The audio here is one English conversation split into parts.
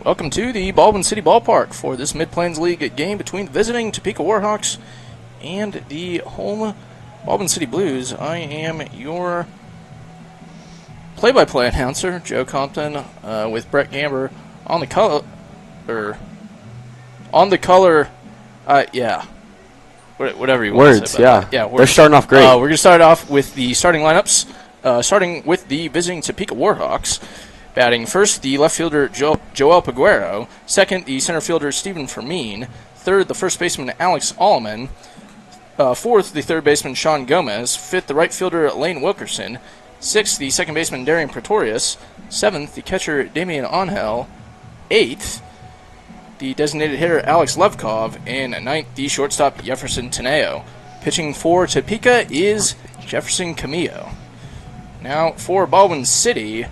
Welcome to the Baldwin City Ballpark for this Mid-Plains League game between the visiting Topeka Warhawks and the home Baldwin City Blues. I am your play-by-play announcer, Joe Compton, with Brett Gamber on the color, whatever you want to say about that. Yeah, they're starting off great. We're going to start off with the starting lineups, starting with the visiting Topeka Warhawks. Batting first, the left fielder Joel Peguero. Second, the center fielder Stephen Fermin. Third, the first baseman Alex Alleman. Fourth, the third baseman Sean Gomez. Fifth, the right fielder Lane Wilkerson. Sixth, the second baseman Darian Pretorius. Seventh, the catcher Damian Angel. Eighth, the designated hitter Alex Levkov. And ninth, the shortstop Jefferson Teneo. Pitching for Topeka is Jefferson Camillo. Now for Baldwin City.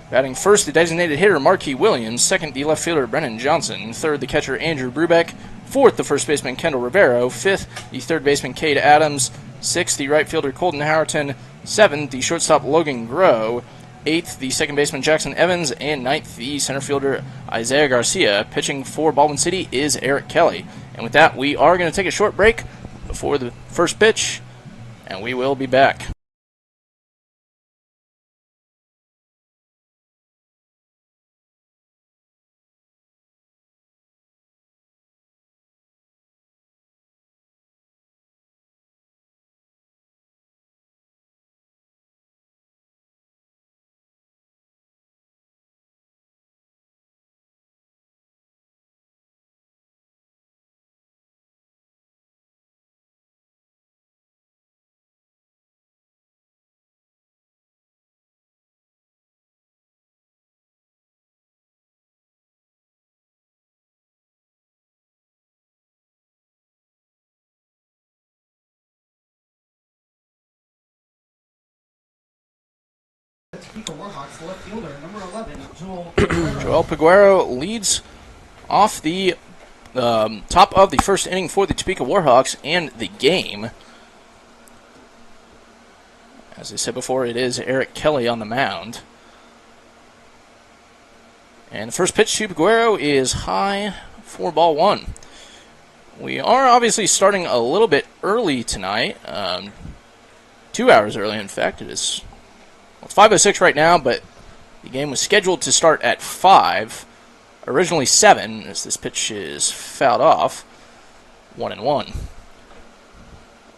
Batting first, the designated hitter Marquis Williams. Second, the left fielder Brennan Johnson. Third, the catcher Andrew Brubeck. Fourth, the first baseman Kendall Rivero. Fifth, the third baseman Cade Adams. Sixth, the right fielder Colton Howerton. Seventh, the shortstop Logan Groh. Eighth, the second baseman Jackson Evans. And ninth, the center fielder Isaiah Garcia. Pitching for Baldwin City is Eric Kelly. And with that, we are going to take a short break before the first pitch, and we will be back. Joel Peguero leads off the top of the first inning for the Topeka Warhawks and the game. As I said before, it is Eric Kelly on the mound. And the first pitch to Peguero is high for ball one. We are obviously starting a little bit early tonight. 2 hours early, in fact. It's 5:06 right now, but the game was scheduled to start at 5, originally 7, as this pitch is fouled off, 1-1.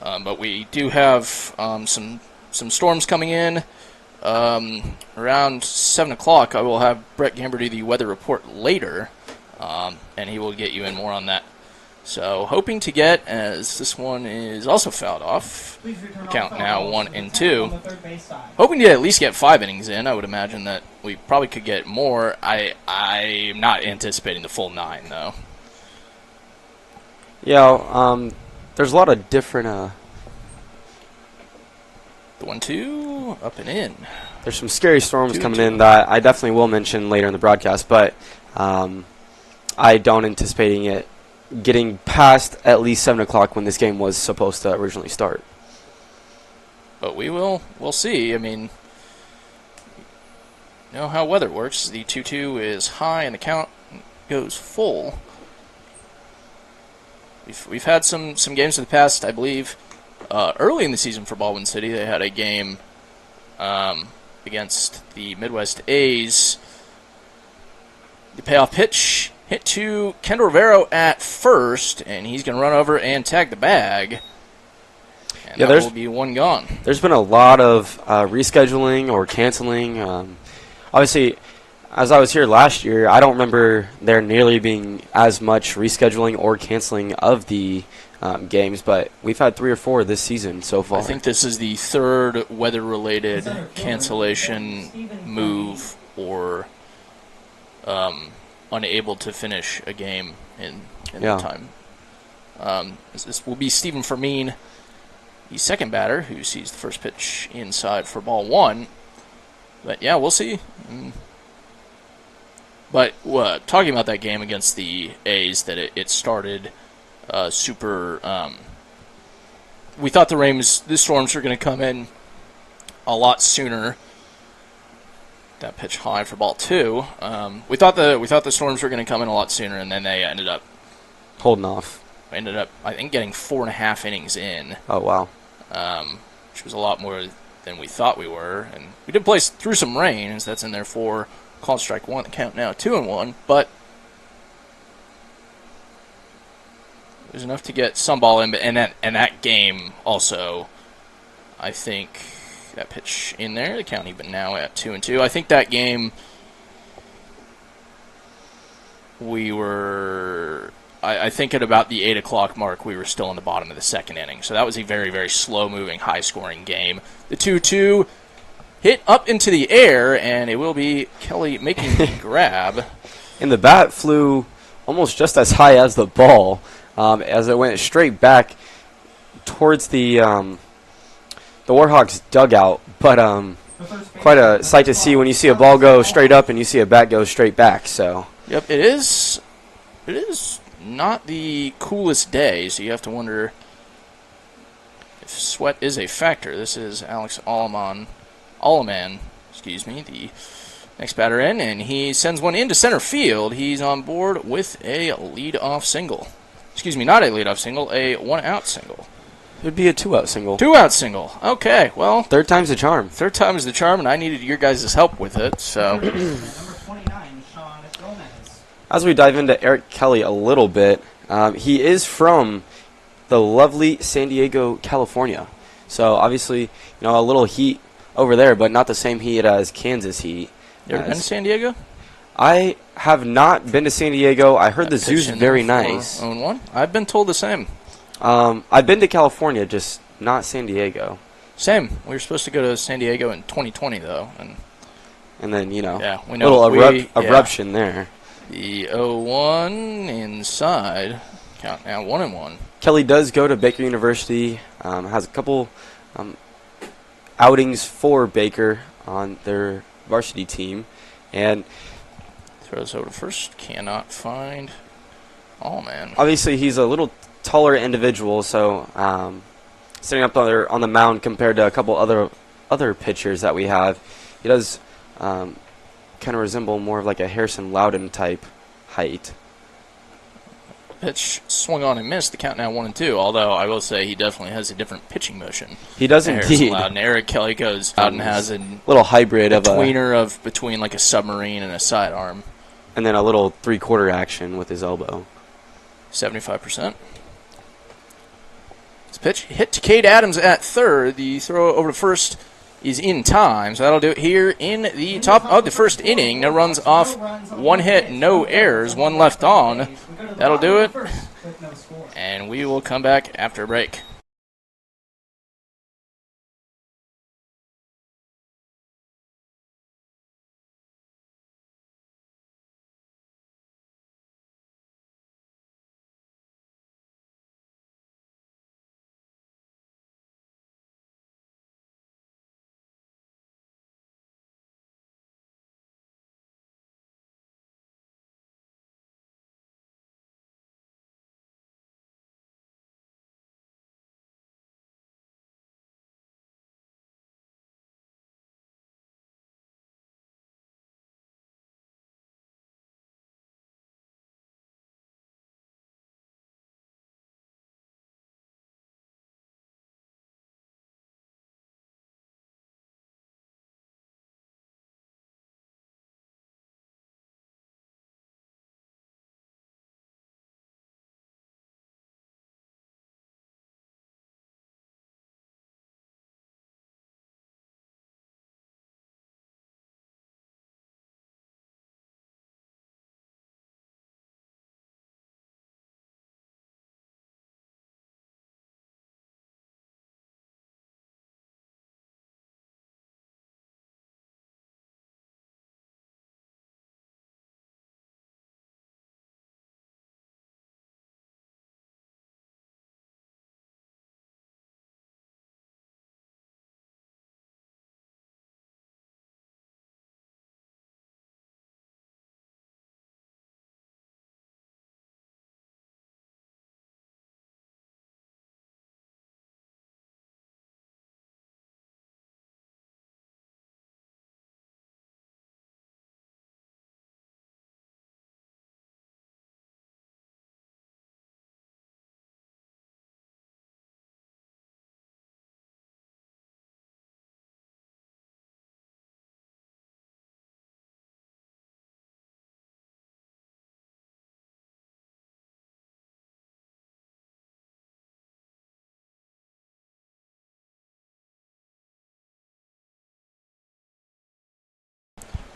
But we do have some storms coming in. Around 7 o'clock, I will have Brett Gamber do the weather report later, and he will get you in more on that. So, hoping to get, as this one is also fouled off, count now 1 and 2. Hoping to at least get 5 innings in. I would imagine that we probably could get more. I'm not anticipating the full 9, though. Yeah, there's a lot of different... The 1-2, up and in. There's some scary storms coming in that I definitely will mention later in the broadcast, but I don't anticipating it getting past at least 7 o'clock when this game was supposed to originally start. But we'll see. I mean, you know how weather works. The 2-2 is high and the count goes full. We've had some games in the past, I believe, early in the season for Baldwin City. They had a game against the Midwest A's. The payoff pitch hit to Kendall Rivero at first, and he's going to run over and tag the bag. And that will be one gone. There's been a lot of rescheduling or canceling. Obviously, as I was here last year, I don't remember there nearly being as much rescheduling or canceling of the games, but we've had 3 or 4 this season so far. I think this is the third weather-related cancellation move or unable to finish a game in the time. This will be Stephen Fermin, the second batter, who sees the first pitch inside for ball 1. But, yeah, we'll see. But talking about that game against the A's, that it started super... we thought the storms were going to come in a lot sooner. That pitch high for ball 2. We thought the Storms were going to come in a lot sooner, and then they ended up Holding off. I think getting 4.5 innings in. Oh, wow. Which was a lot more than we thought we were. And we did play through some rain, as that's in there for called strike 1. The count now 2-1, but it was enough to get some ball in. And that game also, I think that pitch in there, the count even now at 2-2. I think that game we were, I think at about the 8 o'clock mark, we were still in the bottom of the second inning. So that was a very, very slow-moving, high-scoring game. The 2-2 hit up into the air, and it will be Kelly making the grab. And the bat flew almost just as high as the ball as it went straight back towards the Warhawks dugout. But quite a sight to see when you see a ball go straight up and you see a bat go straight back. So yep, it is not the coolest day, so you have to wonder if sweat is a factor. This is Alex Alleman, the next batter in, and he sends one into center field. He's on board with a leadoff single. Excuse me, not a leadoff single, a one-out single. it would be a 2-out single. 2-out single. Okay, well, Third time's the charm. third time is the charm, and I needed your guys' help with it, so. Number 29, Sean Gomez. As we dive into Eric Kelly a little bit, he is from the lovely San Diego, California. So obviously, a little heat over there, but not the same heat as Kansas heat. You ever been to San Diego? I have not been to San Diego. I heard the zoo's very nice. Own one? I've been told the same. I've been to California, just not San Diego. Same. We were supposed to go to San Diego in 2020, though. And then, Yeah, we know. little eruption there. The 0-1 inside. Count now 1-1. Kelly does go to Baker University, has a couple outings for Baker on their varsity team, and Throws over to first. Cannot find. Oh, man. obviously he's a little taller individual, so sitting up on the mound compared to a couple other pitchers that we have, he does kind of resemble more of like a Harrison Loudon type height. Pitch swung on and missed. The count now 1-2. Although I will say he definitely has a different pitching motion. He does Harrison indeed. Loudon. Eric Kelly goes. Loudon has a Little hybrid of a tweener of between like a submarine and a sidearm. and then a little 3/4 action with his elbow. 75%. This pitch hit to Cade Adams at third. The throw over to first is in time, so that'll do it here in the top of the first inning. No runs off, one hit, no errors, one left on. That'll do it, and we will come back after a break.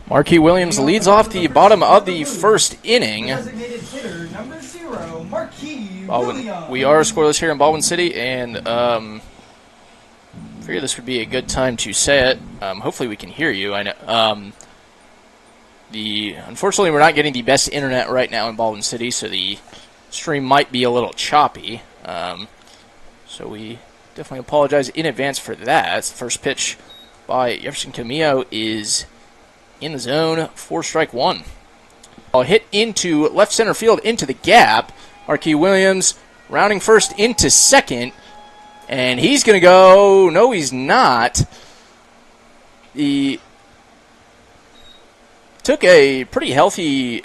Marquis Williams leads off the bottom of the first inning. Designated hitter number 0, Marquis Baldwin, Williams. we are scoreless here in Baldwin City, and figure this would be a good time to say it. Hopefully we can hear you. I know. Unfortunately, we're not getting the best internet right now in Baldwin City, so the stream might be a little choppy. So we definitely apologize in advance for that. The first pitch by Jefferson Camillo is in the zone for strike one. Ball hit into left center field into the gap. Marquis Williams rounding first into second. And he's going to go. No, he's not. He took a pretty healthy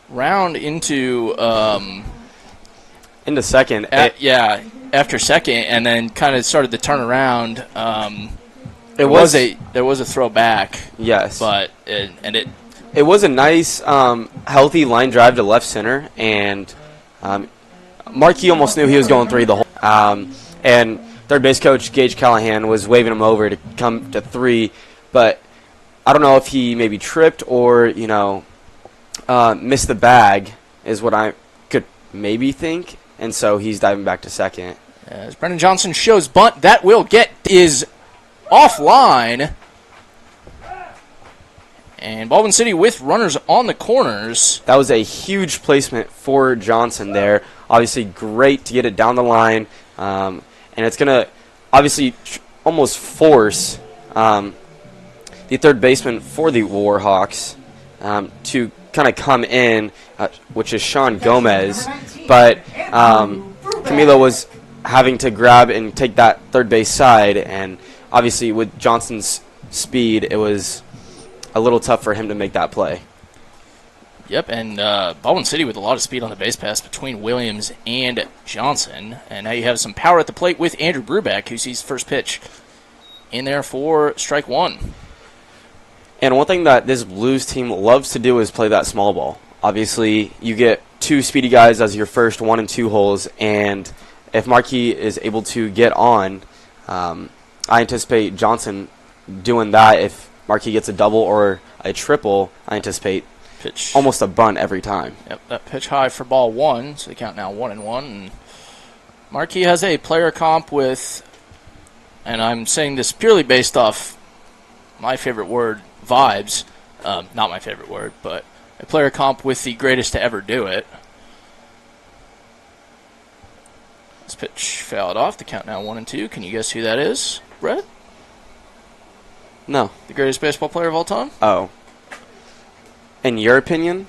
round into second. After second, and then kind of started to turn around. There was a throwback. Yes, but it was a nice, healthy line drive to left center, and Marquis almost knew he was going 3 the whole. And third base coach Gage Callahan was waving him over to come to 3, but I don't know if he maybe tripped or missed the bag is what I could maybe think, and so he's diving back to second. As Brendan Johnson shows bunt, that will is offline. And Baldwin City with runners on the corners. That was a huge placement for Johnson there. Obviously great to get it down the line. And it's going to obviously almost force the third baseman for the Warhawks to kind of come in, which is Sean Gomez. But Camilo was having to grab and take that third base side, and obviously with Johnson's speed, it was a little tough for him to make that play. Yep, and Baldwin City with a lot of speed on the base pass between Williams and Johnson. And now you have some power at the plate with Andrew Brubeck, who sees first pitch in there for strike one. And one thing that this Blues team loves to do is play that small ball. Obviously, you get 2 speedy guys as your first 1 and 2 holes, and if Marquis is able to get on, I anticipate Johnson doing that. If Marquis gets a double or a triple, I anticipate pitch almost a bunt every time. Yep, that pitch high for ball 1, so they count now 1-1. And Marquis has a player comp with, and I'm saying this purely based off my favorite word, vibes. Not my favorite word, but a player comp with the greatest to ever do it. This pitch fouled off. The count now 1-2. Can you guess who that is, Brett? No. The greatest baseball player of all time? Oh. In your opinion?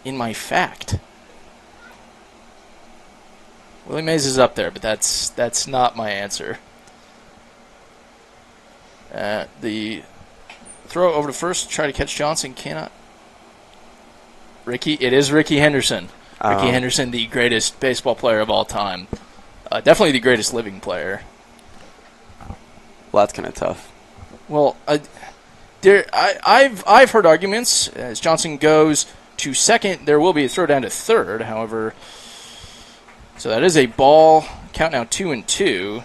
In my fact. Willie Mays is up there, but that's not my answer. The throw over to first, try to catch Johnson, cannot. It is Ricky Henderson. Ricky Henderson, the greatest baseball player of all time. Definitely the greatest living player. Well, that's kind of tough. Well, I've heard arguments as Johnson goes to second. There will be a throw down to third, however. So that is a ball. Count now 2-2.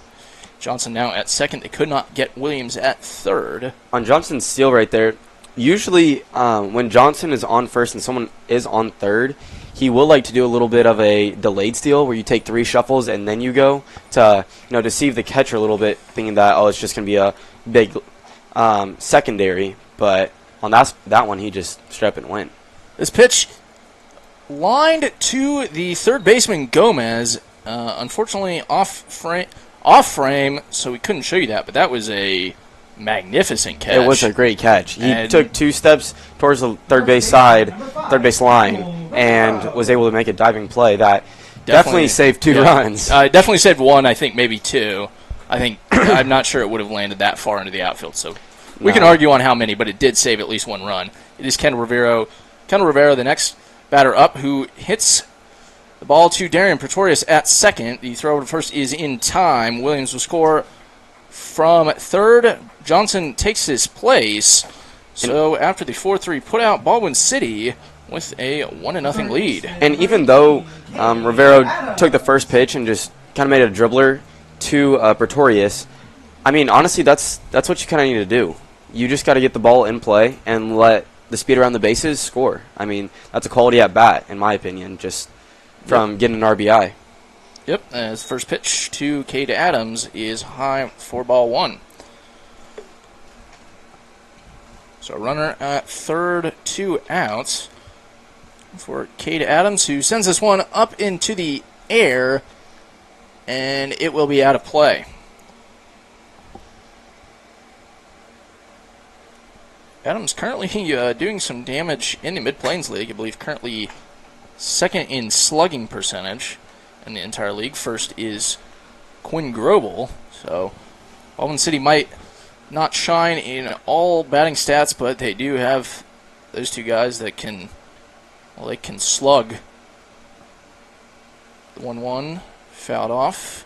Johnson now at second. They could not get Williams at third. On Johnson's steal right there, usually when Johnson is on first and someone is on third, he will like to do a little bit of a delayed steal where you take 3 shuffles and then you go to deceive the catcher a little bit, thinking that it's just going to be a big secondary. But on that one, he just straight up and went. This pitch lined to the third baseman Gomez. Unfortunately, off frame, so we couldn't show you that. But that was a magnificent catch. It was a great catch. He took 2 steps towards the third base line, and was able to make a diving play that definitely saved 2 runs. Definitely saved 1, I think maybe 2. I'm not sure it would have landed that far into the outfield. So we can argue on how many, but it did save at least 1 run. It is Ken Rivera, the next batter up, who hits the ball to Darian Pretorius at second. The throw to first is in time. Williams will score from third. Johnson takes his place. So after the 4-3 putout, Baldwin City with a 1-0 lead. And even though Rivero took the first pitch and just kind of made a dribbler to Pretorius, I mean, honestly, that's what you kind of need to do. you just got to get the ball in play and let the speed around the bases score. I mean, that's a quality at bat, in my opinion, just from getting an RBI. Yep, as first pitch to Cade Adams is high for ball one. So runner at third, 2 outs for Cade Adams, who sends this one up into the air, and it will be out of play. Adams currently doing some damage in the Mid-Plains League. I believe currently second in slugging percentage in the entire league. First is Quinn Grobel. So Baldwin City might not shine in all batting stats, but they do have those two guys that can, well, they can slug. The 1-1 fouled off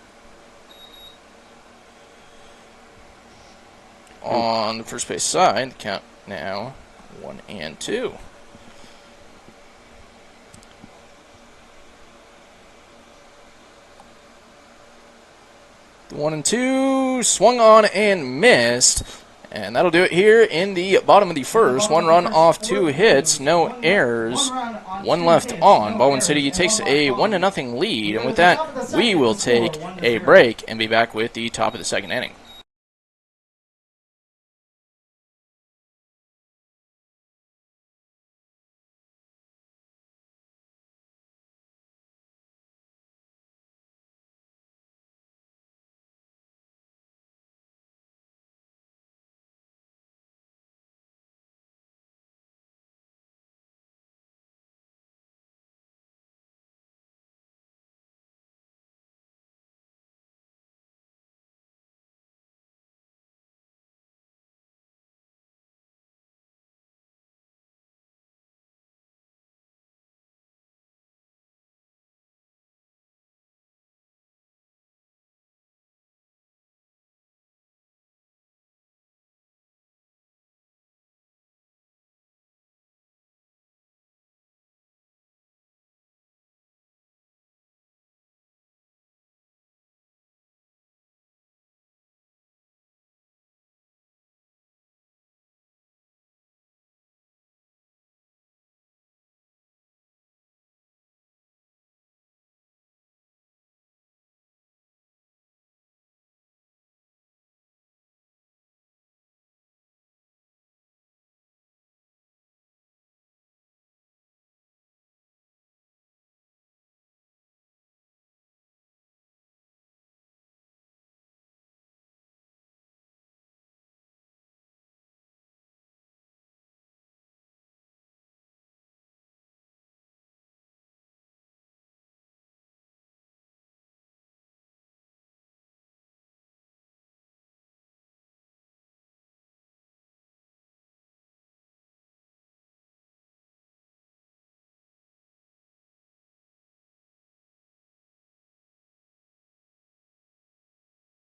on the first base side. The count now 1-2. The 1-2 swung on and missed. And that'll do it here in the bottom of the first. 1 run off 2 hits, no errors, 1 left on. Baldwin City takes a 1-0 lead. And with that, we will take a break and be back with the top of the second inning.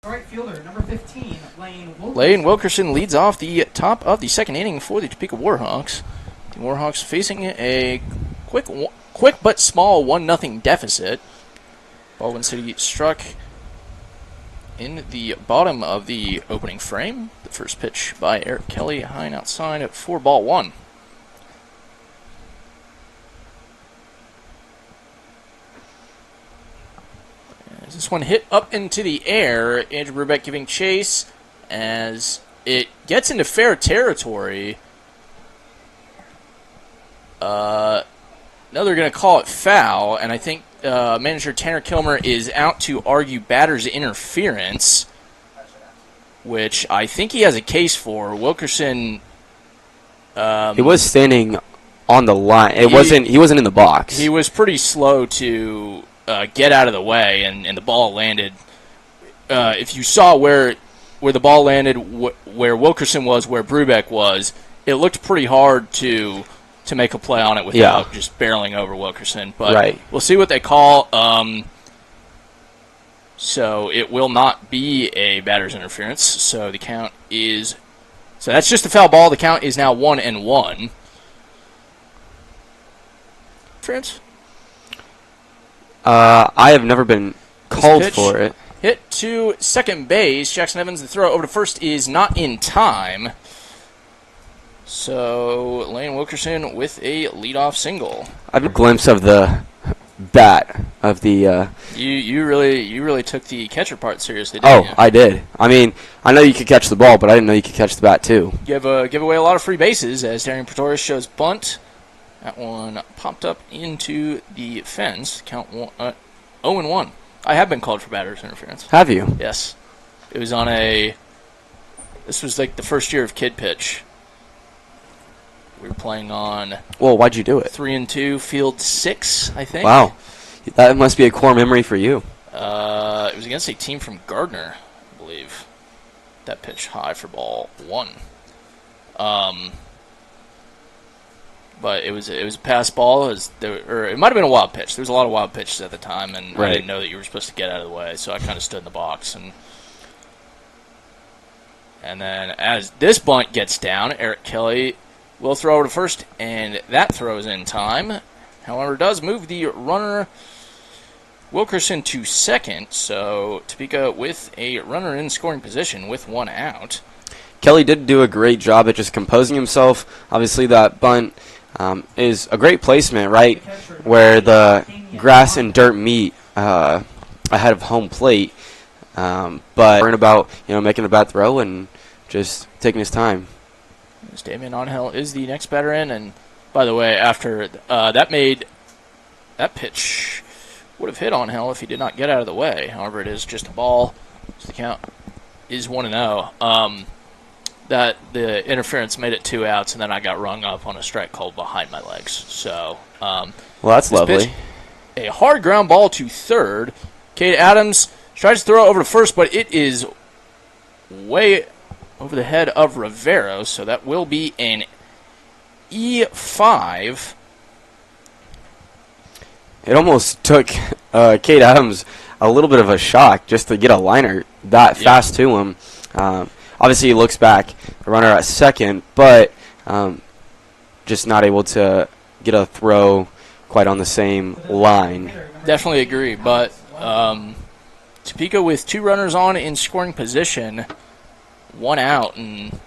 Right fielder, number 15, Lane Wilkerson leads off the top of the second inning for the Topeka Warhawks. The Warhawks facing a quick but small 1-0 deficit. Baldwin City struck in the bottom of the opening frame. The first pitch by Eric Kelly, high and outside for ball 1. This one hit up into the air. Andrew Brubeck giving chase as it gets into fair territory. Now they're going to call it foul, and I think manager Tanner Kilmer is out to argue batter's interference, which I think he has a case for. Wilkerson. He was standing on the line. He wasn't in the box. He was pretty slow to get out of the way, and the ball landed. If you saw where the ball landed, where Wilkerson was, where Brubeck was, it looked pretty hard to make a play on it without just barreling over Wilkerson. But we'll see what they call. So it will not be a batter's interference. So the count is. So that's just a foul ball. The count is now 1-1. Interference? I have never been called for it. Hit to second base. Jackson Evans, the throw over to first is not in time. So Lane Wilkerson with a leadoff single. I have a glimpse of the bat of the. You really took the catcher part seriously, didn't you? I did. I mean, I know you could catch the ball, but I didn't know you could catch the bat too. Give away a lot of free bases as Darian Pretorius shows bunt. That one popped up into the fence. Count 0-1. I have been called for batter's interference. Have you? Yes. It was on a. This was like the first year of kid pitch. We were playing on. Well, why'd you do it? 3-2, field 6, I think. Wow, that must be a core memory for you. It was against a team from Gardner, I believe. That pitch high for ball 1. But it was a pass ball, or it might have been a wild pitch. There was a lot of wild pitches at the time, and right. I didn't know that you were supposed to get out of the way, so I kind of stood in the box. And then as this bunt gets down, Eric Kelly will throw over to first, and that throw is in time. However, does move the runner Wilkerson to second, so Topeka with a runner in scoring position with 1 out. Kelly did do a great job at just composing himself. Obviously, that bunt is a great placement, right, where the grass and dirt meet ahead of home plate. But worrying about making a bad throw and just taking his time. Damian Onhill is the next batter in, and by the way, after that pitch would have hit Onhill if he did not get out of the way. However, it is just a ball. So the count is 1-0. That the interference made it 2 outs, and then I got rung up on a strike called behind my legs. So, well, that's lovely. Pitch, a hard ground ball to third. Cade Adams tries to throw it over to first, but it is way over the head of Rivero, so that will be an E5. It almost took Cade Adams a little bit of a shock just to get a liner that fast to him. Obviously, he looks back, the runner at second, but just not able to get a throw quite on the same line. Definitely agree, but Topeka with 2 runners on in scoring position, 1 out, and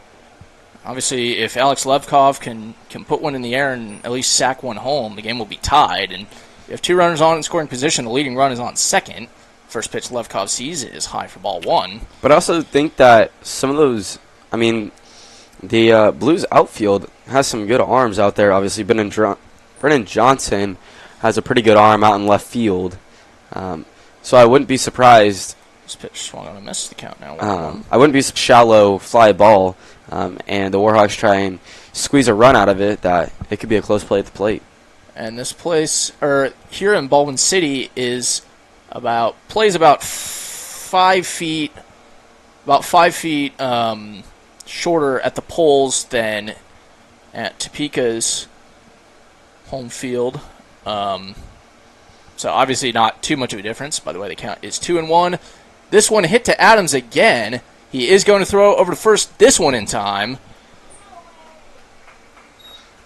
obviously if Alex Levkov can put one in the air and at least sack one home, the game will be tied. And you have 2 runners on in scoring position, the leading run is on second. First pitch Levkov sees is high for ball 1. But I also think that some of those, the Blues outfield has some good arms out there. Obviously, Brennan Johnson has a pretty good arm out in left field. So I wouldn't be surprised. This pitch swung on a miss, the count now. I wouldn't be shallow fly ball, and the Warhawks try and squeeze a run out of it, that it could be a close play at the plate. And this place, or here in Baldwin City, plays about 5 feet, shorter at the poles than at Topeka's home field. So obviously not too much of a difference. By the way, the count is 2-1. This one hit to Adams again. He is going to throw over to first this one in time.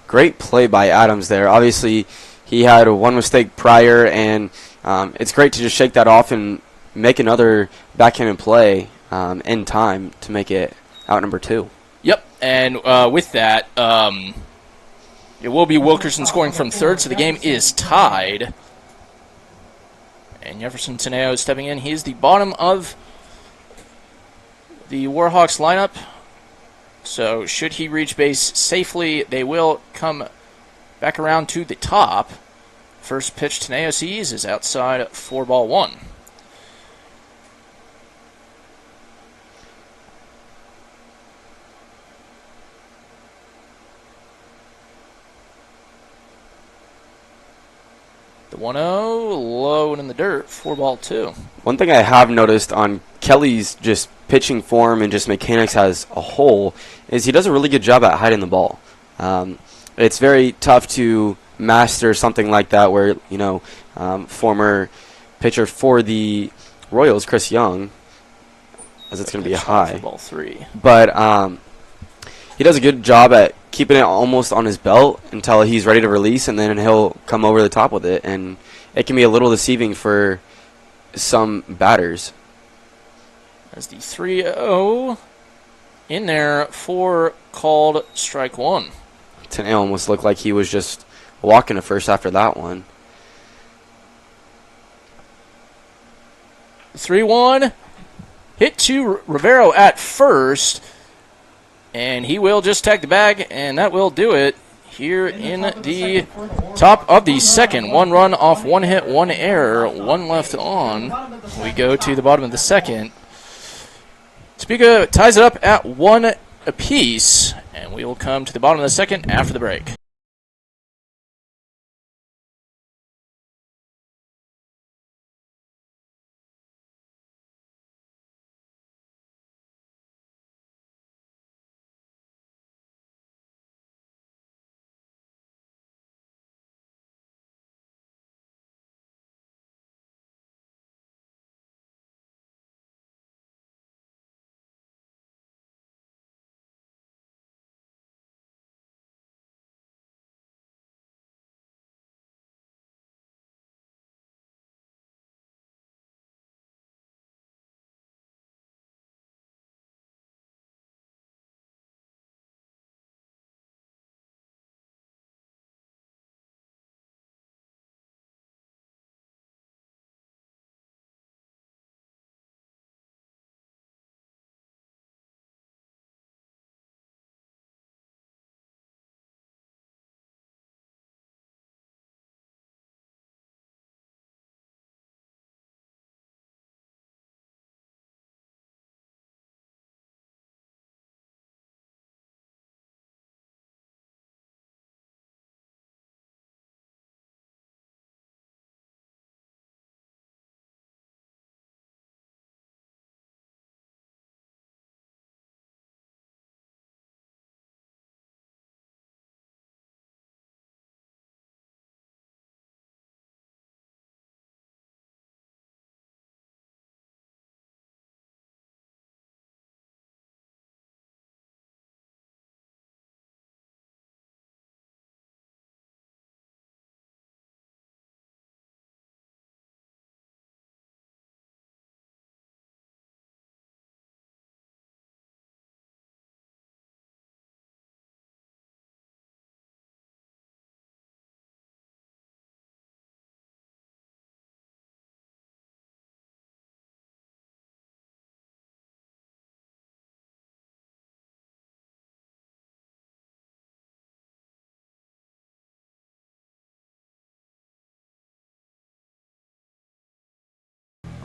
Great play by Adams there. Obviously, he had one mistake prior, and it's great to just shake that off and make another backhanded play in time to make it out number 2. Yep, and with that, it will be Wilkerson scoring from third, so the game is tied. And Jefferson Teneo is stepping in. He is the bottom of the Warhawks lineup. So should he reach base safely, they will come back around to the top. First pitch Teneo sees is outside for ball 1. The 1-0, low and in the dirt, 4 ball 2. One thing I have noticed on Kelly's just pitching form and just mechanics as a whole is he does a really good job at hiding the ball. It's very tough to master something like that where, former pitcher for the Royals, Chris Young, as it's going to be a high. Ball 3. But he does a good job at keeping it almost on his belt until he's ready to release, and then he'll come over the top with it. And it can be a little deceiving for some batters. As the 3-0 in there for called strike one. Tenney almost looked like he was just walking to first after that one. 3-1. Hit to Rivero at first. And he will just tag the bag, and that will do it here in the top of the second. 1 run off 1 hit, 1 error, 1 left on. We go to the bottom of the second. Topeka ties it up at 1 apiece, and we will come to the bottom of the second after the break.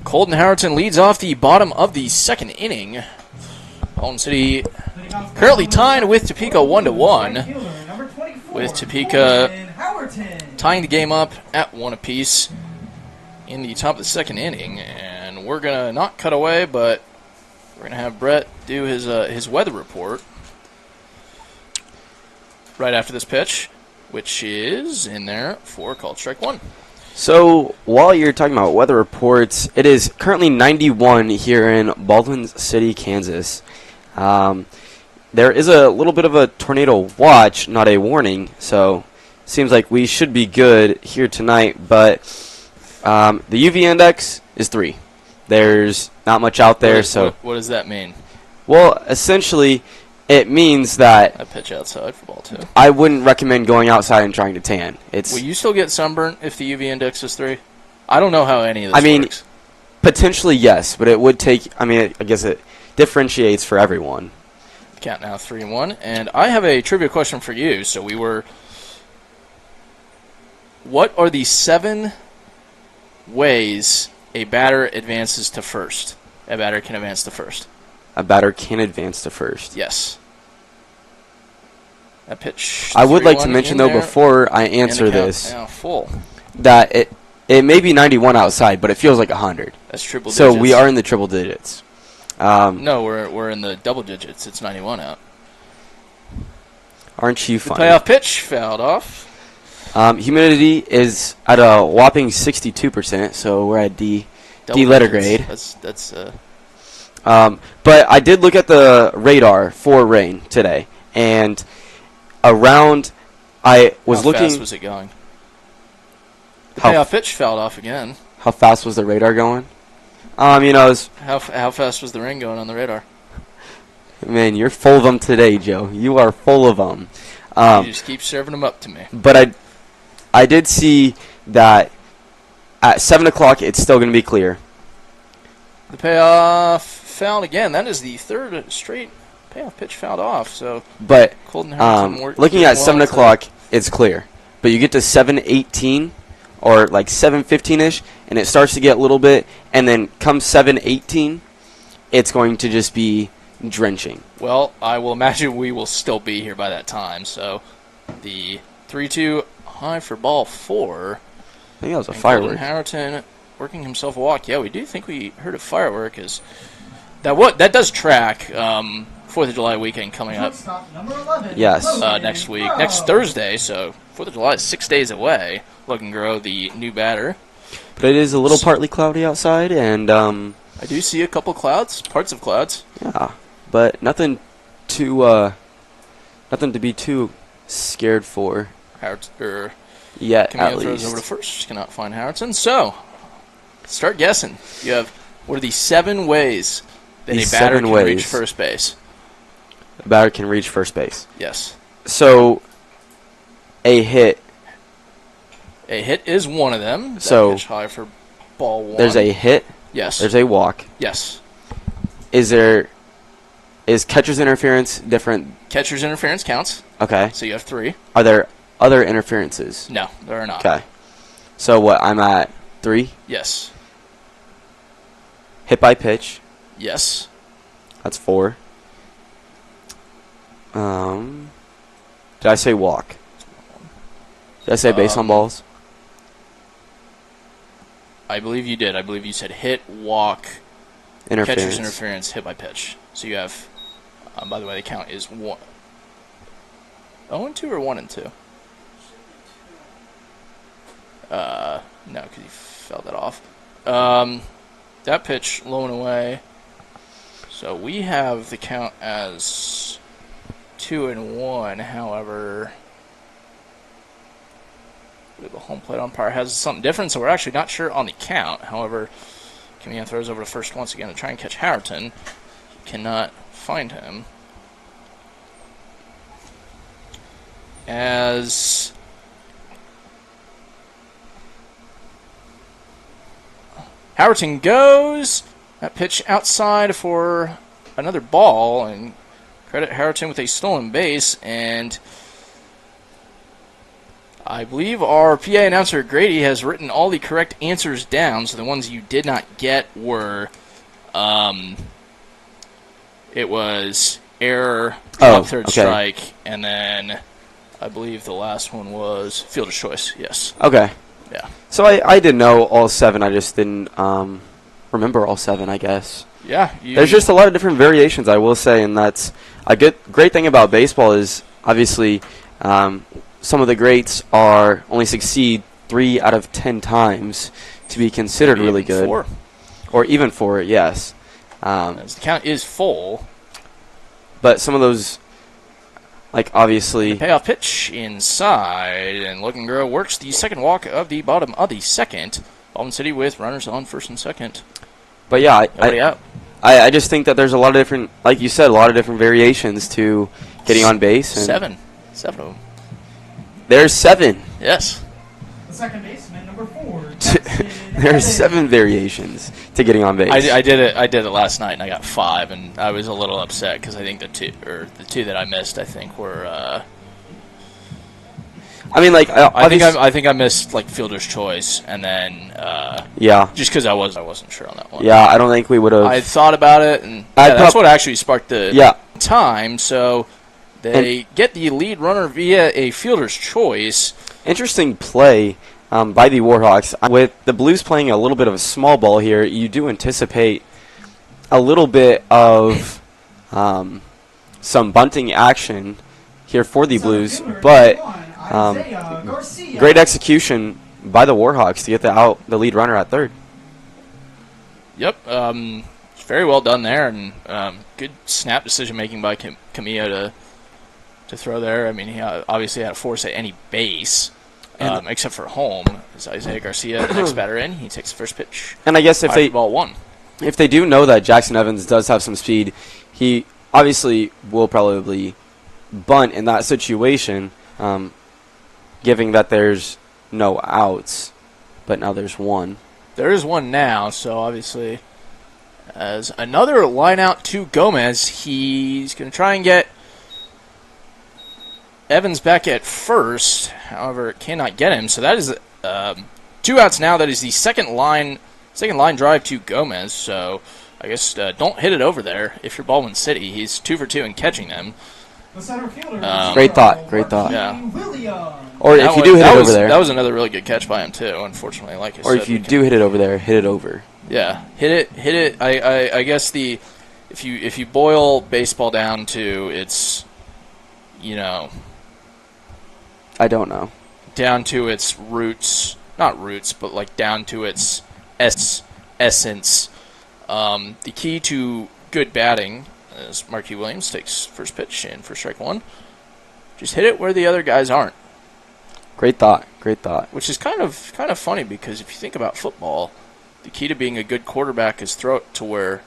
Colton Howerton leads off the bottom of the second inning. Baldwin City currently tied with Topeka 1-1, with Topeka tying the game up at 1 apiece in the top of the second inning. And we're going to not cut away, but we're going to have Brett do his weather report right after this pitch, which is in there for called strike one. So, while you're talking about weather reports, it is currently 91 here in Baldwin City, Kansas. There is a little bit of a tornado watch, not a warning, so seems like we should be good here tonight, but the UV index is 3. There's not much out there, What does that mean? Well, essentially, it means that I pitch outside for ball 2. I wouldn't recommend going outside and trying to tan. Will you still get sunburnt if the UV index is 3? I don't know how any of this works. Potentially yes, but it would take. I guess it differentiates for everyone. Count now 3-1, and I have a trivia question for you. So what are the 7 ways a batter advances to first? A batter can advance to first. A batter can advance to first. Yes. That pitch. I would like to mention, though, before I answer this, full. that it may be 91 outside, but it feels like 100. That's triple digits. So we are in the triple digits. No, we're in the double digits. It's 91 out. Aren't you The funny? playoff pitch fouled off. Humidity is at a whopping 62%, so we're at D letter grade. That's But I did look at the radar for rain today, and around I was looking. How fast was it going? The payoff pitch fouled off again. How fast was the radar going? It was How fast was the rain going on the radar? Man, you're full of them today, Joe. You are full of them. You just keep serving them up to me. But I did see that at 7 o'clock it's still going to be clear. The payoff fouled again. That is the third straight payoff pitch fouled off. So, but Colton Harrington looking at 7 o'clock, it's clear. But you get to 7:18 or like 7:15ish, and it starts to get a little bit, and then come 7:18, it's going to just be drenching. Well, I will imagine we will still be here by that time. So, the 3-2 high for ball 4. I think that was a firework. Colton Harrington working himself a walk. Yeah, we do think we heard a firework. That does track 4th of July weekend coming up. Number 11, Yes. Next week, next Thursday. So 4th of July is 6 days away. Logan Grow, the new batter. But it is a little partly cloudy outside, and I do see a couple clouds, parts of clouds. yeah, but nothing to be too scared for yet. Camille At throws least over to first. Just cannot find Harrington. So, start guessing. You have, what are the 7 ways that a batter can reach first base? A batter can reach first base. Yes. So, a hit. A hit is one of them. So, pitch high for ball 1. There's a hit. Yes. There's a walk. Yes. Is catcher's interference different? Catcher's interference counts. Okay. So you have 3. Are there other interferences? No, there are not. Okay. So what? I'm at 3. Yes. Hit by pitch. Yes. That's 4. Did I say walk? Did I say base on balls? I believe you did. I believe you said hit, walk, Interference. catcher's interference, hit by pitch. So you have, by the way, the count is 1. 0-2 or 1-2? No, because you fell that off. That pitch low and away. So we have the count as 2-1. However, the home plate umpire has something different, so we're actually not sure on the count. However, Camille throws over to first once again to try and catch Harrington. Cannot find him. As Harrington goes, that pitch outside for another ball, and credit Harrington with a stolen base, and I believe our PA announcer Grady has written all the correct answers down, so the ones you did not get were, it was error, third strike, and then I believe the last one was fielder's choice, yes. Okay. Yeah. So I did know all 7, I just didn't remember all 7, I guess. Yeah. There's just a lot of different variations, I will say, and that's a great thing about baseball is, obviously, some of the greats only succeed 3 out of 10 times to be considered maybe really even good. 4. Or even 4, yes. As the count is full. But some of those, like obviously... Payoff pitch inside, and Logan Grow works the second walk of the bottom of the second. Baldwin City with runners on first and second. But yeah, I I just think that there's a lot of different, like you said, a lot of different variations to getting on base. And 7 of them. There's 7. Yes. The second baseman, number 4. There's 7 variations to getting on base. I did it last night, and I got 5, and I was a little upset because I think the two that I missed, I think were. I mean, like I think I missed like fielder's choice, and then yeah, just because I wasn't sure on that one. Yeah, I don't think we would have. I thought about it, and that's what actually sparked the time. So they get the lead runner via a fielder's choice. Interesting play by the Warhawks. With the Blues playing a little bit of a small ball here, you do anticipate a little bit of some bunting action here for the Blues, but great execution by the Warhawks to get the lead runner at third. Yep, very well done there, and good snap decision making by Camillo to throw there. I mean, he obviously had a force at any base, except for home. As Isaiah Garcia, the next batter in, he takes the first pitch. And I guess if ball 1. If they do know that Jackson Evans does have some speed, he obviously will probably bunt in that situation, given that there's no outs, but now there's one. There is one now, so obviously as another line out to Gomez, he's going to try and get Evans back at first. However, cannot get him, so that is 2 outs now. That is the second line drive to Gomez, so I guess don't hit it over there if you're Baldwin City. He's 2 for 2 in catching them. The center fielder. Great thought. Yeah. Or if you do hit it over there. That was another really good catch by him, too, unfortunately. Like I said, or if you do hit it over there, hit it over. Yeah, hit it. I guess if you boil baseball down to its, I don't know. down to its roots, not roots, but like down to its essence. The key to good batting, as Marquis Williams takes first pitch in for strike 1, just hit it where the other guys aren't. Great thought. Which is kind of funny because if you think about football, the key to being a good quarterback is throw it to where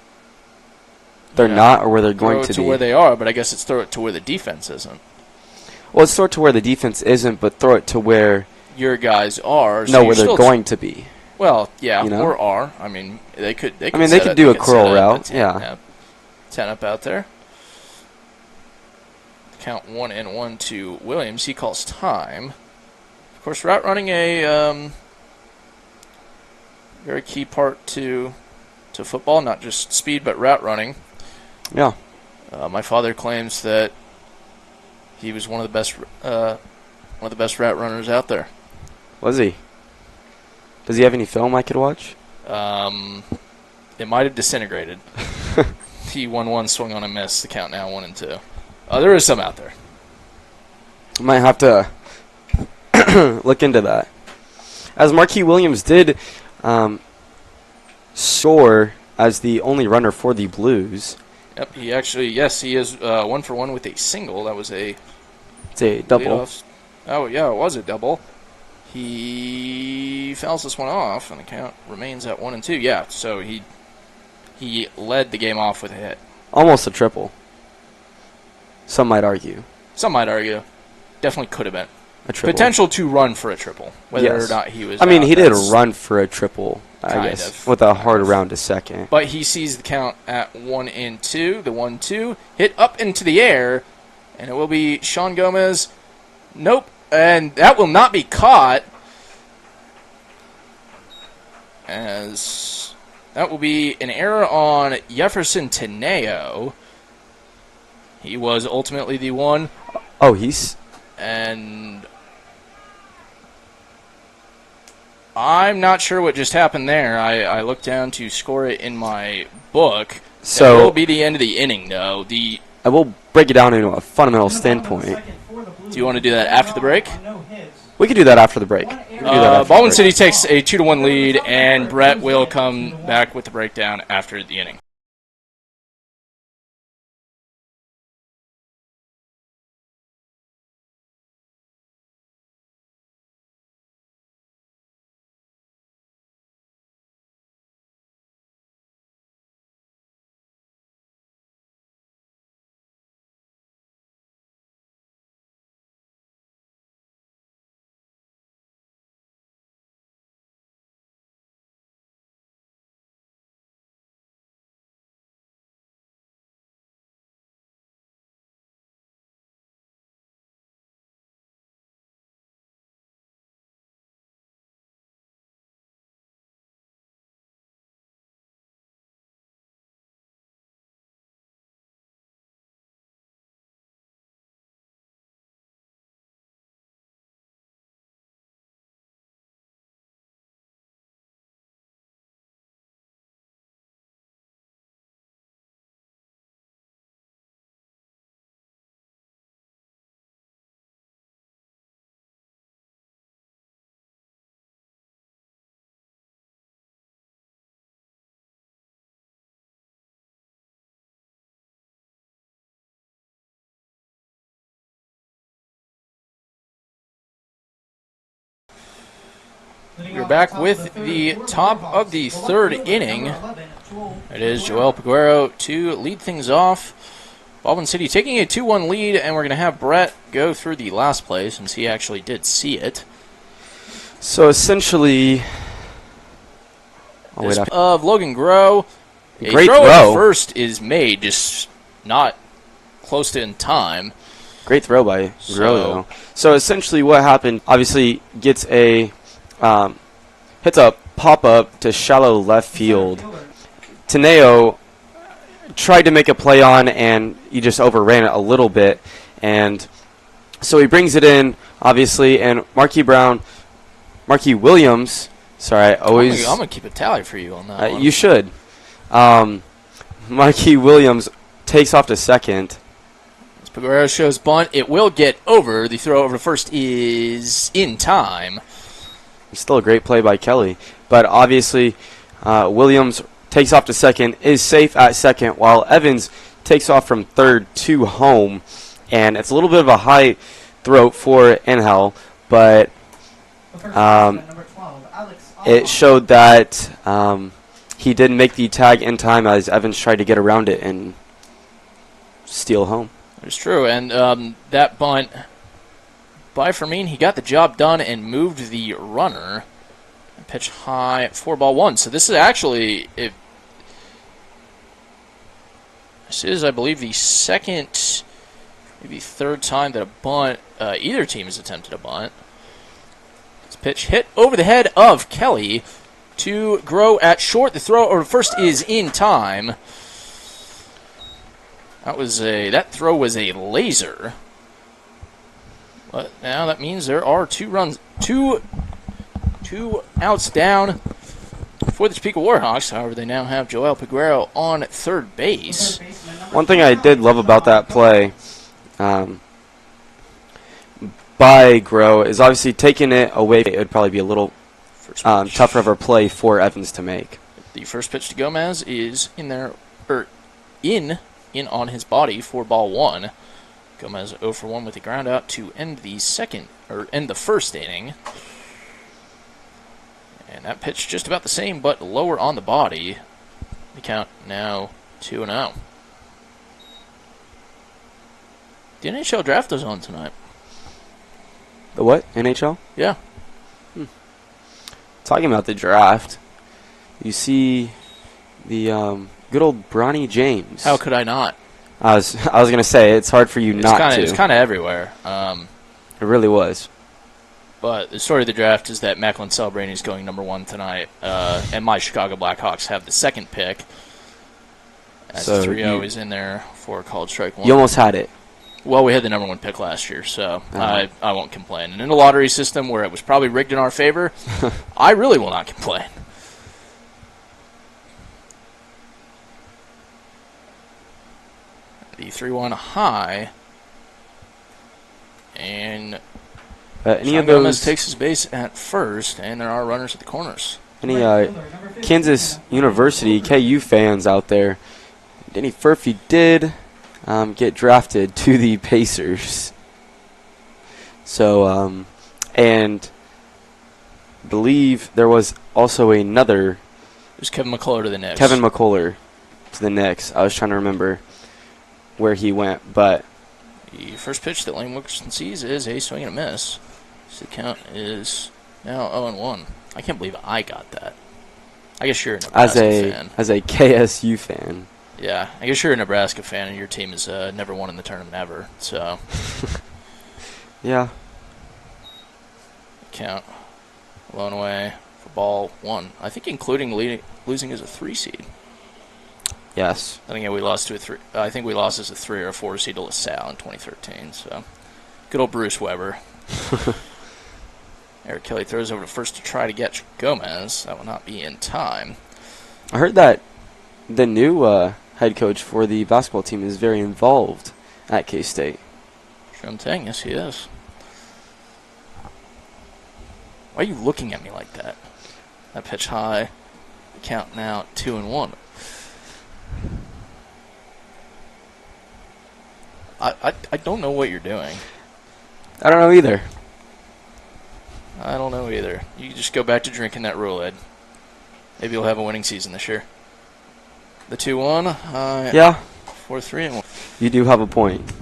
they're not or where they're going to be. Throw it to where they are, but I guess it's throw it to where the defense isn't. Well, it's throw it to where the defense isn't, but throw it to where your guys are. No, where they're going to be. Well, yeah, or are. I mean, they could do a curl route. Yeah. 10 up out there. Count 1-1 to Williams. He calls time. Of course, route running a very key part to football, not just speed, but route running. Yeah. My father claims that he was one of the best route runners out there. Was he? Does he have any film I could watch? It might have disintegrated. He won one swing on a miss. The count now 1-2. There is some out there. Might have to look into that. As Marquis Williams did score as the only runner for the Blues. Yep, he is 1 for 1 with a single. That was a double. Oh, yeah, it was a double. He fouls this one off, and the count remains at 1-2. Yeah, so he led the game off with a hit. Almost a triple. Some might argue. Definitely could have been. A triple. Potential to run for a triple, whether or not he was. I mean, he did run for a triple, I guess, with a hard around to second. But he sees the count at 1-2. The 1-2 hit up into the air, and it will be Sean Gomez. Nope, and that will not be caught, as that will be an error on Jefferson Teneo. He was ultimately the one. And I'm not sure what just happened there. I looked down to score it in my book. So that will be the end of the inning, though. I will break it down into a fundamental standpoint. Do you want to do that after the break? We can do that after the break. Baldwin City takes a 2-1 lead, and Brett will come back with the breakdown after the inning. We're back with the top of the third inning. It is Joel Peguero to lead things off. Baldwin City taking a 2-1 lead, and we're going to have Brett go through the last play since he actually did see it. So essentially, of Logan Grow. A great throw throw. at the first is made, just not close to in time. Great throw by Grow, though. So essentially what happened, obviously gets a, hits a pop-up to shallow left field. Teneo tried to make a play on, and he just overran it a little bit. And so he brings it in, obviously, and Marquis Williams, sorry, I'm going to keep a tally for you on that one. You should. Marquis Williams takes off to second. As Peguero shows bunt, it will get over. The throw over to first is in time. It's still a great play by Kelly. But obviously, Williams takes off to second, is safe at second, while Evans takes off from third to home. And it's a little bit of a high throw for Angel, but it showed that he didn't make the tag in time as Evans tried to get around it and steal home. It's true, and that bunt by Fermin, he got the job done and moved the runner. Pitch high, 4-1. So this is actually, this is, I believe, the second, maybe third time that a bunt, either team has attempted a bunt. This pitch hit over the head of Kelly to Grow at short. The throw over first is in time. That throw was a laser. But now that means there are two outs down for the Topeka Warhawks. However, they now have Joel Peguero on third base. One thing I did love about that play by Grow is obviously taking it away. It would probably be a little tougher of a play for Evans to make. The first pitch to Gomez is in there, in on his body for ball one. Gomez 0 for 1 with the ground out to end the first inning. And that pitch just about the same, but lower on the body. The count now 2-0. The NHL draft is on tonight. The what? NHL? Yeah. Talking about the draft, you see the good old Bronny James. How could I not? I was going to say, it's hard for you not to. It's kind of everywhere. It really was. But the story of the draft is that Macklin Celebrini is going number 1 tonight, and my Chicago Blackhawks have the second pick. As So 3-0 is in there for College Strike 1. You almost had it. Well, we had the number 1 pick last year, so I won't complain. And in a lottery system where it was probably rigged in our favor, I really will not complain. The 3-1 high, and Any of Gomez those takes his base at first, and there are runners at the corners. Any Kansas University KU fans out there? Danny Furphy did get drafted to the Pacers. So, and I believe there was also another. There's Kevin McCullough to the Knicks. Kevin McCullough to the Knicks. I was trying to remember where he went, but the first pitch that Lane Wilkerson sees is a swing and a miss. So the count is now 0-1. I can't believe I got that. I guess you're a Nebraska fan. As a KSU fan. Yeah, I guess you're a Nebraska fan, and your team has never won in the tournament ever. So, yeah. Count blown away for ball 1. I think including losing as a 3 seed. Yes. I think we lost to a 3. I think we lost as a 3 or a 4 seed to LaSalle in 2013. So, good old Bruce Weber. Eric Kelly throws over to first to try to get Gomez. That will not be in time. I heard that the new head coach for the basketball team is very involved at K-State. Sure thing, yes he is. Why are you looking at me like that? That pitch high. Count now 2-1. I don't know what you're doing. I don't know either. I don't know either. You just go back to drinking that Roulade. Maybe you'll have a winning season this year. The 2-1. Yeah. 4-3. You do have a point.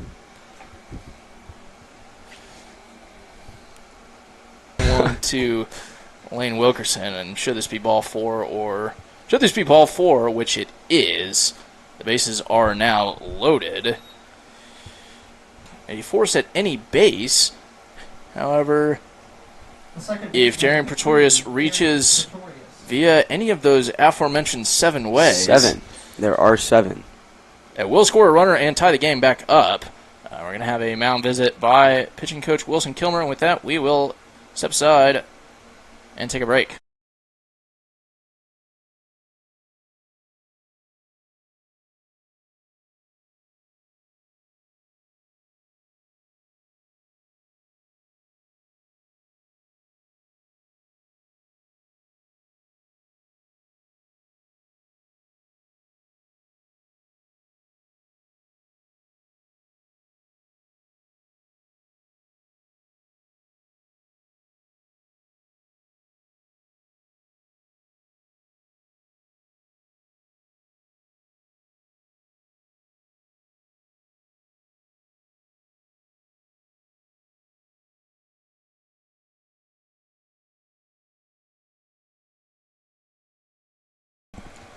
One to Lane Wilkerson, and should this be ball four, which it is, the bases are now loaded. A force at any base. However, if Darian Pretorius reaches via any of those aforementioned 7 ways, 7. There are 7. it will score a runner and tie the game back up. We're going to have a mound visit by pitching coach Wilson Kilmer, and with that, we will step aside and take a break.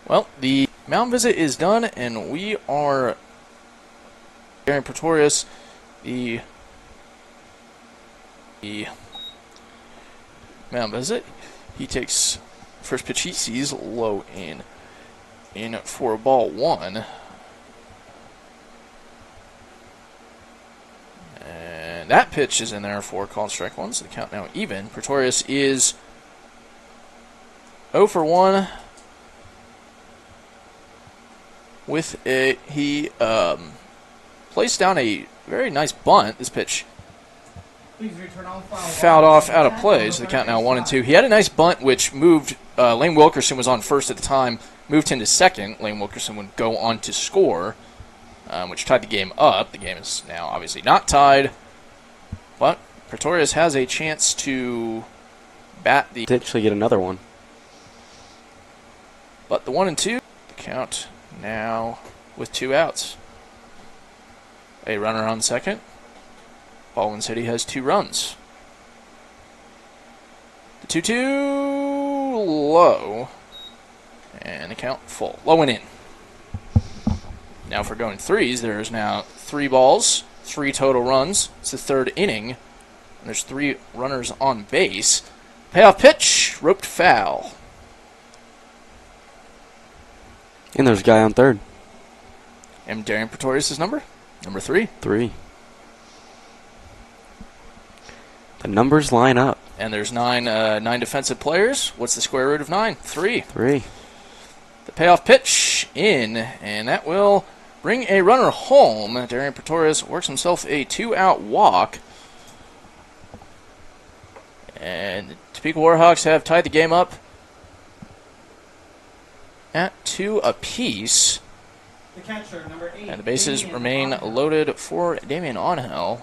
Well, the mound visit is done, and we are Darian Pretorius, the mound visit. He takes first pitch he sees low in for ball 1. And that pitch is in there for called strike 1, so the count now even. Pretorius is 0 for 1. With he placed down a very nice bunt. This pitch fouled off out of play, so the count now 1 and 2. He had a nice bunt which moved. Lane Wilkerson was on first at the time, moved him to second. Lane Wilkerson would go on to score, which tied the game up. The game is now obviously not tied, but Pretorius has a chance to bat the Potentially get another one. But the 1 and 2 the count. Now with 2 outs. A runner on second. Baldwin City has 2 runs. The 2-2 low. And the count full. Low and in. Now for going 3s, there's now 3 balls, 3 total runs. It's the 3rd inning. And there's 3 runners on base. Payoff pitch, roped foul. And there's a guy on third. And Darian Pretorius' number? Number 3. 3. The numbers line up. And there's 9 defensive players. What's the square root of 9? 3. 3. The payoff pitch in, and that will bring a runner home. Darian Pretorius works himself a 2-out walk. And the Topeka Warhawks have tied the game up at 2 apiece. The catcher, number 8. And the bases remain loaded for Damian Onhell.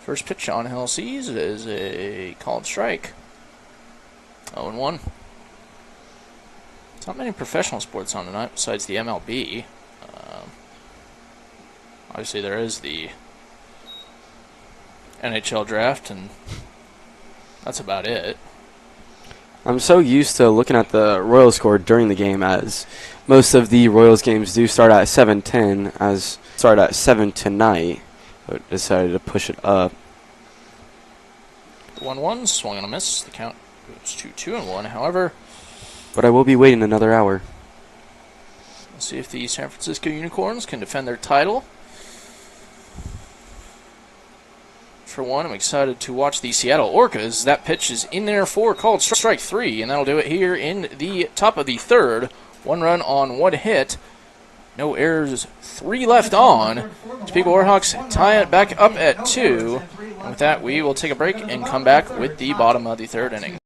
First pitch Onhell sees is a called strike. 0-1. Not many professional sports on tonight besides the MLB. Obviously, there is the NHL draft, and that's about it. I'm so used to looking at the Royals score during the game, as most of the Royals games do start at 7:10, as start at 7 tonight, but decided to push it up. 1-1, swung and a miss. The count goes to 2-1. However, But I will be waiting another hour. let's see if the San Francisco Unicorns can defend their title. For one, I'm excited to watch the Seattle Orcas. That pitch is in there for called strike 3, and that'll do it here in the top of the 3rd. 1 run on 1 hit. No errors, 3 left on. Topeka Warhawks tie it back up at 2. And with that, we will take a break and come back with the bottom of the 3rd inning.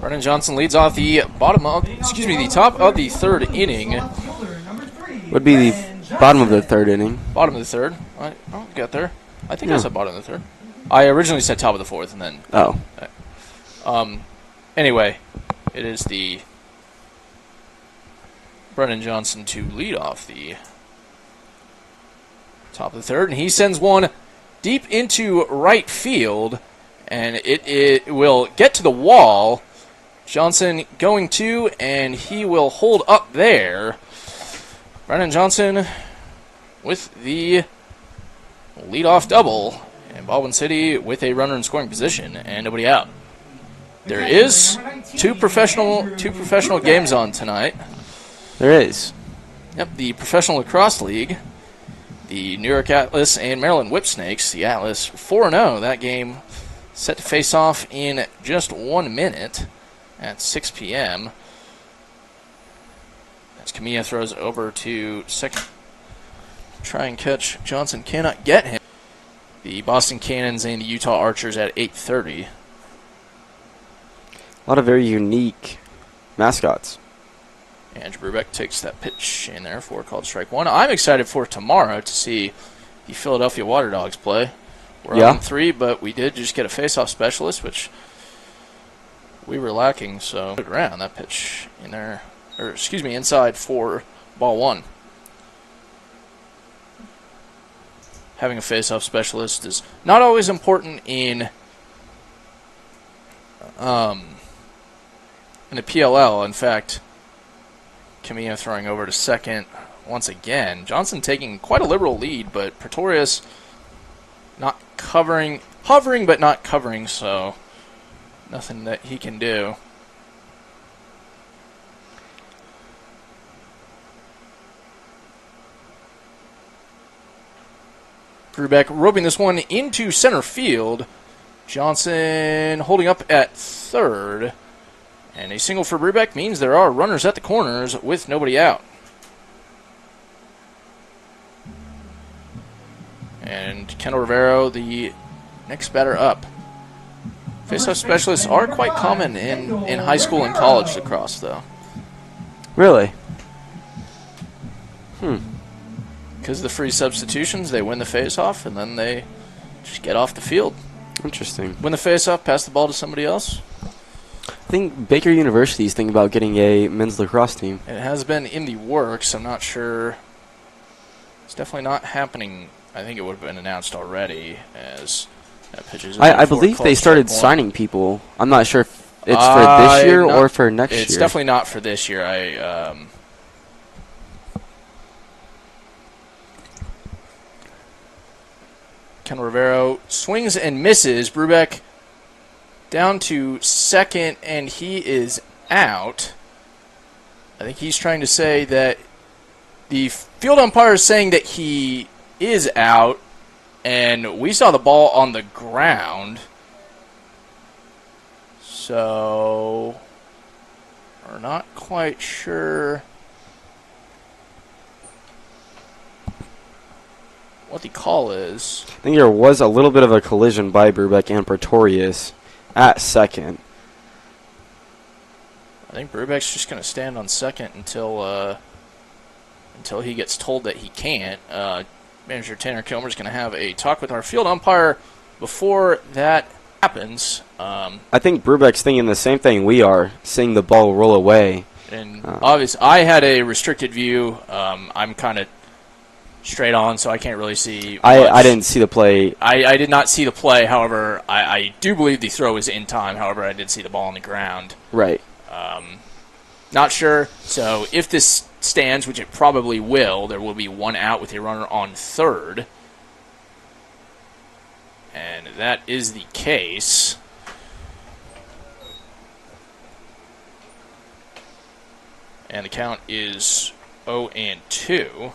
Brennan Johnson leads off the the top of the third inning. Would be the bottom of the third inning. Bottom of the third. I'll get there. I think I said bottom of the third. I originally said top of the fourth, and then. Anyway, it is the Brennan Johnson to lead off the top of the third, and he sends one deep into right field, and it will get to the wall. Johnson going to, and he will hold up there. Brennan Johnson with the leadoff double, and Baldwin City with a runner in scoring position and nobody out. There is two professional games on tonight. There is. Yep, the Professional Lacrosse League, the New York Atlas and Maryland Whipsnakes. The Atlas 4-0. That game set to face off in just 1 minute at 6 p.m. As Camilla throws over to second. Try and catch Johnson. Cannot get him. The Boston Cannons and the Utah Archers at 8:30. A lot of very unique mascots. Andrew Brubeck takes that pitch in there for called strike one. I'm excited for tomorrow to see the Philadelphia Water Dogs play. We're on 3, but we did just get a face-off specialist, which we were lacking. So around that pitch in there, inside for ball one. Having a face-off specialist is not always important in the PLL. In fact, Camilla throwing over to second once again. Johnson taking quite a liberal lead, but Pretorius not covering, hovering but not covering, so nothing that he can do. Brubeck roping this one into center field. Johnson holding up at third. And a single for Brubeck means there are runners at the corners with nobody out. And Kendall Rivero, the next batter up. Faceoff specialists are quite common in high school and college lacrosse, though. Really? Because of the free substitutions, they win the faceoff, and then they just get off the field. Interesting. Win the faceoff, pass the ball to somebody else. I think Baker University is thinking about getting a men's lacrosse team. It has been in the works. I'm not sure. It's definitely not happening. I think it would have been announced already as that pitches. I believe they started signing people. I'm not sure if it's for this year or for next year. It's definitely not for this year. Ken Rivero swings and misses. Brubeck down to second, and he is out. I think he's trying to say that the field umpire is saying that he is out, and we saw the ball on the ground. So we're not quite sure what the call is. I think there was a little bit of a collision by Brubeck and Pretorius at second. I think Brubeck's just going to stand on second until he gets told that he can't. Manager Tanner Kilmer's going to have a talk with our field umpire before that happens. I think Brubeck's thinking the same thing we are, seeing the ball roll away. And obviously, I had a restricted view. I'm kind of straight on, so I can't really see much. I didn't see the play. I did not see the play. However, I do believe the throw was in time. However, I did see the ball on the ground. Right. Not sure. So if this stands, which it probably will, there will be one out with a runner on third. And that is the case. And the count is 0-2.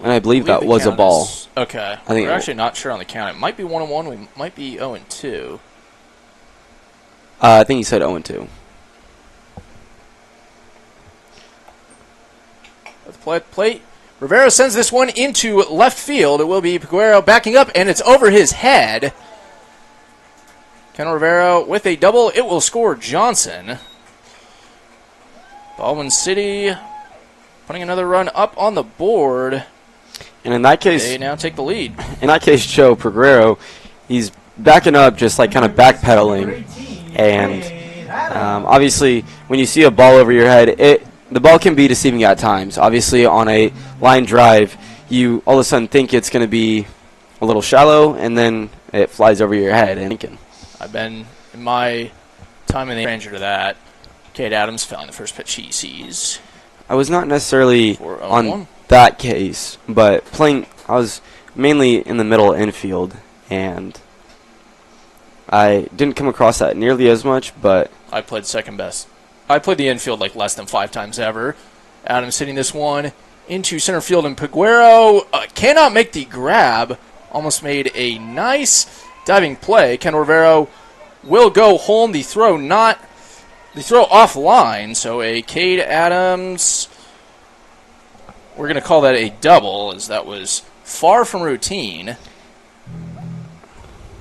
And I believe that was a ball. Okay. We're actually not sure on the count. It might be 1-1. We might be 0-2. I think he said 0-2. The plate Rivera sends this one into left field. It will be Peguero backing up, and it's over his head. Ken Rivera with a double. It will score Johnson. Baldwin City putting another run up on the board. And in that case, they now take the lead. In that case, Joe Peguero, he's backing up, just like kind of backpedaling. And obviously, when you see a ball over your head, the ball can be deceiving at times. Obviously, on a line drive, you all of a sudden think it's going to be a little shallow, and then it flies over your head. And I've been, in my time in the stranger to that, Cade Adams fouling the first pitch he sees. I was not necessarily For on 0-1. that case, but I was mainly in the middle infield, and I didn't come across that nearly as much, but I played second best. I played the infield like less than 5 times ever. Adams hitting this one into center field, and Peguero cannot make the grab. Almost made a nice diving play. Ken Rivera will go home. The throw offline, so a Cade Adams. We're going to call that a double, as that was far from routine.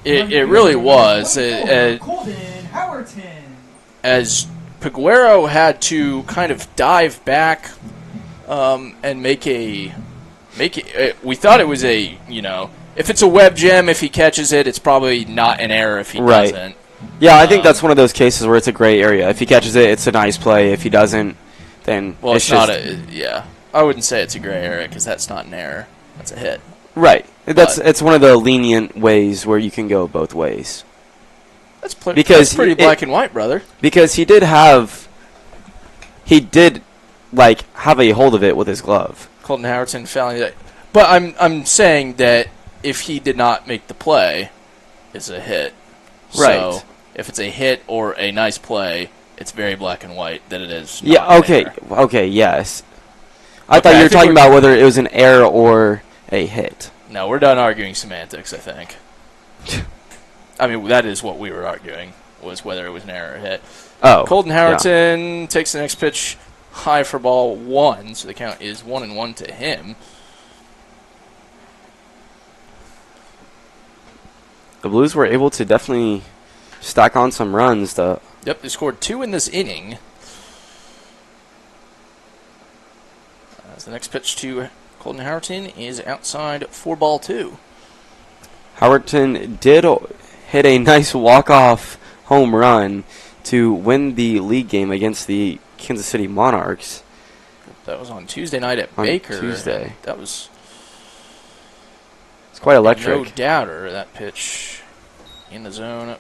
It really was. As Peguero had to kind of dive back and make it. We thought it was if it's a web gem, if he catches it, it's probably not an error if he doesn't. Yeah, I think that's one of those cases where it's a gray area. If he catches it, it's a nice play. If he doesn't, then it's not I wouldn't say it's a gray area because that's not an error. That's a hit. Right. It's one of the lenient ways where you can go both ways. That's pretty black and white, brother. Because he did have a hold of it with his glove. Colton Howerton fouling it. But I'm saying that if he did not make the play, it's a hit. Right. So if it's a hit or a nice play, it's very black and white that it is. Okay, yes. I thought you were talking about whether it was an error or a hit. No, we're done arguing semantics, I think. I mean, that is what we were arguing, was whether it was an error or a hit. Oh. Colton Howerton takes the next pitch high for ball 1, so the count is 1-1 to him. The Blues were able to definitely stack on some runs, though. Yep, they scored 2 in this inning. As the next pitch to Colton Howerton is outside for ball 2. Howerton did hit a nice walk-off home run to win the league game against the Kansas City Monarchs. That was on Tuesday night at Baker. Tuesday. That was... It's quite electric. No doubter, that pitch in the zone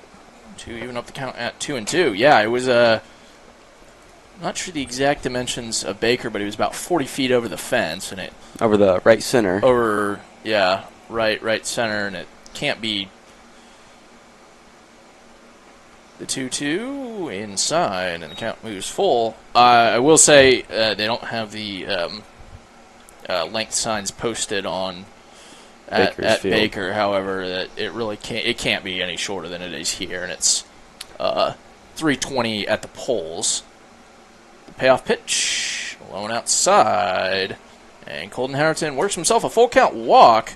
to even up the count at 2-2. Yeah, it was not sure the exact dimensions of Baker, but it was about 40 feet over the fence, and it over the right center. Right center, and it can't be the 2-2 inside, and the count moves full. I will say they don't have the length signs posted on. At Baker, however, that it can't be any shorter than it is here, and it's 320 at the poles. The payoff pitch, low outside, and Colton Howerton works himself a full count walk,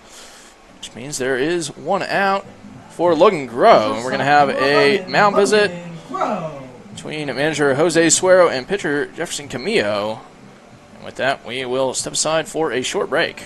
which means there is 1 out for Logan Groh, and we're going to have a mound visit between manager Jose Suero and pitcher Jefferson Camillo. And with that, we will step aside for a short break.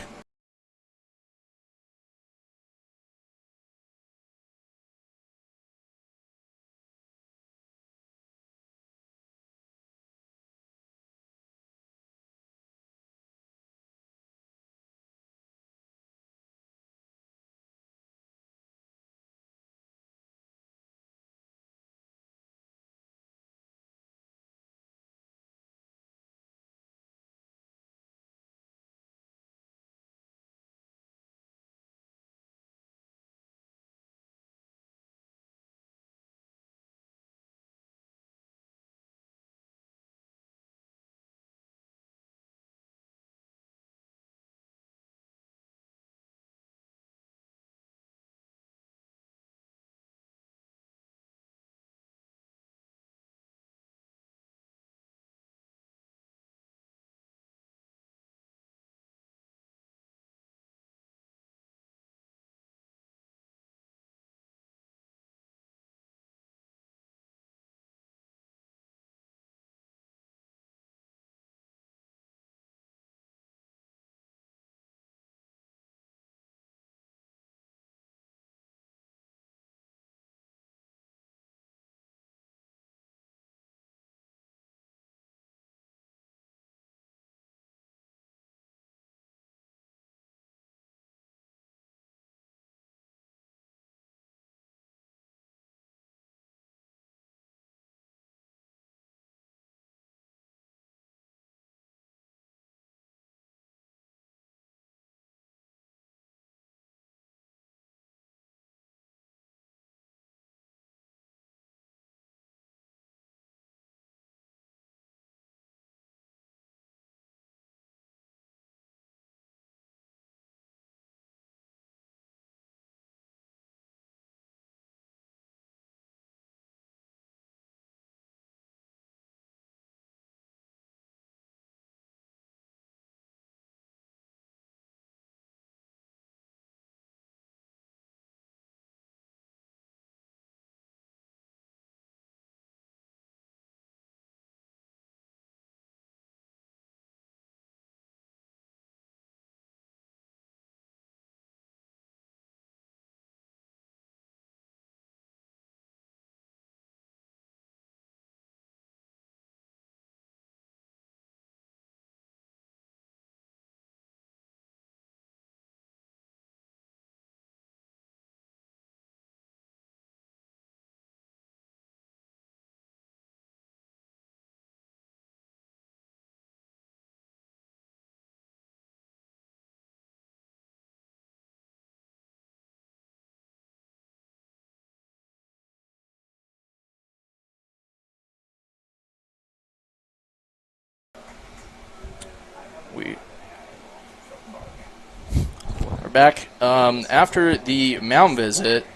back. After the mound visit,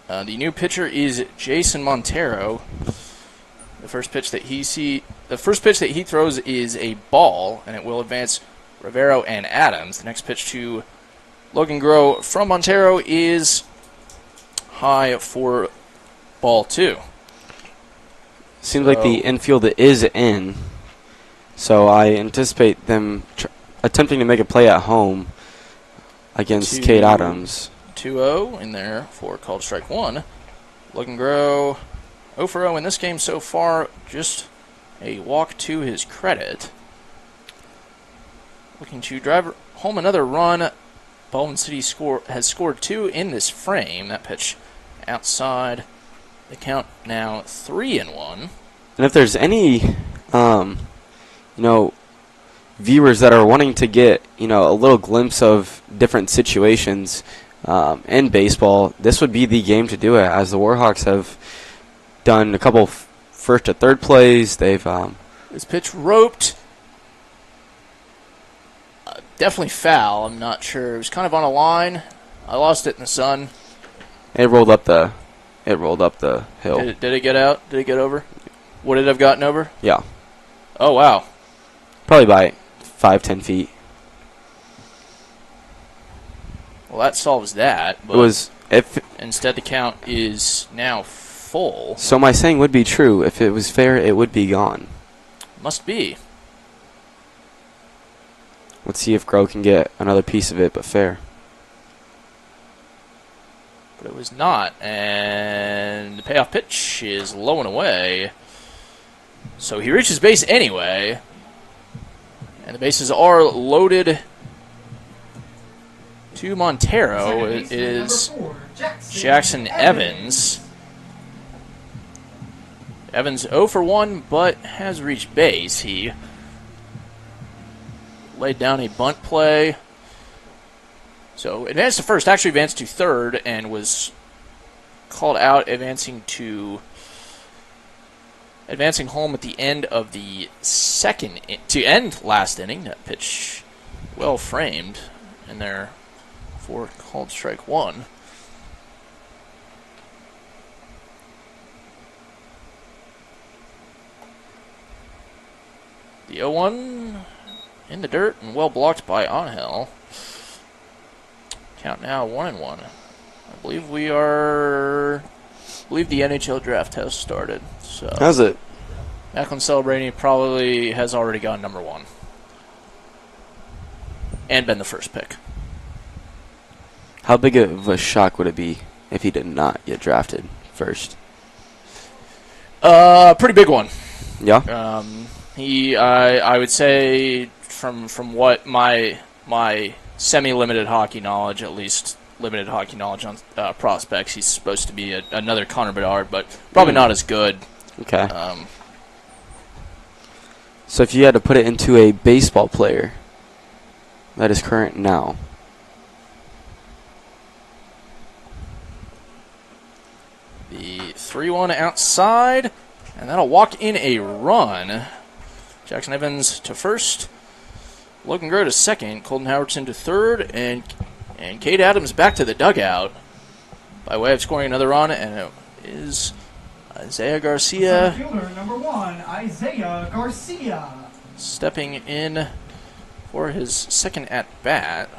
the new pitcher is Jason Montero. The first pitch that he throws is a ball, and it will advance Rivero and Adams. The next pitch to Logan Grow from Montero is high for ball 2. Seems like the infield is in, so I anticipate them attempting to make a play at home against Cade Adams. 2-0 in there for called strike 1. Logan Grow 0 for 0 in this game so far, just a walk to his credit. Looking to drive home another run. Baldwin City has scored 2 in this frame. That pitch outside. The count now 3-1. And if there's any, viewers that are wanting to get, a little glimpse of different situations in baseball, this would be the game to do it, as the Warhawks have done a couple first to third plays. They've this pitch roped. Definitely foul. I'm not sure. It was kind of on a line. I lost it in the sun. It rolled up the hill. Did it get out? Did it get over? Would it have gotten over? Yeah. Oh, wow. Probably by 5-10 feet. Well, that solves that. But It was instead, the count is now full. so my saying would be true. If it was fair, it would be gone. Must be. Let's see if Grow can get another piece of it, but fair. But it was not. And the payoff pitch is low and away. So he reaches base anyway. And the bases are loaded to Montero. It is Jackson Evans. Evans 0 for 1, but has reached base. He laid down a bunt play. So advanced to first, actually advanced to third, and was called out advancing home at the end of the second to end last inning. That pitch well framed in there for called strike 1. The 0-1 in the dirt and well blocked by Angel. Count now 1-1. I believe the NHL draft has started. So How's it? Macklin celebrating probably has already gone number 1 and been the first pick. How big of a shock would it be if he did not get drafted first? Pretty big one. Yeah. I would say from what my semi-limited hockey knowledge, at least limited hockey knowledge on prospects, he's supposed to be another Connor Bedard, but probably not as good. Okay. So if you had to put it into a baseball player that is current now, the 3-1 outside, and that'll walk in a run. Jackson Evans to first, Logan Grow to second, Colton Howardson to third, and Cade Adams back to the dugout by way of scoring another run, and it is Isaiah Garcia. Fielder number 1, Isaiah Garcia. Stepping in for his second at-bat.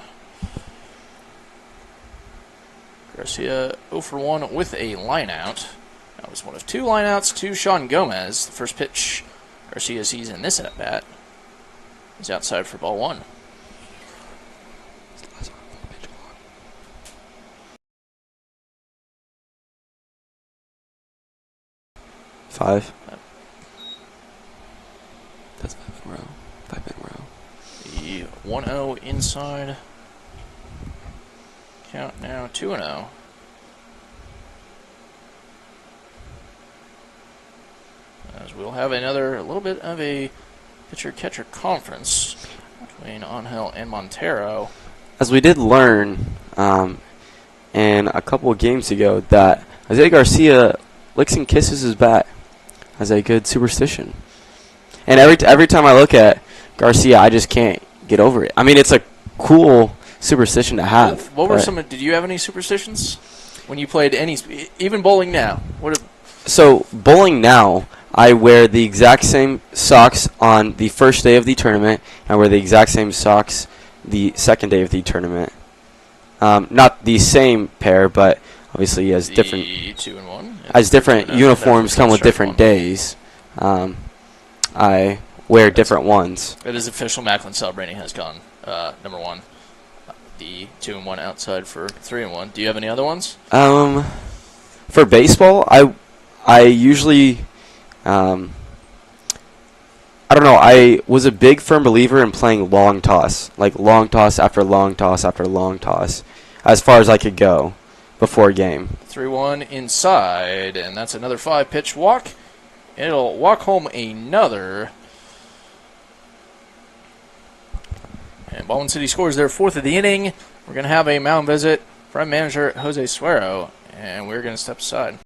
Garcia 0 for 1 with a lineout. That was one of 2 lineouts to Sean Gomez. The first pitch Garcia sees in this at-bat is outside for ball 1. Five. That's 5 in a row. 5 in a row. The 1-0 inside. Count now 2-0. As we'll have a little bit of a pitcher-catcher conference between Angel and Montero. As we did learn in a couple of games ago that Isaiah Garcia licks and kisses his bat as a good superstition. And every time I look at Garcia, I just can't get over it. I mean, it's a cool superstition to have. What were some? Did you have any superstitions when you played any, even bowling now? So bowling now, I wear the exact same socks on the first day of the tournament. I wear the exact same socks the second day of the tournament. Not the same pair, but obviously as different 2-in-1. as different uniforms come with different days. I wear different ones. It is official. Macklin celebrating has gone number 1. The 2-in-1 outside for 3-in-1. Do you have any other ones? For baseball, I usually, I don't know. I was a big firm believer in playing long toss, like long toss after long toss after long toss, as far as I could go before a game. 3-1 inside, and that's another 5-pitch walk. It'll walk home another. And Baldwin City scores their 4th of the inning. We're going to have a mound visit from manager Jose Suero, and we're going to step aside.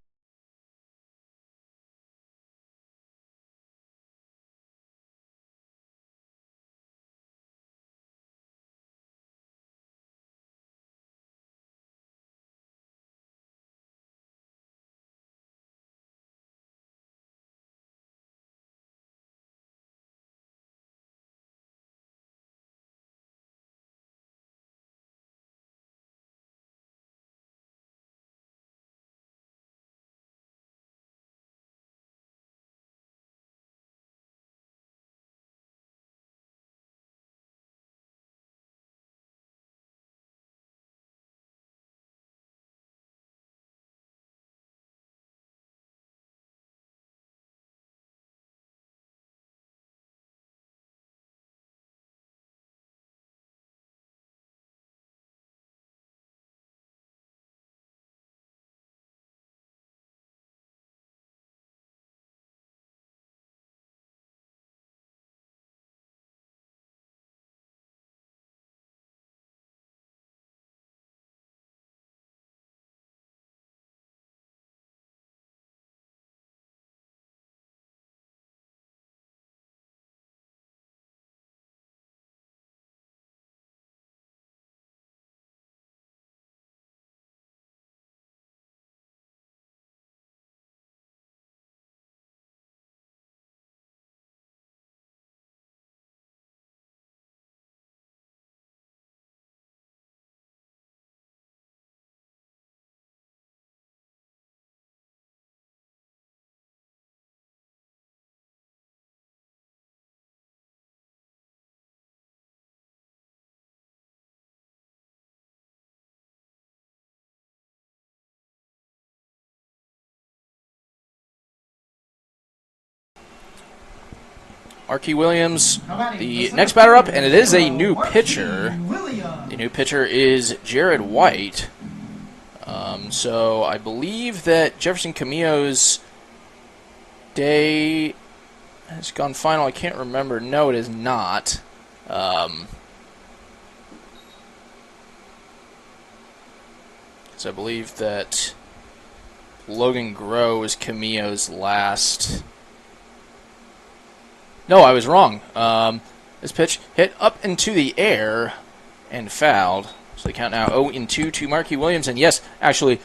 Marquis Williams, the next batter up, and it is a new pitcher. The new pitcher is Jared White. So I believe that Jefferson Camillo's day has gone final. I can't remember. No, it is not. So I believe that Logan Groh is Camillo's last. No, I was wrong. This pitch hit up into the air and fouled. So they count now 0-2 to Marquis Williams. And yes, actually,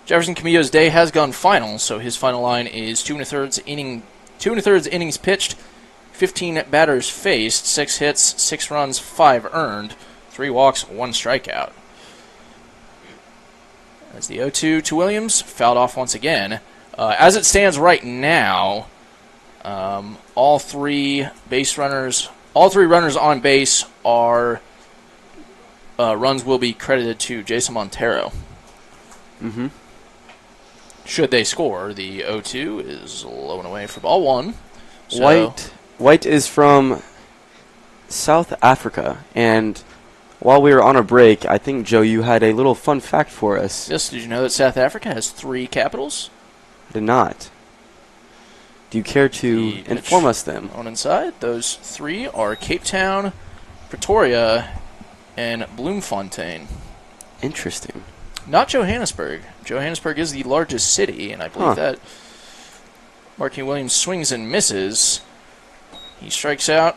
Jefferson Camillo's day has gone final. So his final line is 2 1/3 innings pitched, 15 batters faced, 6 hits, 6 runs, 5 earned, 3 walks, 1 strikeout. As the 0-2 to Williams, fouled off once again. As it stands right now, all three runners on base are runs will be credited to Jason Montero. Mm-hmm. Should they score, the 0-2 is low and away for ball 1. So White is from South Africa, and while we were on a break, I think, Joe, you had a little fun fact for us. Yes, did you know that South Africa has 3 capitals? I did not. Do you care to inform us them? On inside, those 3 are Cape Town, Pretoria, and Bloemfontein. Interesting. Not Johannesburg. Johannesburg is the largest city, and I believe that Marquis Williams swings and misses. He strikes out,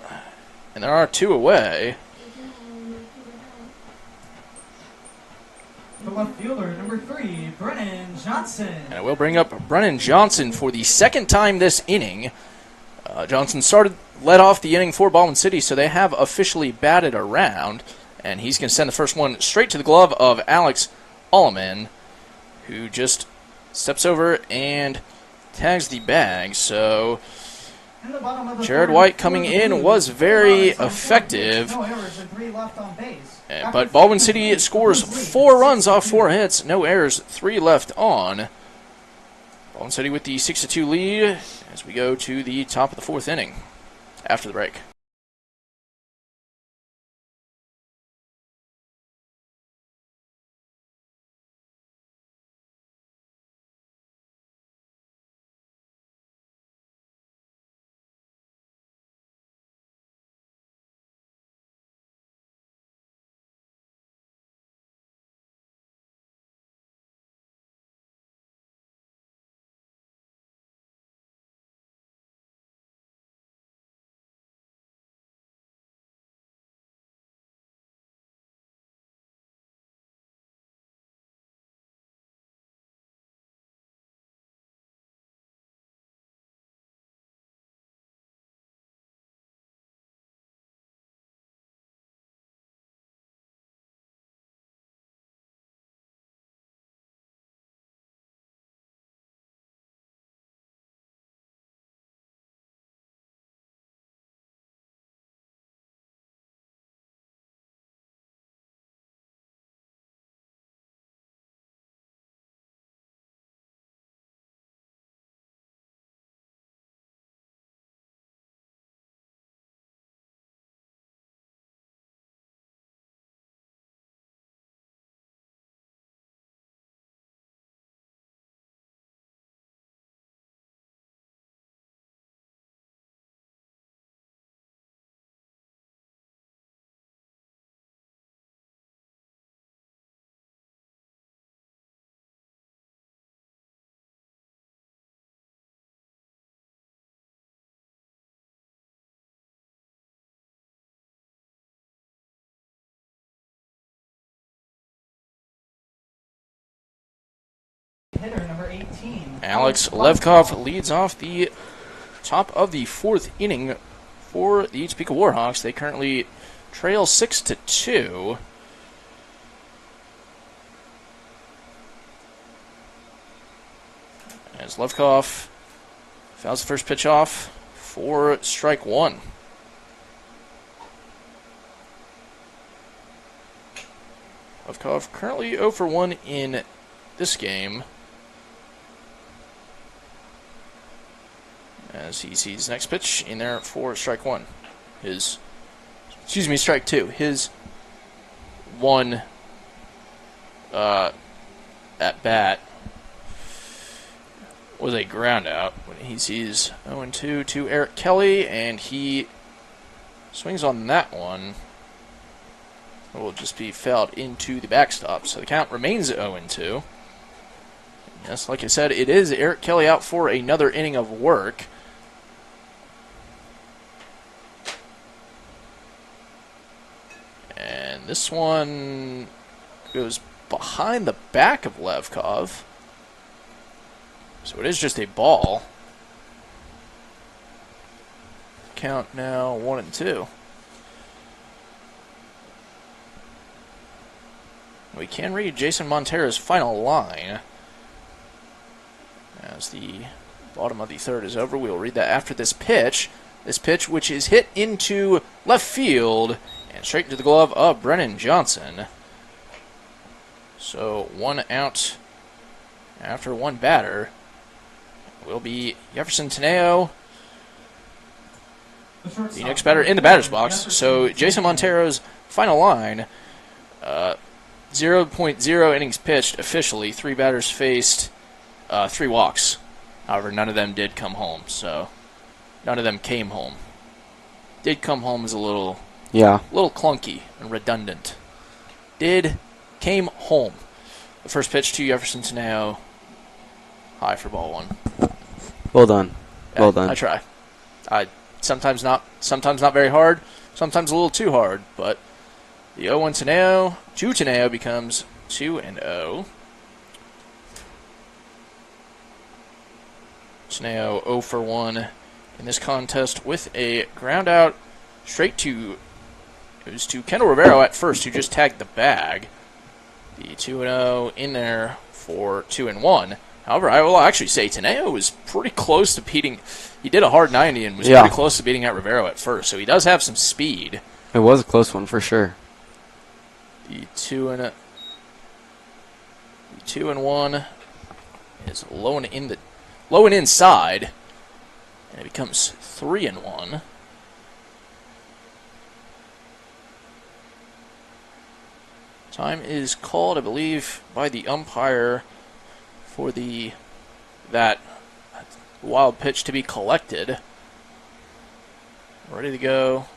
and there are 2 away. the left fielder, number 3, Brennan Johnson. And I will bring up Brennan Johnson for the second time this inning. Johnson led off the inning for Baldwin City, so they have officially batted around. And he's going to send the first one straight to the glove of Alex Alleman, who just steps over and tags the bag. So Jared White coming in was very effective. But Baldwin City scores 4 runs off 4 hits, no errors, 3 left on. Baldwin City with the 6-2 lead as we go to the top of the 4th inning after the break. Hitter number 18, Alex Levkov leads off the top of the 4th inning for the Topeka Warhawks. They currently trail 6-2. As Levkov fouls the first pitch off for strike 1. Levkov currently 0 for 1 in this game, as he sees next pitch in there for strike 1. Strike 2. His one at bat was a ground out when he sees 0-2 to Eric Kelly, and he swings on that one. It will just be fouled into the backstop, so the count remains 0-2. Yes, like I said, it is Eric Kelly out for another inning of work. And this one goes behind the back of Levkov. So it is just a ball. Count now 1-2. We can read Jason Montero's final line. As the bottom of the 3rd is over, we'll read that after this pitch. This pitch, which is hit into left field and straight into the glove of Brennan Johnson. So 1 out after 1 batter will be Jefferson Teneo, the next batter in the batter's box. So Jason Montero's final line, 0.0 innings pitched officially. 3 batters faced, 3 walks. However, none of them did come home, so none of them came home. Did come home is a little clunky and redundant. Came home. The first pitch to Jefferson Teneo, high for ball 1. Well done. Well done. I try. Sometimes not very hard, sometimes a little too hard, but the 0-1 Teneo to Teneo becomes 2-0. Teneo 0 for 1 in this contest with a ground out straight to, it was to Kendall Rivero at first, who just tagged the bag. The 2-0 in there for 2-1. However, I will actually say Teneo was pretty close to beating. He did a hard 90 and was pretty close to beating out Rivero at first, so he does have some speed. It was a close one for sure. The 2-1 is low and inside, and it becomes 3-1. Time is called, I believe, by the umpire for that wild pitch to be collected. Ready to go.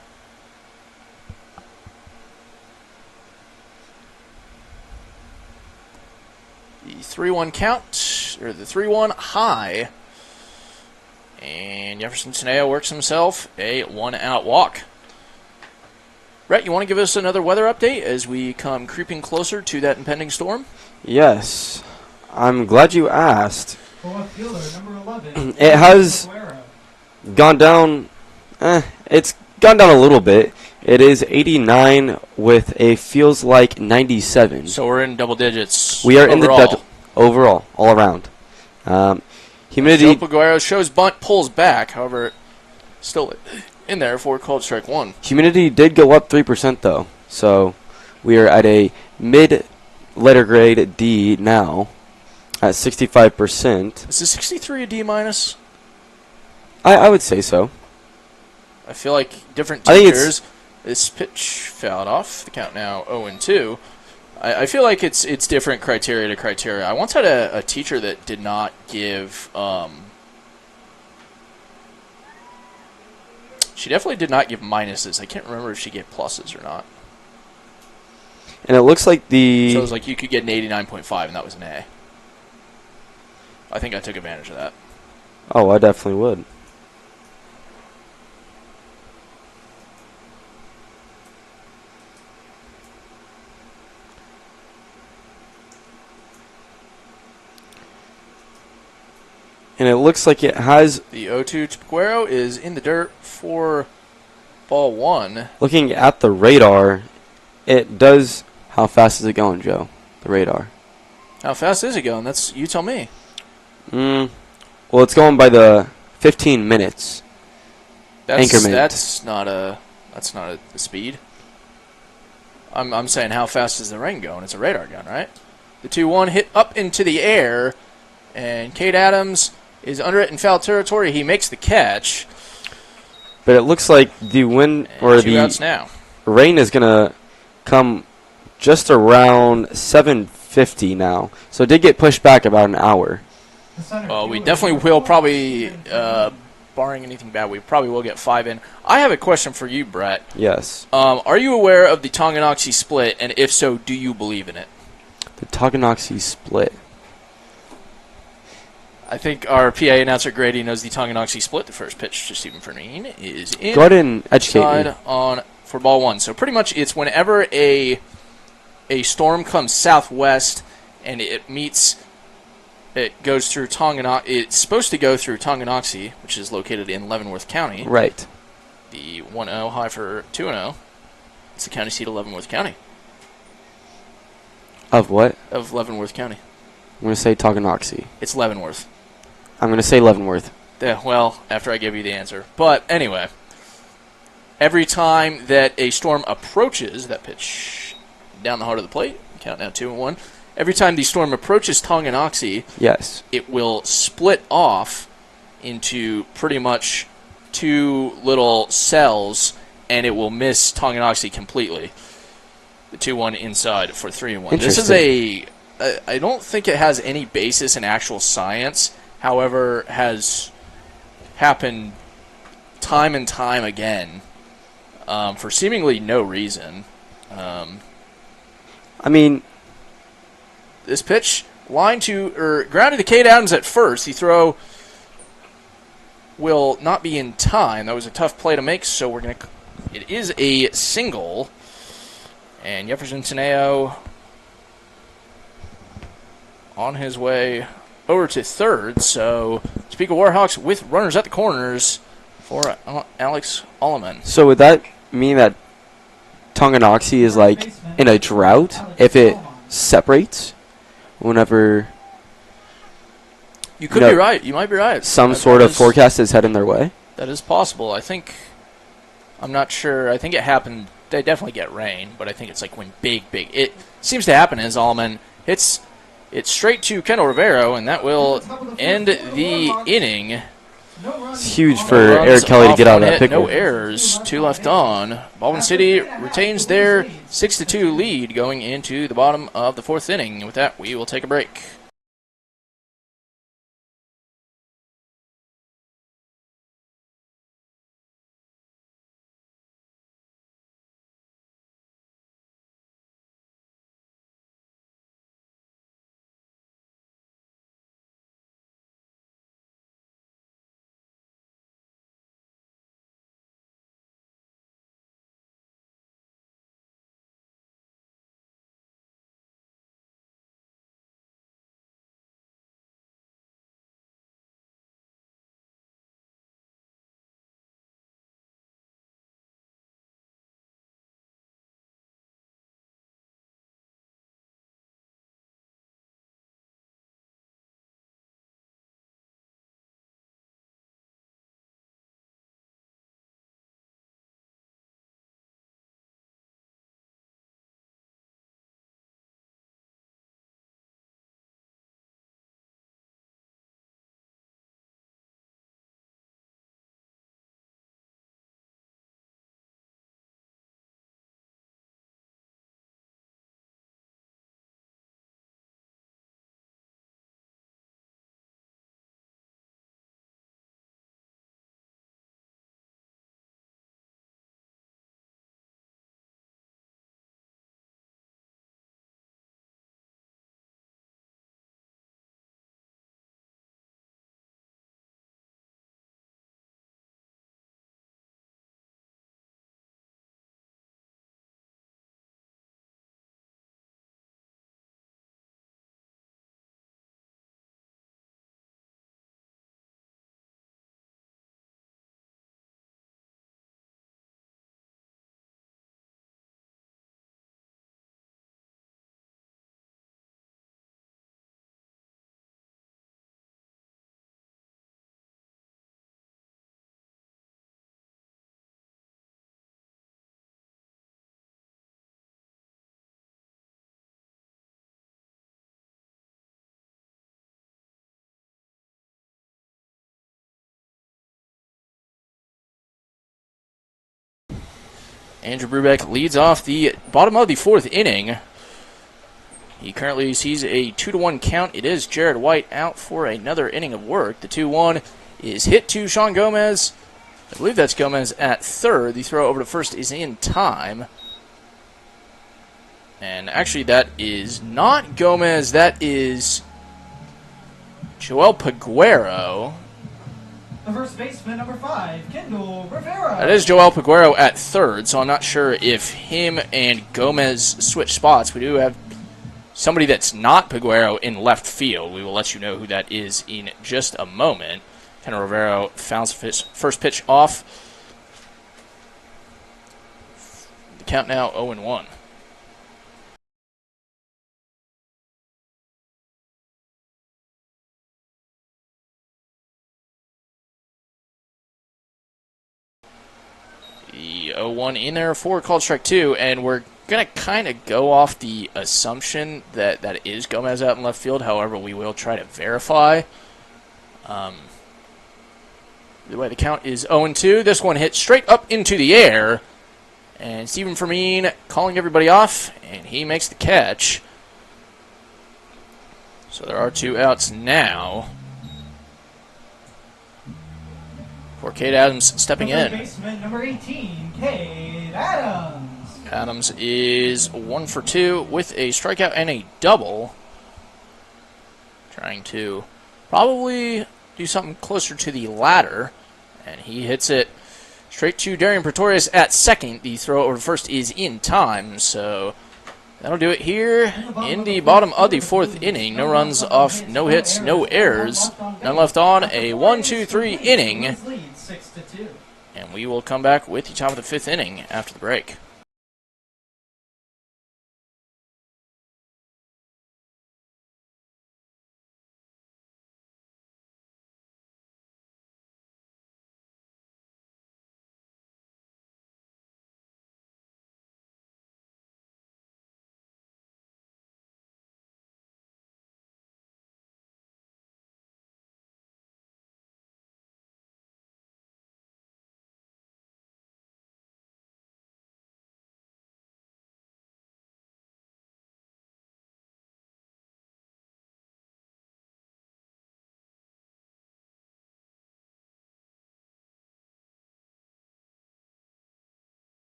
The 3-1 count, or the 3-1 high. And Jefferson Teneo works himself a 1-out walk. Brett, you want to give us another weather update as we come creeping closer to that impending storm? Yes. I'm glad you asked. Fourth fielder, number 11. It has gone down. It's gone down a little bit. It is 89 with a feels like 97. So we're in double digits. We are overall. in the overall, all around. Humidity. Joe Paguero shows bunt, pulls back. However, still in there for called strike one. Humidity did go up 3% though, so we are at a mid letter grade D now at 65%. Is the 63 a D minus? I would say so. I feel like different I think teachers. This pitch fouled off. The count now 0-2. I feel like it's different criteria to criteria. I once had a teacher that did not give. She definitely did not give minuses. I can't remember if she gave pluses or not. And it looks like the. So it was like you could get an 89.5, and that was an A. I think I took advantage of that. Oh, I definitely would. And it looks like it has. The 0-2 to Paguero is in the dirt for ball one. Looking at the radar, it does. How fast is it going, Joe? The radar. How fast is it going? That's you tell me. Well, it's going by the 15 minutes. Increment. That's not a speed. I'm saying how fast is the rain going? It's a radar gun, right? The 2-1 hit up into the air, and Cade Adams is under it in foul territory. He makes the catch. But it looks like the wind or Two outs now. Rain is going to come just around 7:50 now. So it did get pushed back about an hour. Well, we definitely will probably, barring anything bad, we probably will get 5 in. I have a question for you, Brett. Yes. Are you aware of the Tonganoxie split, and if so, do you believe in it? The Tonganoxie split. I think our PA announcer Grady knows the Tonganoxie split. The first pitch to Stephen Fernine is in. Go ahead and educate me. On for ball one. So pretty much it's whenever a storm comes southwest and it goes through Tonganoxie. It's supposed to go through Tonganoxie, which is located in Leavenworth County. Right. The 1-0 high for 2-0. It's the county seat of Leavenworth County. Of what? Of Leavenworth County. I'm going to say Tonganoxie. It's Leavenworth. I'm going to say Leavenworth. Yeah, well, after I give you the answer. But anyway, every time that a storm approaches, that pitch down the heart of the plate, count now 2-1. Every time the storm approaches Tonganoxie, yes, it will split off into pretty much two little cells, and it will miss Tonganoxie completely. The 2-1 inside for 3-1. This is I don't think it has any basis in actual science. However, has happened time and time again for seemingly no reason. I mean, this pitch grounded to Cade Adams at first. The throw will not be in time. That was a tough play to make. So it is a single, and Jefferson Teneo on his way over to third. So Topeka Warhawks with runners at the corners for Alex Alleman. So would that mean that Tonganoxie is like in a drought if it separates whenever You could be right. You might be right. some sort of forecast is heading their way? That is possible. I'm not sure. I think it happened. They definitely get rain, but I think it's like when big. It seems to happen as Alleman hits it straight to Kendall Rivero, and that will end the inning. It's huge for Eric Kelly to get out of that pickle. No errors, 2 left on. Baldwin City retains their 6-2 lead going into the bottom of the 4th inning. With that, we will take a break. Andrew Brubeck leads off the bottom of the 4th inning. He currently sees a 2-1 count. It is Jared White out for another inning of work. The 2-1 is hit to Sean Gomez. I believe that's Gomez at third. The throw over to first is in time. And actually, that is not Gomez. That is Joel Peguero. The first baseman, number 5, Kendall Rivera. That is Joel Peguero at third, so I'm not sure if him and Gomez switch spots. We do have somebody that's not Peguero in left field. We will let you know who that is in just a moment. Kendall Rivera fouls his first pitch off. The count now 0-1. The 0-1 in there for called strike 2, and we're going to kind of go off the assumption that that is Gomez out in left field. However, we will try to verify. The way the count is 0-2. This one hit straight up into the air, and Stephen Fermin calling everybody off, and he makes the catch. So there are 2 outs now. For Cade Adams stepping in. Baseman, number 18, Cade Adams. Adams is 1 for 2 with a strikeout and a double. Trying to probably do something closer to the latter. And he hits it straight to Darian Pretorius at second. The throw over to first is in time. So That'll do it here in the bottom of the fourth inning. No runs off, no hits, no errors. None left on. A 1-2-3 inning. And we will come back with the top of the fifth inning after the break.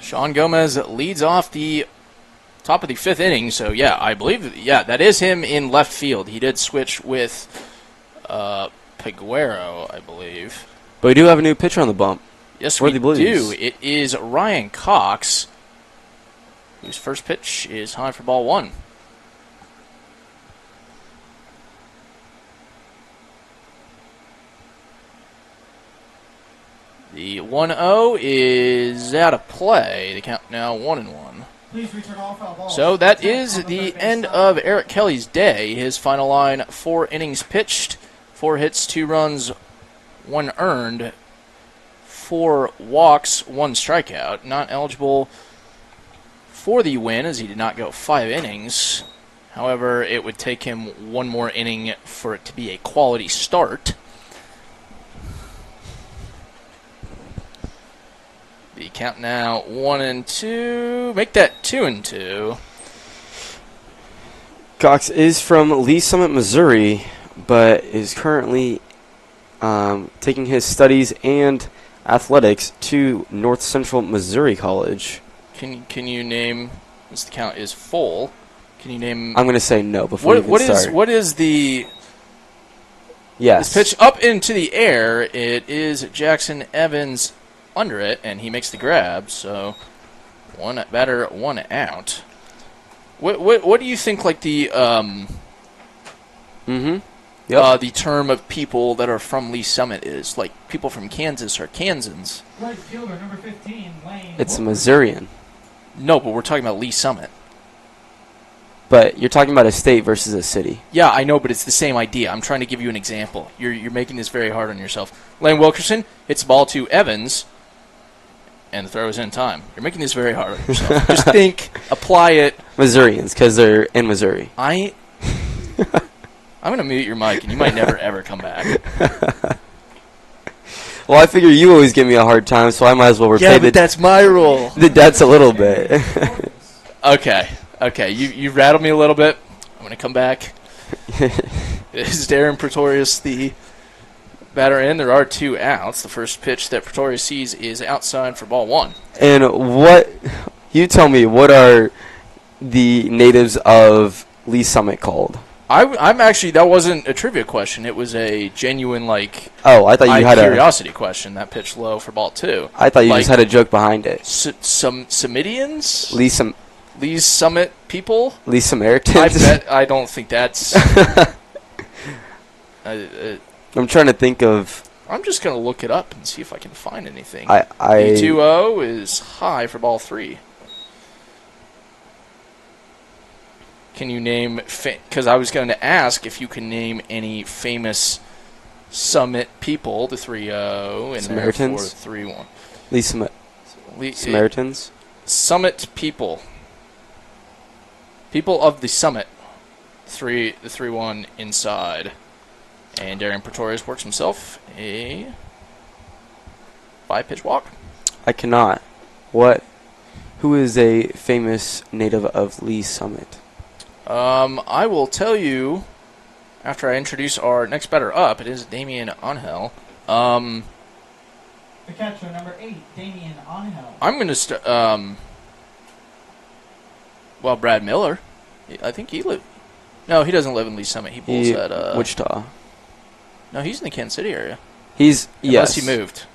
Sean Gomez leads off the top of the fifth inning. So, yeah, I believe, that is him in left field. He did switch with Peguero, I believe. But we do have a new pitcher on the bump. Yes, we do. It is Ryan Cox, whose first pitch is high for ball one. The 1-0 is out of play. The count now 1-1. So that is the end of Eric Kelly's day. His final line: 4 innings pitched, 4 hits, 2 runs, 1 earned, 4 walks, 1 strikeout. Not eligible for the win as he did not go 5 innings. However, it would take him 1 more inning for it to be a quality start. The count now 1-2. Make that 2-2. Cox is from Lee Summit, Missouri, but is currently taking his studies and athletics to North Central Missouri College. Can you name, since the count is full, can you name... I'm going to say no before you can start. What is the... Yes. This pitch up into the air, it is Jackson Evans under it, and he makes the grab, so 1 batter, 1 out. What do you think, like, the the term of people that are from Lee Summit is? Like, people from Kansas are Kansans. Right fielder, number 15, Lane. It's a Missourian. No, but we're talking about Lee Summit. But you're talking about a state versus a city. Yeah, I know, but it's the same idea. I'm trying to give you an example. You're making this very hard on yourself. Lane Wilkerson hits the ball to Evans. and the throw is in time. You're making this very hard on yourself. Just think, apply it. Missourians, because they're in Missouri. I'm going to mute your mic, and you might never, ever come back. Well, I figure you always give me a hard time, so I might as well repay that's my rule. the debts a little bit. Okay. You rattled me a little bit. I'm going to come back. Is Darren Pretorius the batter in? There are 2 outs. The first pitch that Pretorius sees is outside for ball 1. And you tell me, what are the natives of Lee Summit called? I'm actually, that wasn't a trivia question. It was a genuine, Oh, I thought you had curiosity question. That pitch low for ball 2. I thought you just had a joke behind it. Some Semidians? Lee's Summit people? Lee Samaritans? I don't think that's... I'm trying to think of... I'm just going to look it up and see if I can find anything. The 2-0 is high for ball 3. Can you name... Because I was going to ask if you can name any famous Summit people, the 3-0, and Samaritans? therefore 3-1. Samaritans? Summit people. People of the Summit. The 3-1 inside. And Darren Pretorius works himself a 5-pitch walk. I cannot. Who is a famous native of Lee Summit? I will tell you after I introduce our next batter up. It is Damian Angel. The catcher, number 8, Damian Angel. I'm going to start. Brad Miller. I think he lived. No, he doesn't live in Lee Summit. He bowls at Wichita. No, he's in the Kansas City area. Unless he moved.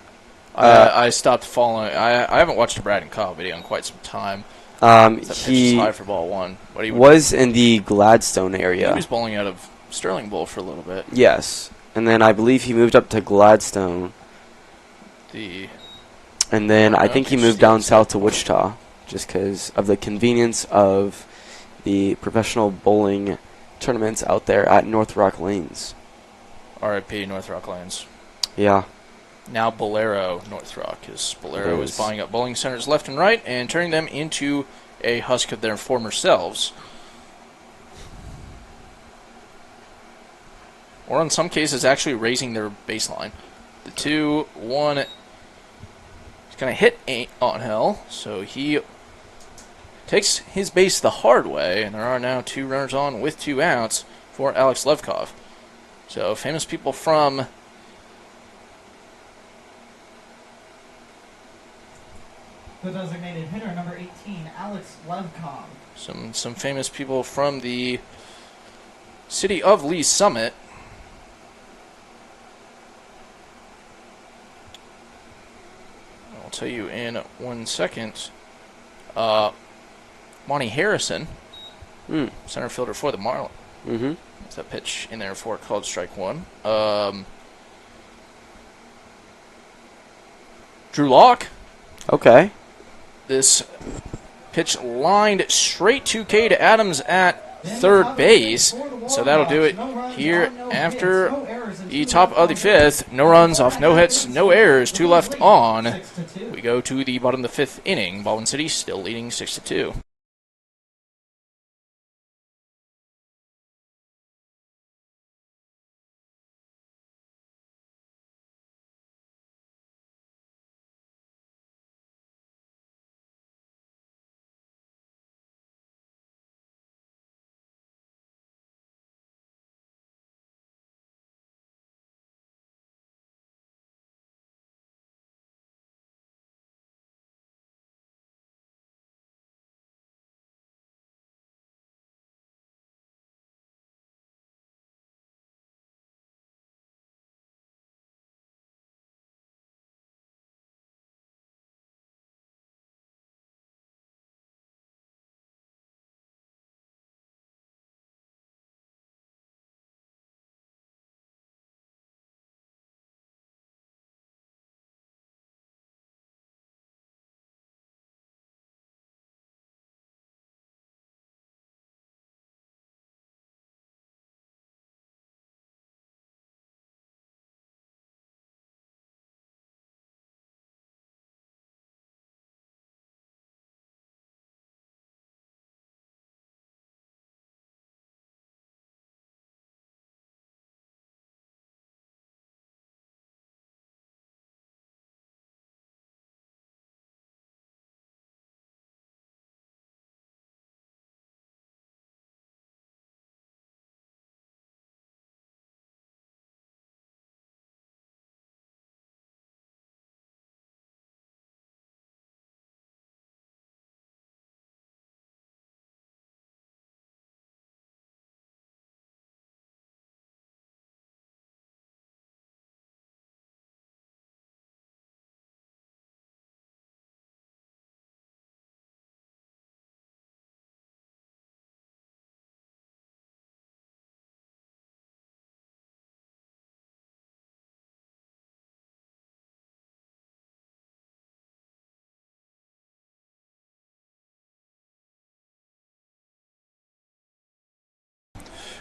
I stopped following. I haven't watched a Brad and Kyle video in quite some time. That pitch is high for ball 1. Was in the Gladstone area. He was bowling out of Sterling Bowl for a little bit. Yes, and then I believe he moved up to Gladstone. And then I think he moved down south to Wichita, just because of the convenience of the professional bowling tournaments out there at North Rock Lanes. R.I.P. North Rock Lanes. Yeah. Now Bolero North Rock, because Bolero is buying up bowling centers left and right and turning them into a husk of their former selves. Or in some cases, actually raising their baseline. The 2-1 is going to hit Angel, so he takes his base the hard way, and there are now 2 runners on with 2 outs for Alex Levkov. So famous people from the designated hitter, number 18, Alex Levkov. Some famous people from the city of Lee Summit. I'll tell you in 1 second. Monty Harrison, center fielder for the Marlins. Mm-hmm. That's that pitch in there for called strike 1. Drew Lock. Okay. This pitch lined straight to K to Adams at third base. So that'll do it here after the top of the 5th. No runs off no hits, no errors, 2 left on. We go to the bottom of the 5th inning. Baldwin City still leading 6-2.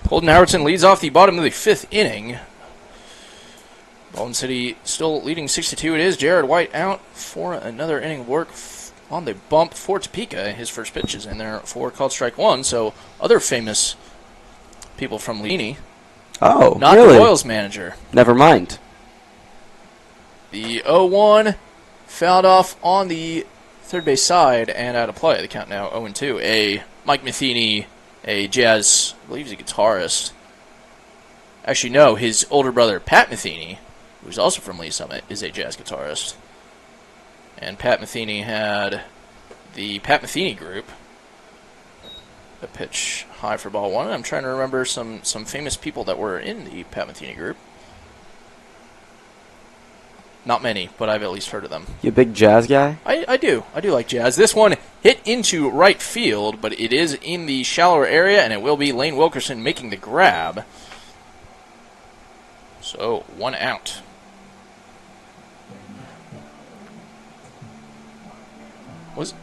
Holden Howardson leads off the bottom of the 5th inning. Baldwin City still leading 6-2. It is Jared White out for another inning of work on the bump for Topeka. His first pitch is in there for called strike one. So other famous people from Leany. Oh, not really? the Royals manager. Never mind. The 0-1 fouled off on the third base side and out of play. The count now 0-2. A Mike Matheny, a jazz, I believe he's a guitarist. Actually, no, his older brother, Pat Matheny, who's also from Lee Summit, is a jazz guitarist. And Pat Matheny had the Pat Matheny Group. A pitch high for ball one. I'm trying to remember some famous people that were in the Pat Matheny Group. Not many, but I've at least heard of them. You a big jazz guy? I do. I do like jazz. This one hit into right field, but it is in the shallower area, and it will be Lane Wilkerson making the grab. So, 1 out. Was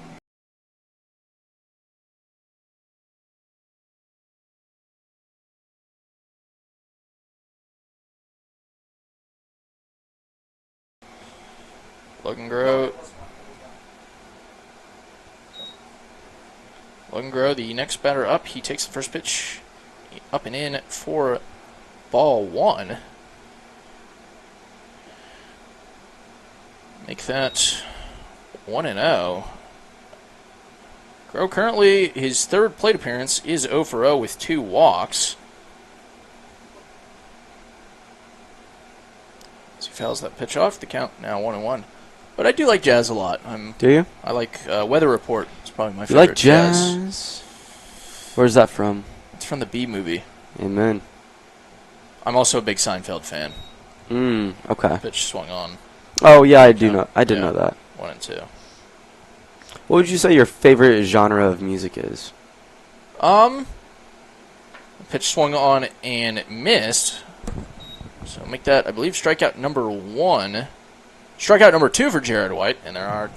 Logan Grow, the next batter up. He takes the first pitch up and in for ball one. Make that 1-0. Grow currently, his third plate appearance is 0 for 0 with 2 walks. As he fouls that pitch off, the count now 1-1. But I do like jazz a lot. Do you? I like Weather Report. It's probably my You favorite. like jazz? Where's that from? It's from the Bee Movie. Amen. I'm also a big Seinfeld fan. Okay. Pitch swung on. Oh yeah, I do know. I did know that. 1 and 2. What would you say your favorite genre of music is? Pitch swung on and missed. So make that, I believe, strikeout number 1. Strikeout number 2 for Jared White, and there are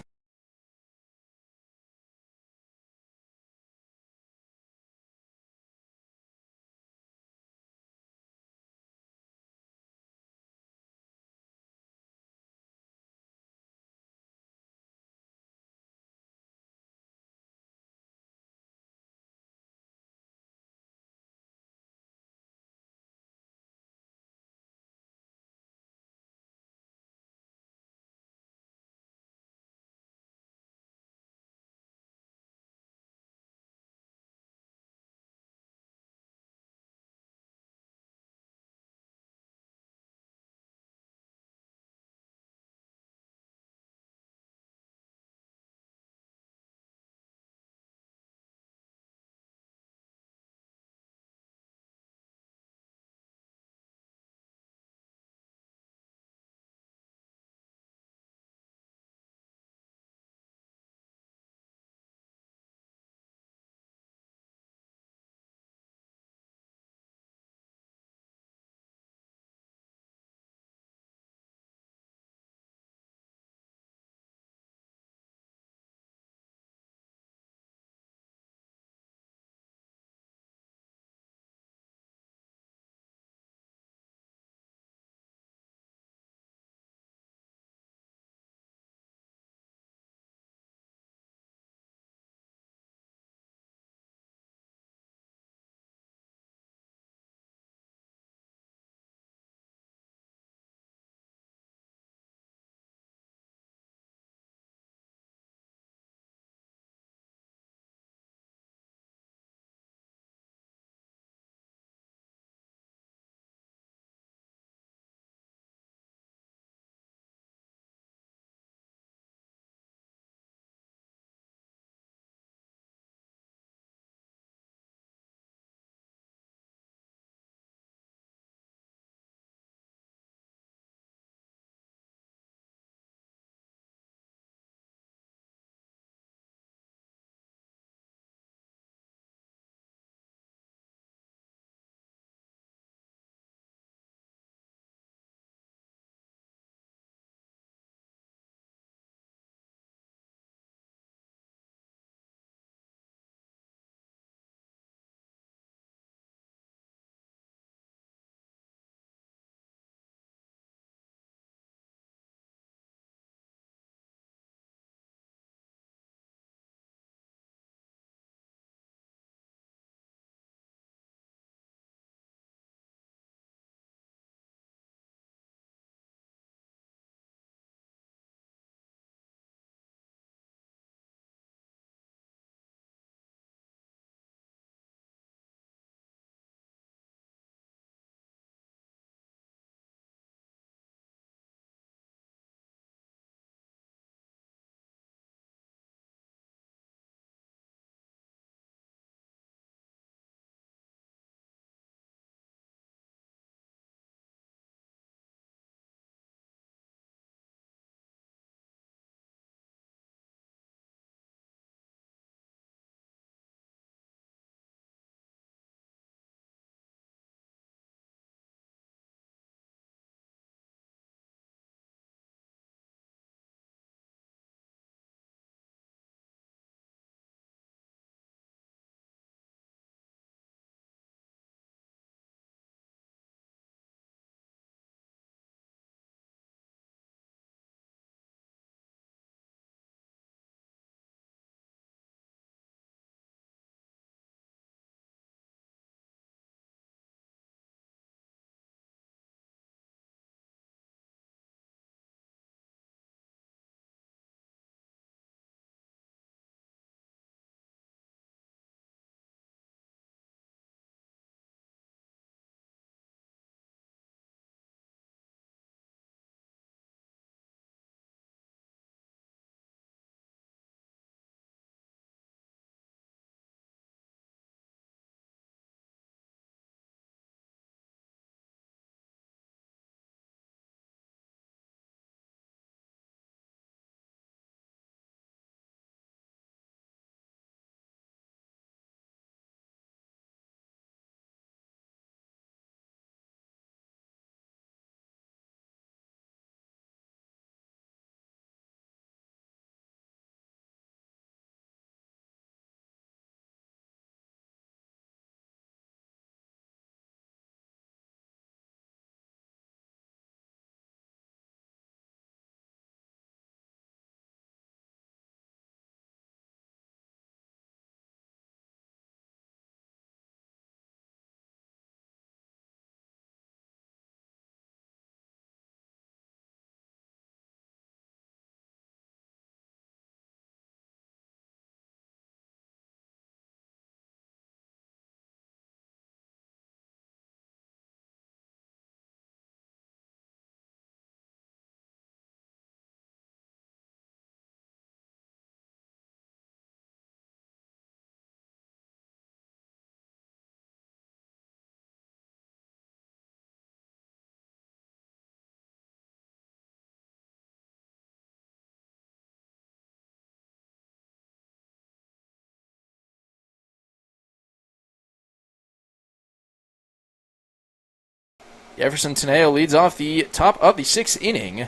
Jefferson Teneo leads off the top of the 6th inning,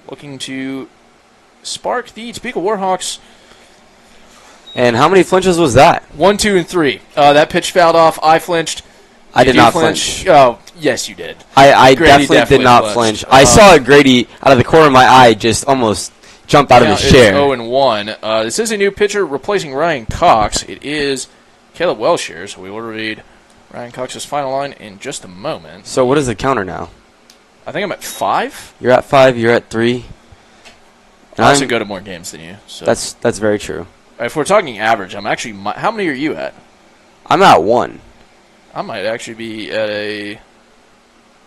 looking to spark the Topeka Warhawks. And how many flinches was that? 1, 2, and 3. That pitch fouled off. I flinched. I did not flinch. Oh, yes, you did. I definitely did not flinch. I saw Grady out of the corner of my eye just almost jump out of his chair. 0-1. This is a new pitcher replacing Ryan Cox. It is Caleb Welshire, so we will read Ryan Cox's final line in just a moment. So what is the counter now? I think I'm at 5. You're at 5. You're at 3. I also go to more games than you. So that's very true. If we're talking average, I'm actually. How many are you at? I'm at 1. I might actually be at a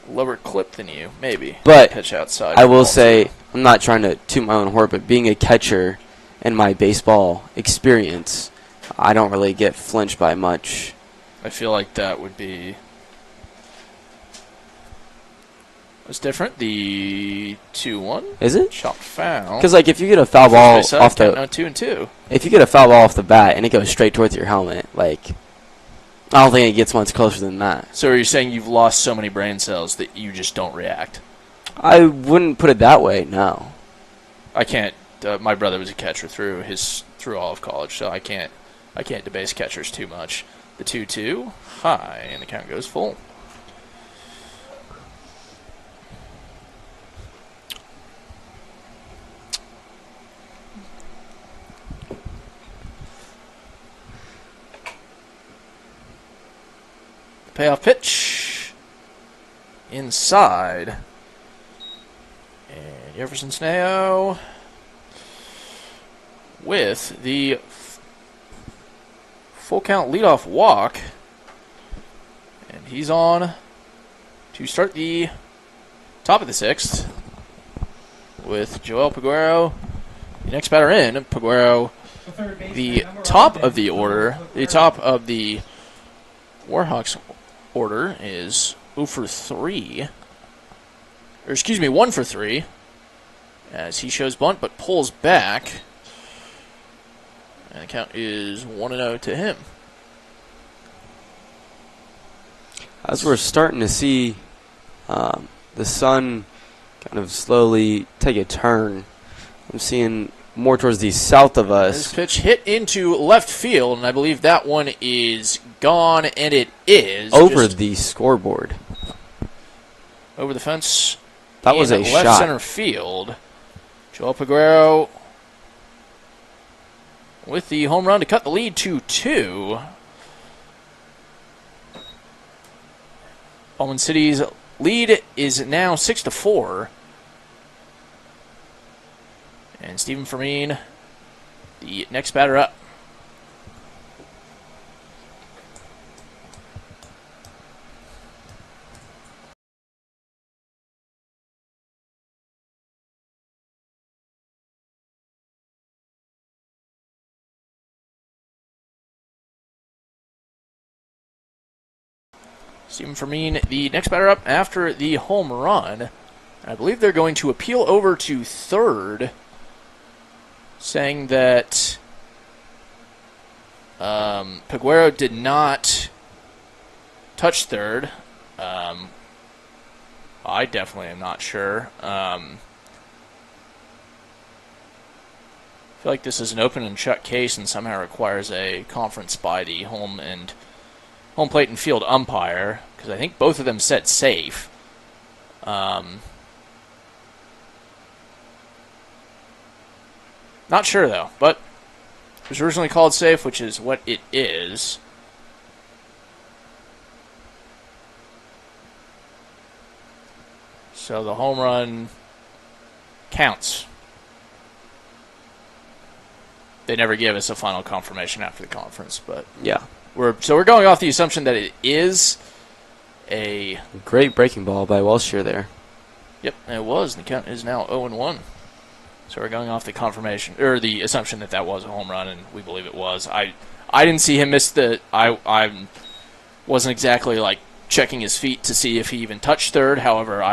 lower clip than you, maybe. But pitch outside. I will say, I'm not trying to toot my own horn, but being a catcher in my baseball experience, I don't really get flinched by much. I feel like that would be. It's different. The 2-1. Is it? Chopped foul. Because like if you get a foul ball off the 2 and 2. If you get a foul ball off the bat and it goes straight towards your helmet, like I don't think it gets much closer than that. So are you saying you've lost so many brain cells that you just don't react? I wouldn't put it that way. No. I can't. My brother was a catcher through all of college, so I can't debase catchers too much. The 2-2 high, and the count goes full. Payoff pitch inside, and Jefferson Sneo with the full count leadoff walk, and he's on to start the top of the 6th with Joel Peguero, the next batter in. Peguero, the top of the order, the top of the Warhawks order is 0 for 3. Or excuse me, 1 for 3. As he shows bunt but pulls back. And the count is 1-0 to him. As we're starting to see the sun kind of slowly take a turn, I'm seeing more towards the south of us. This pitch hit into left field, and I believe that one is gone, and it is. Over the scoreboard. Over the fence. That was a left shot. Center field. Joel Peguero with the home run to cut the lead to 2. Baldwin City's lead is now 6-4. And Stephen Fermin, the next batter up. Stephen Fermin, the next batter up after the home run. I believe they're going to appeal over to third, saying that Peguero did not touch third. I definitely am not sure. I feel like this is an open and shut case and somehow requires a conference by the home plate and field umpire, because I think both of them said safe. Not sure, though, but it was originally called safe, which is what it is. So the home run counts. They never give us a final confirmation after the conference, but yeah, we're going off the assumption that it is a great breaking ball by Welshire there. Yep, it was. The count is now 0-1. So we're going off the confirmation, or the assumption that was a home run, and we believe it was. I didn't see him miss the. I wasn't exactly like checking his feet to see if he even touched third. However,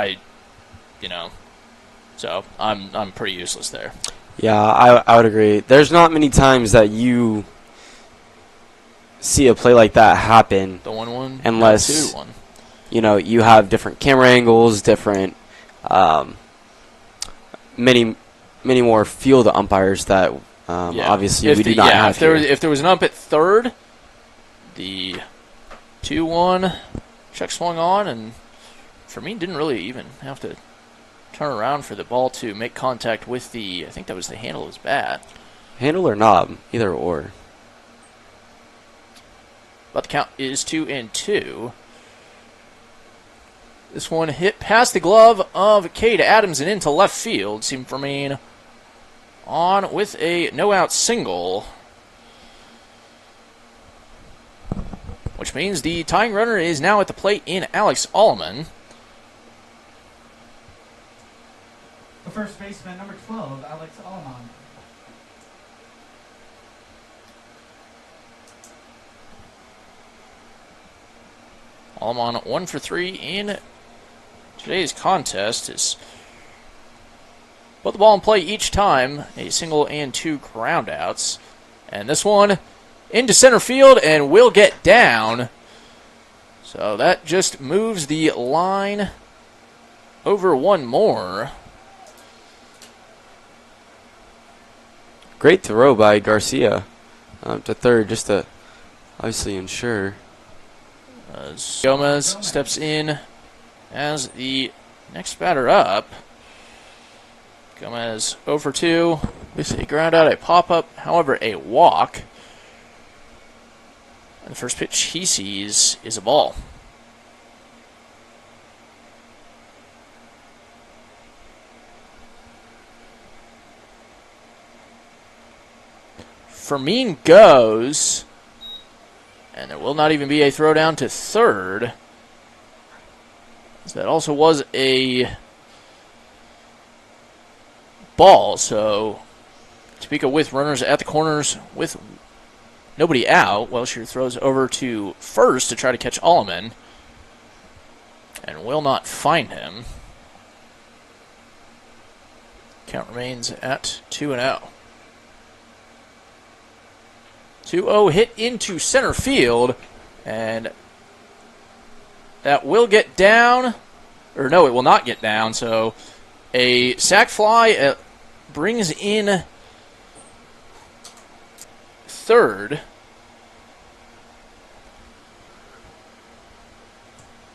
so I'm pretty useless there. Yeah, I would agree. There's not many times that you see a play like that happen. The 1-1, unless 2-1. you have different camera angles, different many more field umpires that obviously we do not have here. If there was an ump at third, the 2-1 check swung on, and Fermin didn't really even have to turn around for the ball to make contact with I think that was the handle of his bat. Handle or knob, either or. But the count is 2-2. This one hit past the glove of Cade Adams and into left field. Stephen Fermin on with a no-out single, which means the tying runner is now at the plate in Alex Allman. The first baseman, number 12, Alex Allman. Allman 1 for 3 in today's contest. Is put the ball in play each time, a single and 2 groundouts. And this one into center field and will get down. So that just moves the line over one more. Great throw by Garcia to third, just to obviously ensure. As Gomez steps in as the next batter up. Gomez 0 for 2 with a ground out, a pop-up, however, a walk. And the first pitch he sees is a ball. Fermin goes, and there will not even be a throw down to third. That also was a ball, so Topeka with runners at the corners with nobody out. Welsher throws over to first to try to catch Allman and will not find him. Count remains at 2-0. 2-0 hit into center field, and that will get down, or no, it will not get down, so a sac fly brings in third,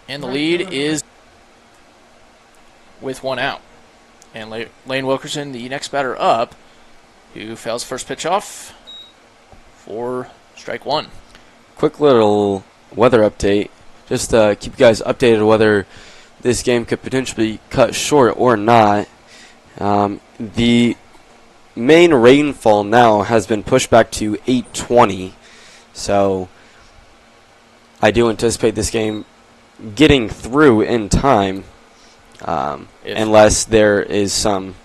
and the lead is with one out. And Lane Wilkerson, the next batter up, who fouls first pitch off for strike one. Quick little weather update. Just to keep you guys updated whether this game could potentially cut short or not. The main rainfall now has been pushed back to 8:20. So I do anticipate this game getting through in time, unless there is some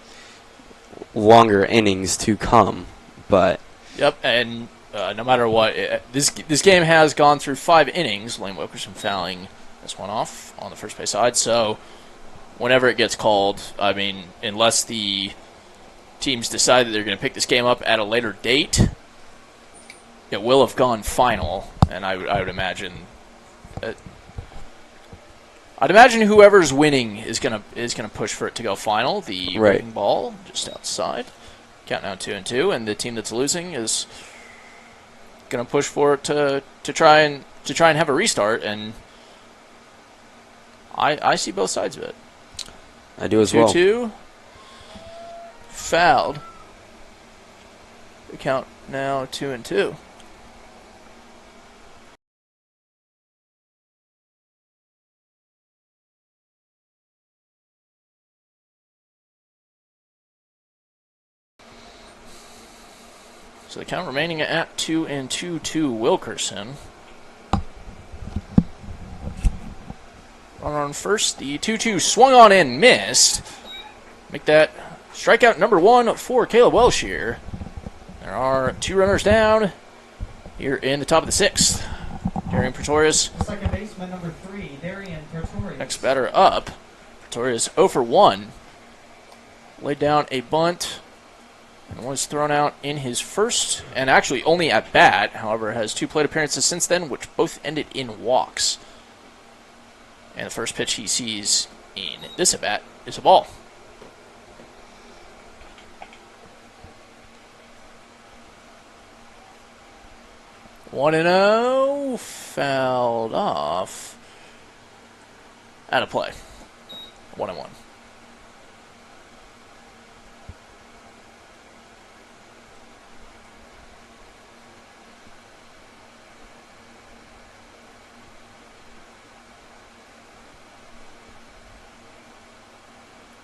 longer innings to come. But yep, and no matter what, this game has gone through 5 innings. Lane Wilkerson fouling this one off on the first base side. So whenever it gets called, I mean, unless the teams decide that they're going to pick this game up at a later date, it will have gone final. And I would imagine, whoever's winning is gonna push for it to go final. The winning ball just outside, count now 2-2, and the team that's losing is going to push for it to try and have a restart, and I see both sides of it. I do as well. 2-2, fouled. The count now 2-2. So the count remaining at 2-2 to Wilkerson. Runner on first, the 2-2 swung on and missed. Make that strikeout number 1 for Caleb Welsher. There are 2 runners down here in the top of the 6th. Darian Pretorius. Second baseman, number 3, Darian Pretorius. Next batter up. Pretorius 0 for 1. Laid down a bunt and was thrown out in his first, and actually only at bat. However, has 2 plate appearances since then, which both ended in walks. And the first pitch he sees in this at-bat is a ball. One and 0, fouled off. Out of play. 1-1.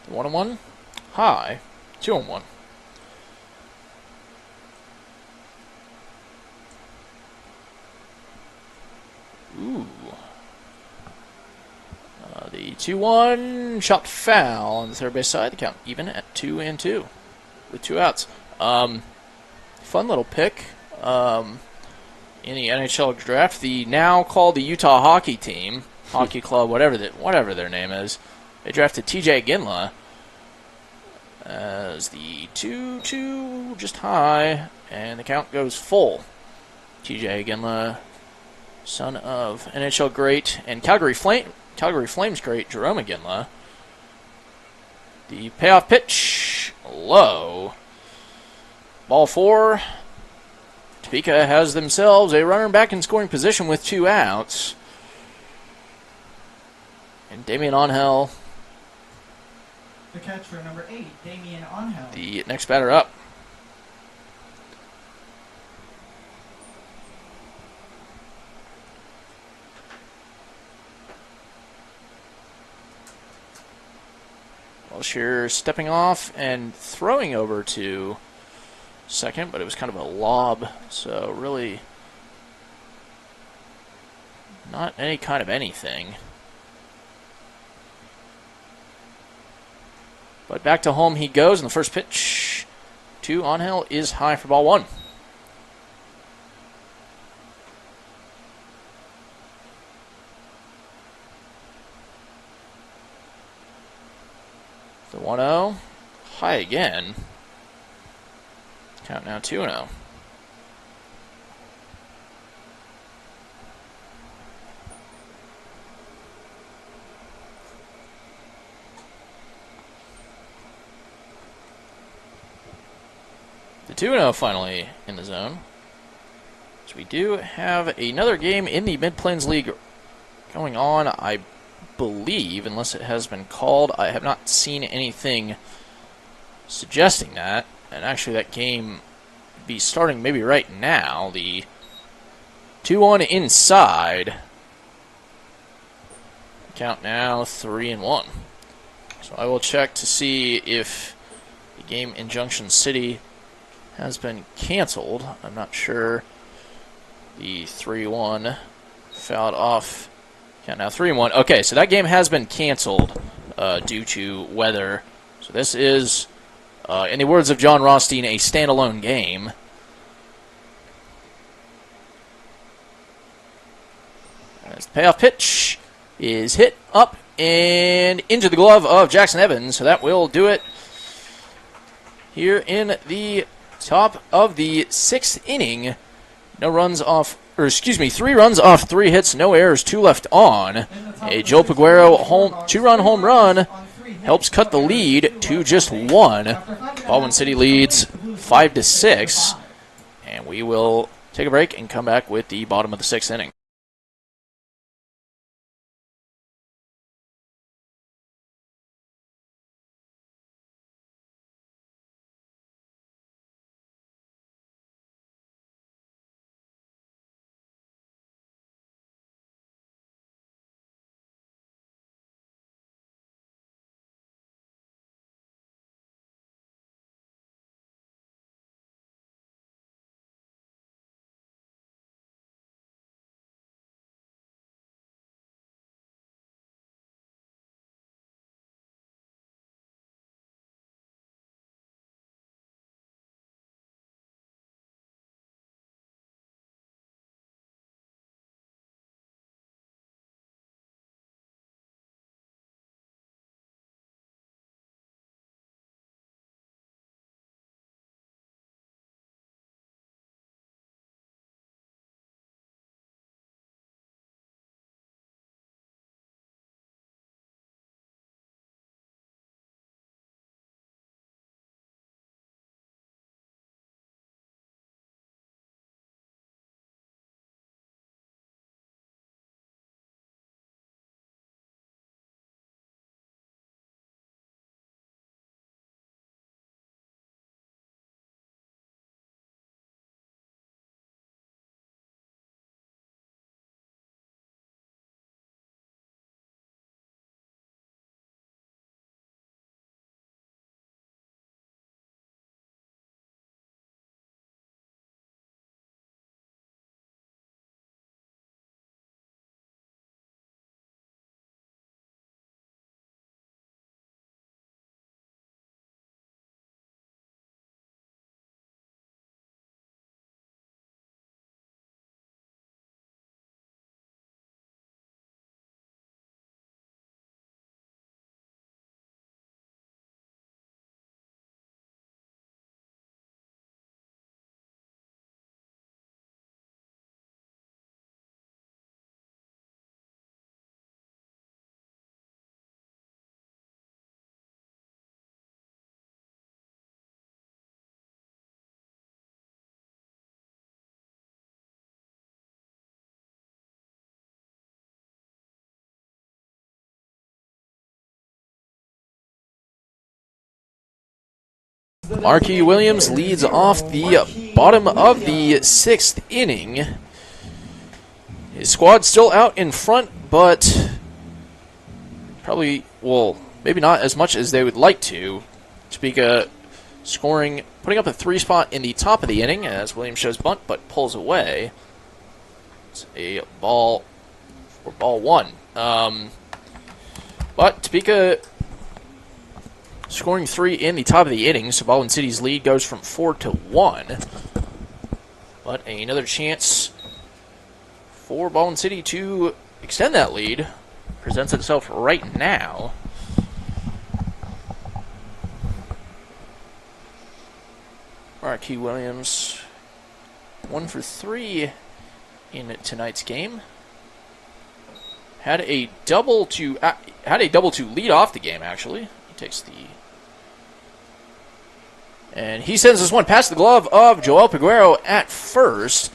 The 1-1. High. 2-1. Ooh. The 2-1 shot foul on the third base side. The count even at 2-2 with 2 outs. Fun little pick in the NHL draft. The now called the Utah Hockey Team, Hockey Club, whatever their name is. They drafted TJ Ginla as the 2-2 just high, and the count goes full. TJ Ginla, son of NHL great and Calgary Flames great Jerome Ginla. The payoff pitch, low. Ball 4. Topeka has themselves a runner back in scoring position with 2 outs. And Damian Angel, The catcher, number 8, Damian Angel. the next batter up. Welshire stepping off and throwing over to second, but it was kind of a lob, so really not any kind of anything. But back to home he goes, and the first pitch to Angel is high for ball 1. The 1-0, high again. Count now 2-0. The 2-0 finally in the zone. So we do have another game in the Mid-Plains League going on, I believe, unless it has been called. I have not seen anything suggesting that. And actually that game be starting maybe right now. The 2-1 inside. Count now 3-1. So I will check to see if the game in Junction City has been canceled. I'm not sure. The 3-1 fouled off. Count now 3-1. Okay, so that game has been canceled due to weather. So this is, in the words of John Rothstein, a standalone game. As the payoff pitch is hit up and into the glove of Jackson Evans. So that will do it here in the top of the 6th inning. 3 runs off 3 hits, no errors, 2 left on. A Joe Paguero 2-run home run helps cut the lead to just 1. Baldwin City leads 5-6, and we will take a break and come back with the bottom of the 6th inning. Marquis Williams leads off the bottom of the 6th inning. His squad still out in front, but probably, well, maybe not as much as they would like to. Topeka scoring, putting up a 3 spot in the top of the inning as Williams shows bunt but pulls away. It's a ball for ball 1. But Topeka scoring 3 in the top of the inning, so Baldwin City's lead goes from 4 to 1. But another chance for Baldwin City to extend that lead presents itself right now. Marquis Williams 1 for 3 in tonight's game. Had a double to lead off the game, actually. He takes and he sends this one past the glove of Joel Peguero at first.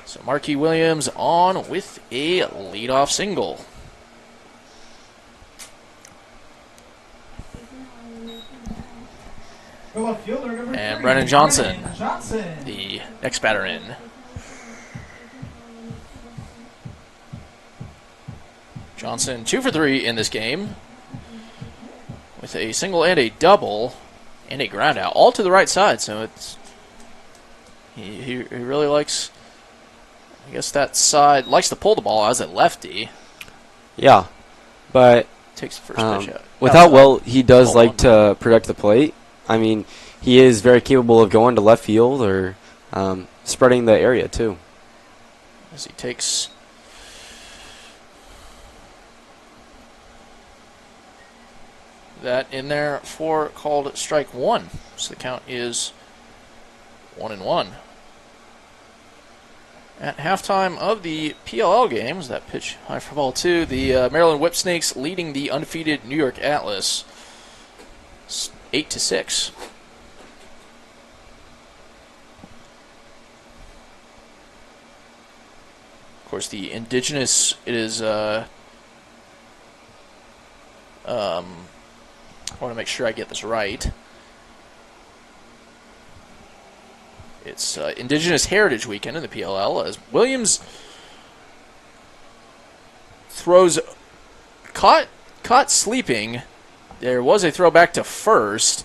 So Marquis Williams on with a leadoff single. And Brennan Johnson, the next batter in. Johnson 2 for 3 in this game with a single and a double and a ground out, all to the right side. So it's he really likes, I guess that side, likes to pull the ball as a lefty. Yeah, but takes the first pitch out. Without Will, he does like to protect the plate. I mean, he is very capable of going to left field or spreading the area too. As he takes that in there for called strike 1. So the count is 1-1. At halftime of the PLL games, that pitch high for ball 2, the Maryland Whipsnakes leading the undefeated New York Atlas 8-6. Of course, the indigenous, it is I want to make sure I get this right. It's Indigenous Heritage Weekend in the PLL as Williams throws caught sleeping. There was a throw back to first.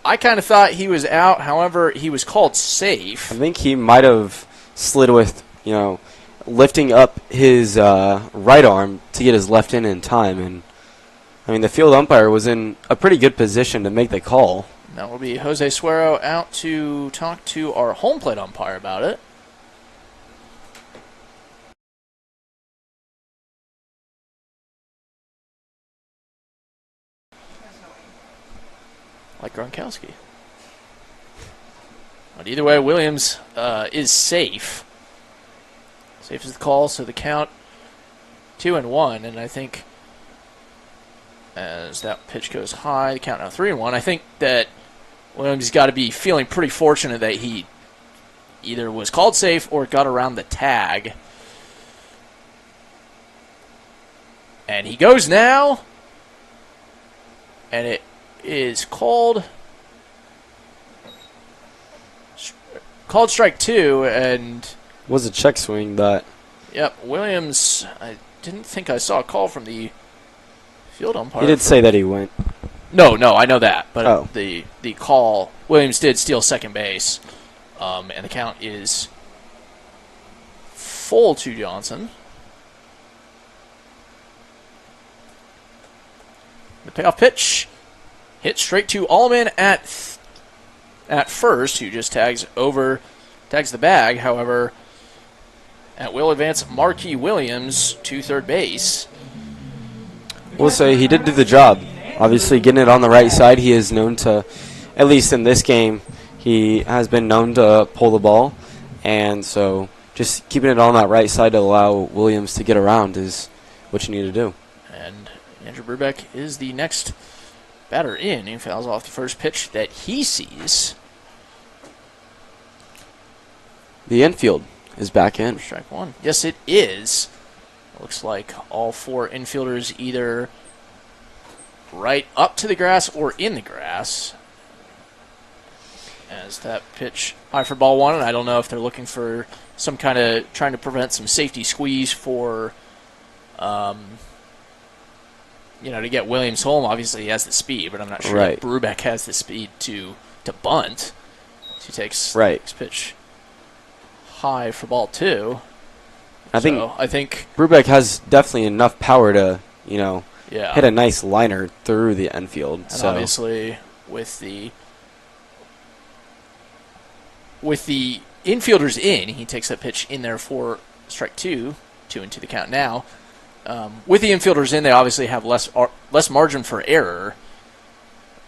I kind of thought he was out. However, he was called safe. I think he might have slid with, lifting up his right arm to get his left in time. And, I mean, the field umpire was in a pretty good position to make the call. That will be Jose Suero out to talk to our home plate umpire about it. Like Gronkowski. But either way, Williams is safe. Safe is the call, so the count 2-1, and I think as that pitch goes high, the count now 3-1. I think that Williams has got to be feeling pretty fortunate that he either was called safe or got around the tag. And he goes now, and it is called strike 2, and was a check swing, but yep, Williams, I didn't think I saw a call from the field umpire. He did say that he went. No, I know that, but the call, Williams did steal second base, and the count is full to Johnson. The payoff pitch hit straight to Allman at first, who just tags the bag. However, at will advance Marquis Williams to third base. We'll say he did do the job. Obviously, getting it on the right side, he is known to, at least in this game, he has been known to pull the ball. And so just keeping it on that right side to allow Williams to get around is what you need to do. And Andrew Brubeck is the next batter in. He fouls off the first pitch that he sees. The infield is back in. Strike 1. Yes, it is. Looks like all 4 infielders either right up to the grass or in the grass. As that pitch high for ball one, and I don't know if they're looking for some kind of trying to prevent some safety squeeze for, to get Williams home. Obviously, he has the speed, but I'm not sure that Brubeck has the speed to bunt. He takes this pitch high for ball two. I think Brubeck has definitely enough power to, hit a nice liner through the infield. And obviously, with the infielders in, he takes that pitch in there for strike two. 2-2 the count now. With the infielders in, they obviously have less margin for error,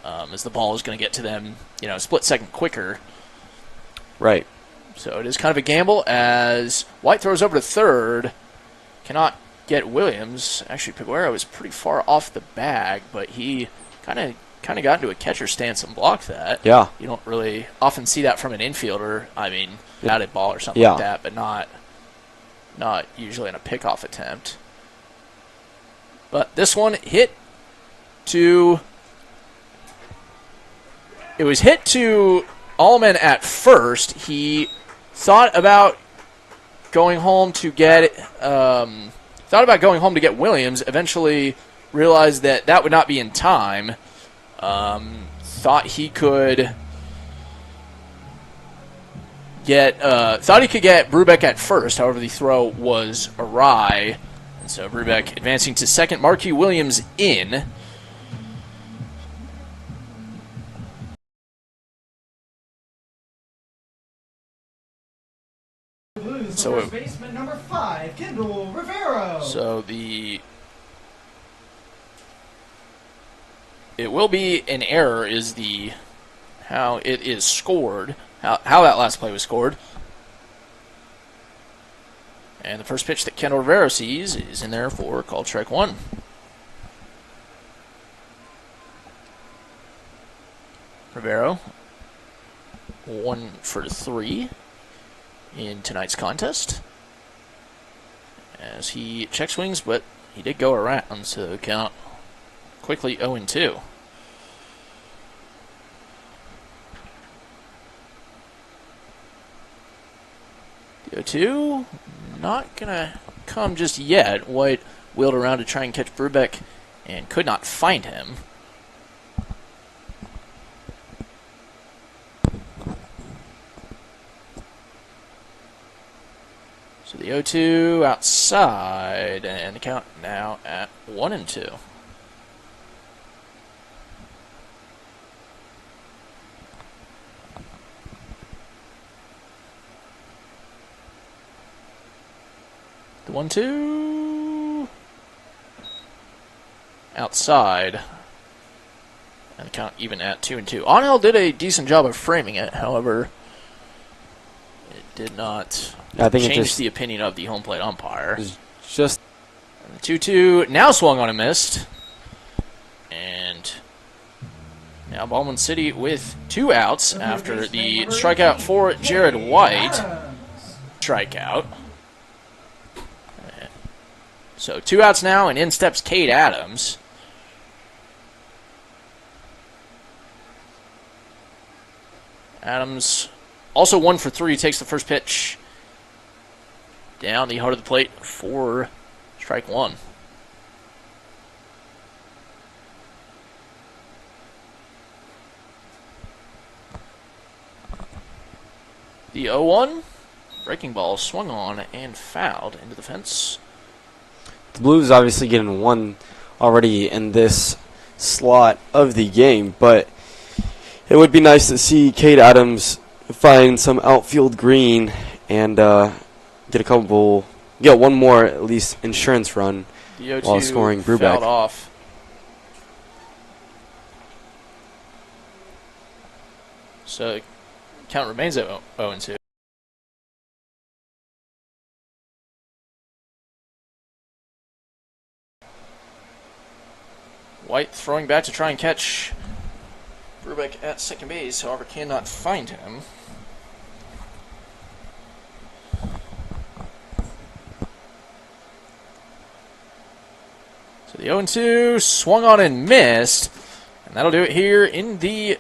as the ball is going to get to them, a split second quicker. Right. So it is kind of a gamble as White throws over to third. Cannot get Williams. Actually, Peguero is pretty far off the bag, but he kind of got into a catcher stance and blocked that. Yeah. You don't really often see that from an infielder. I mean, batted ball or something like that, but not usually in a pickoff attempt. But this one hit to Allman at first. He thought about going home to get Williams. Eventually realized that would not be in time. Thought he could get Brubeck at first. However, the throw was awry, and so Brubeck advancing to second. Marquis Williams in. So first baseman number 5, Kendall Rivero. So it will be an error is how it is scored, how that last play was scored. And the first pitch that Kendall Rivero sees is in there for called strike one. Rivero 1 for 3 in tonight's contest as he check swings, but he did go around, so count quickly 0-2. The 0-2 not gonna come just yet. White wheeled around to try and catch Brubeck and could not find him. So the 0-2 outside, and the count now at 1-2. The 1-2 outside, and the count even at 2-2. Onel did a decent job of framing it, however, it did not change the opinion of the home plate umpire. Just and the 2-2 now swung on and missed, and now Baldwin City with 2 outs after the strikeout for Jared White. Strikeout. So 2 outs now, and in steps Cade Adams. Adams also 1 for 3, takes the first pitch down the heart of the plate for strike one. The 0-1 breaking ball swung on and fouled into the fence. The Blues obviously getting 1 already in this slot of the game, but it would be nice to see Cade Adams find some outfield green and get one more at least insurance run while scoring Brubeck. Fouled off. So count remains at 0-2. White throwing back to try and catch Brubeck at second base, however cannot find him. So the 0-2 swung on and missed, and that'll do it here in the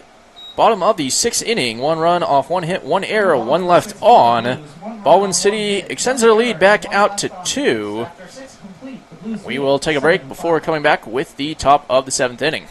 Bottom of the 6th inning, 1 run off 1 hit, 1 error, 1 left on. Baldwin City extends their lead back out to 2. We will take a break before coming back with the top of the 7th inning.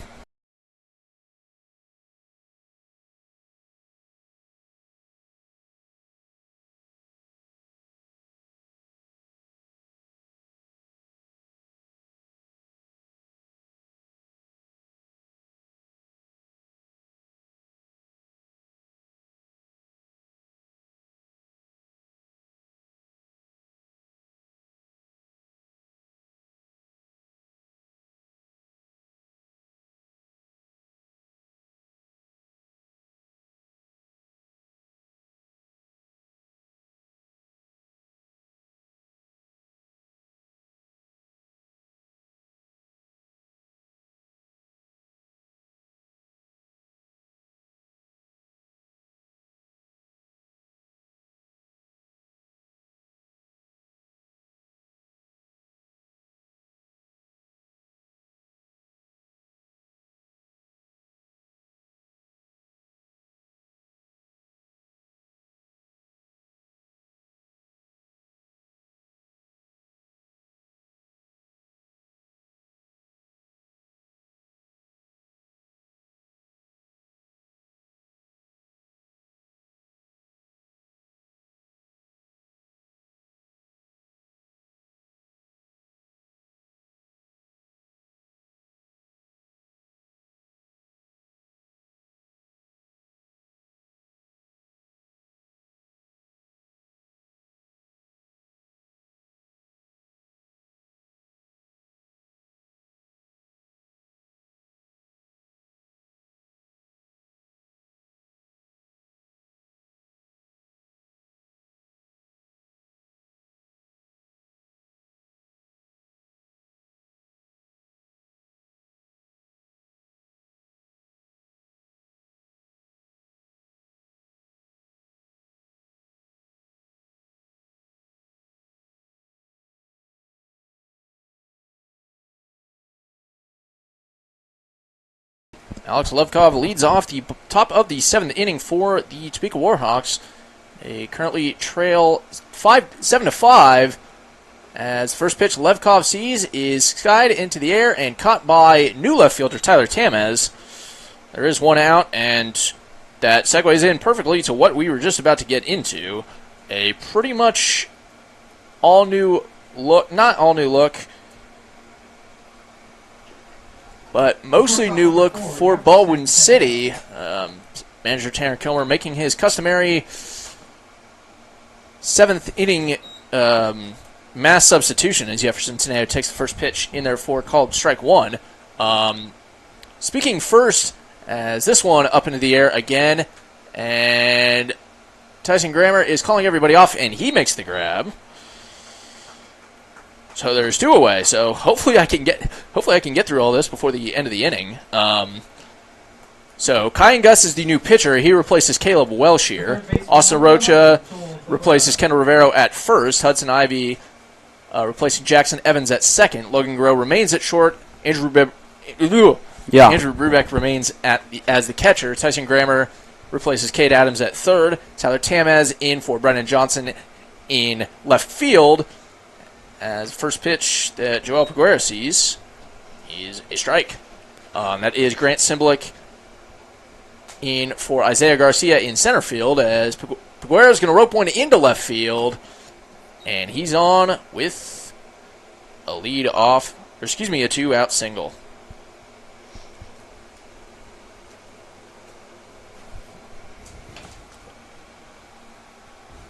Alex Levkov leads off the top of the 7th inning for the Topeka Warhawks. They currently trail 7-5 as first pitch Levkov sees is skied into the air and caught by new left fielder Tyler Tamez. There is 1 out, and that segues in perfectly to what we were just about to get into. A pretty much all-new look, not all-new look, but mostly new look for Baldwin City. Manager Tanner Kilmer making his customary 7th inning mass substitution as Jefferson Teneo takes the first pitch in there for called strike 1. Speaking first, as this one up into the air again, and Tyson Grammer is calling everybody off, and he makes the grab. So there's 2 away. So hopefully I can get through all this before the end of the inning. So Kyan Gus is the new pitcher. He replaces Caleb Welshire. Austin Rocha replaces Kendall Rivero at first. Hudson Ivey replacing Jackson Evans at second. Logan Groh remains at short. Andrew Brubeck remains as the catcher. Tyson Grammer replaces Cade Adams at third. Tyler Tamez in for Brennan Johnson in left field. As first pitch that Joel Peguera sees is a strike. That is Grant Simblick in for Isaiah Garcia in center field as Peguera is going to rope one into left field, and he's on with a a 2-out single.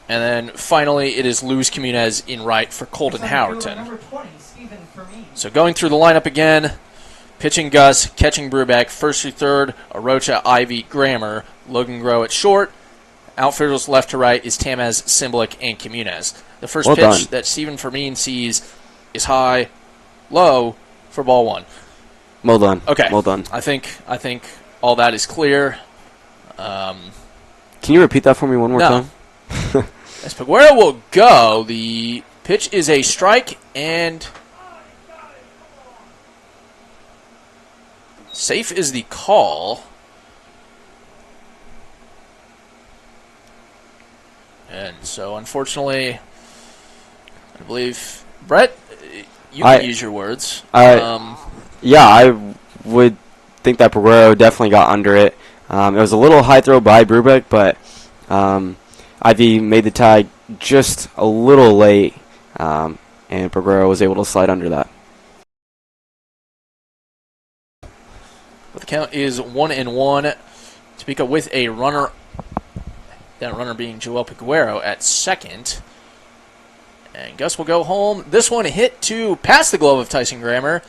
And then finally, it is Luis Comunez in right for Colton Howerton. So going through the lineup again, pitching Gus, catching Brubeck, first through third, Arocha, Ivy, Grammer, Logan Groh at short. Outfielders left to right is Tamez, Simblick, and Comunez. The first pitch that Stephen Fermin sees is high, low for ball 1. Well done. Okay. Well done. I think all that is clear. Can you repeat that for me one more time? As Peguera will go, the pitch is a strike and safe is the call. So unfortunately, I believe Brett, you can use your words. Yeah, I would think that Peguero definitely got under it. It was a little high throw by Brubeck, but Ivy made the tag just a little late, and Peguero was able to slide under that. But the count is 1-1. Topeka with a runner. That runner being Joel Peguero at second. And Gus will go home. This one hit to past the glove of Tyson Grammer.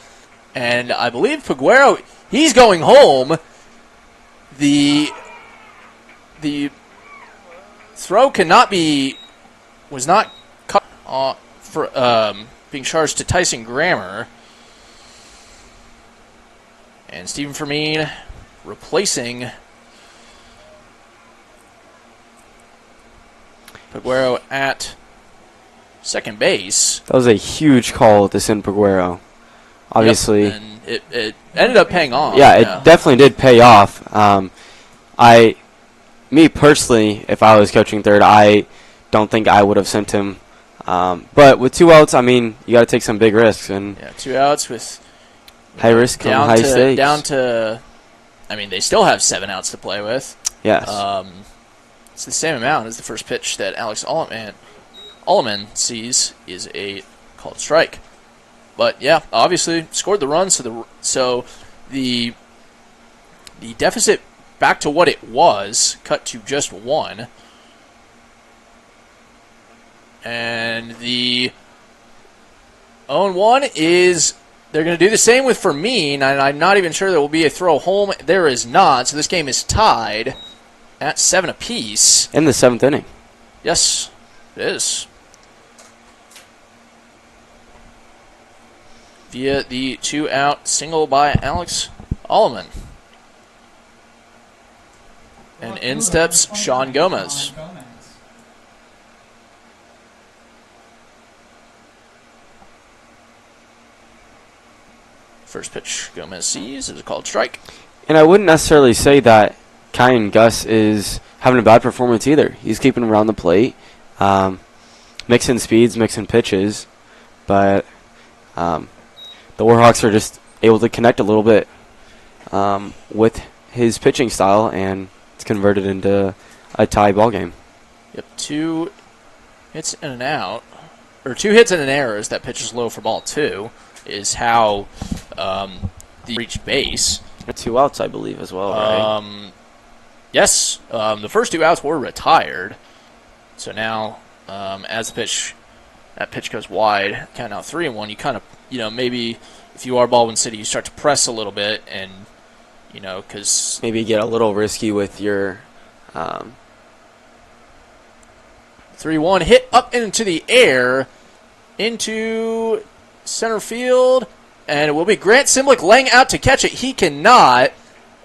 And I believe Peguero, he's going home. The throw was not cut for being charged to Tyson Grammer. And Stephen Fermin replacing Peguero at second base. That was a huge call to send Peguero. Obviously. Yep, and it ended up paying off. Yeah, it definitely did pay off. Me personally, if I was coaching third, I don't think I would have sent him. But with 2 outs, I mean, you got to take some big risks. And 2 outs with high risk, high stakes. Down to, I mean, they still have 7 outs to play with. Yes. It's the same amount as the first pitch that Alex Alleman sees is a called strike. But yeah, obviously scored the run, so the deficit back to what it was, cut to just 1. And the 0-1 is, they're going to do the same with Fermin, and I'm not even sure there will be a throw home. There is not, so this game is tied at 7 apiece. In the 7th inning. Yes, it is. Via the 2-out single by Alex Alleman. And in steps Sean Gomez. First pitch Gomez sees is a called strike. And I wouldn't necessarily say that Kyan Gus is having a bad performance either. He's keeping him around the plate, mixing speeds, mixing pitches, but the Warhawks are just able to connect a little bit with his pitching style, and it's converted into a tie ball game. Yep, 2 hits and an out, or 2 hits and an error as that pitch is low for ball 2, is how the reached base. 2 outs, I believe, as well, right? Yes, the first 2 outs were retired. So now, as that pitch goes wide, count out 3-1, you kind of, maybe if you are Baldwin City, you start to press a little bit and, because... Maybe get a little risky with your... 3-1, hit up into the air, into center field, and it will be Grant Simlick laying out to catch it. He cannot,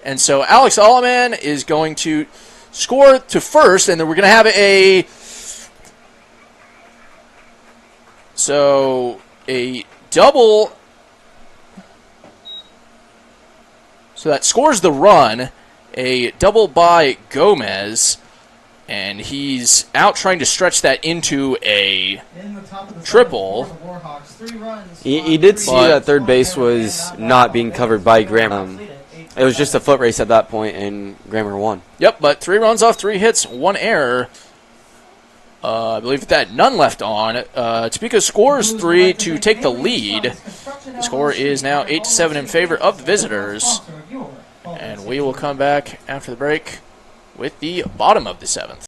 and so Alex Alleman is going to score to first, and then we're going to have a double. So that scores the run, a double by Gomez, and he's out trying to stretch that into a triple. He did see that third base was not being covered by Grammer. It was just a foot race at that point, and Grammer won. Yep, but 3 runs off 3 hits, 1 error. I believe that none left on. Topeka scores 3 to take the lead. The score is now 8-7 in favor of the visitors. And we will come back after the break with the bottom of the 7th.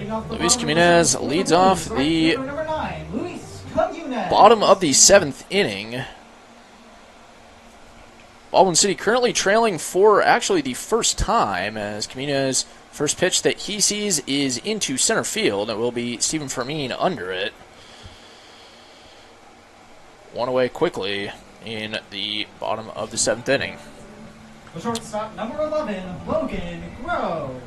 Leading off the Luis bottom Jimenez of the leads Blues, off right the fielder number 9, Luis Jimenez. bottom of the 7th inning. Baldwin City currently trailing for actually the first time, as Jimenez, first pitch that he sees is into center field. It will be Stephen Fermin under it. One away quickly in the bottom of the 7th inning. The shortstop, number 11, Logan Groh.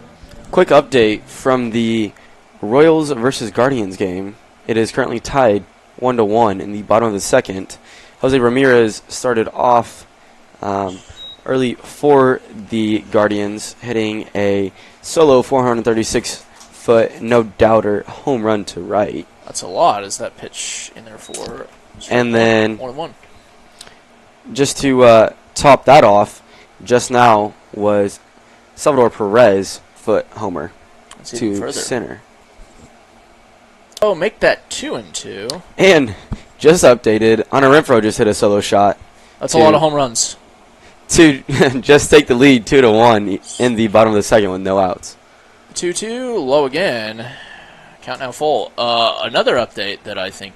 Quick update from the Royals versus Guardians game. It is currently tied 1-1 in the bottom of the 2nd. Jose Ramirez started off early for the Guardians, hitting a solo 436-foot no-doubter home run to right. That's a lot. Is that pitch in there for? And then 1-1. Just to top that off, just now was Salvador Perez foot homer That's even to further. center. Oh, make that 2-2. And just updated, Ana Renfro just hit a solo shot That's a lot of home runs. to just take the lead 2-1 in the bottom of the 2nd with no outs. 2-2, low again. Count now full. Another update that I think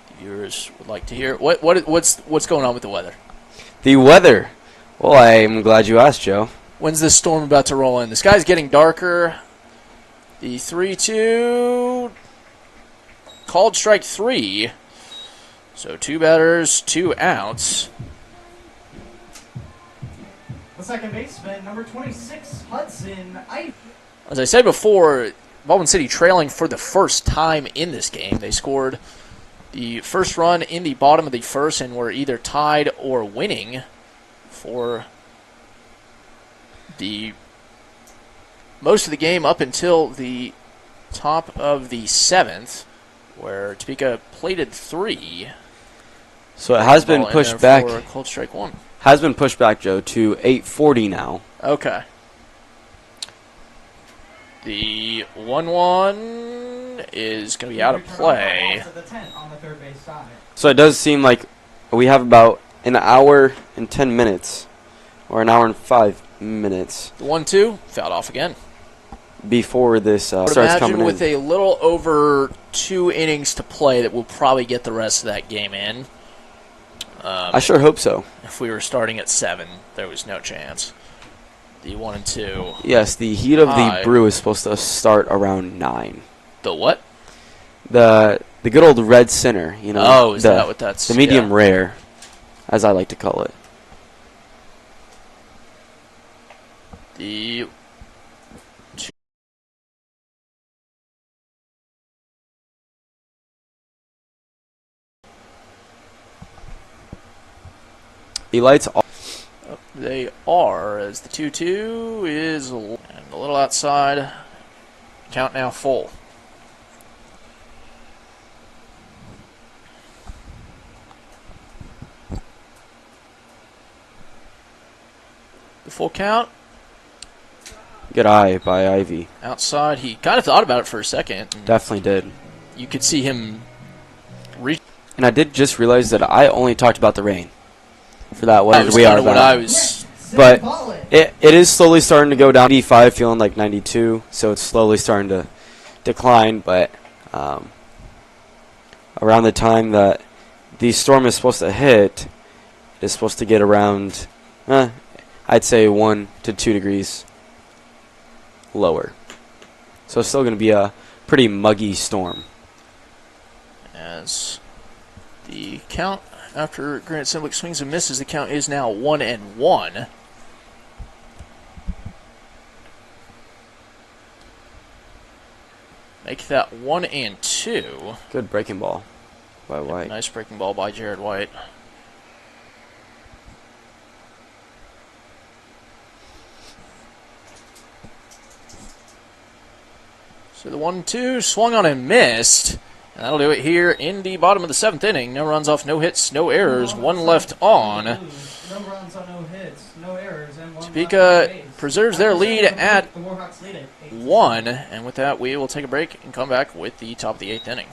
the viewers would like to hear. What's going on with the weather? The weather. Well, I'm glad you asked, Joe. When's this storm about to roll in? The sky's getting darker. The 3-2 called strike 3. So 2 batters, 2 outs. The second baseman, number 26, Hudson Eif. As I said before, Baldwin City trailing for the first time in this game. They scored the first run in the bottom of the 1st and were either tied or winning for the most of the game up until the top of the 7th, where Topeka plated 3. So it has been Ball in pushed there back. for called strike 1. Has been pushed back, Joe, to 8:40 now. Okay. The 1-1 is going to be out of play. To the 10 on the third base side. So it does seem like we have about an hour and 10 minutes, or an hour and 5 minutes The 1-2 fouled off again. before this I would starts imagine coming with in. a little over 2 innings to play that we'll probably get the rest of that game in. I sure hope so. If we were starting at 7, there was no chance. The 1-2. Yes, the heat of Hi. the brew is supposed to start around 9. The what? The good old red center, you know. Oh, is the, that what that's? the medium yeah. rare, as I like to call it. The The lights off. They are, as the 2-2 is and a little outside. Count now full. The full count. Good eye by Ivy. Outside, he kind of thought about it for a second. Definitely did. You could see him reach. And I did just realize that I only talked about the rain for that. That What was we kind are of what about. I was. But it is slowly starting to go down. 85 feeling like 92, so it's slowly starting to decline. But around the time that the storm is supposed to hit, it's supposed to get around, I'd say 1 to 2 degrees lower. So it's still going to be a pretty muggy storm. As the count after Grant Simblick swings and misses, the count is now 1-1. Make that 1-2. Good breaking ball by White. Nice breaking ball by Jared White. So the 1-2 swung on and missed. And that'll do it here in the bottom of the 7th inning. No runs off, no hits, no errors. 1 left on. No runs on no hits, no errors, and 1 Topeka left on base. preserves their lead at The Warhawks lead it 8-7. 1. And with that, we will take a break and come back with the top of the 8th inning.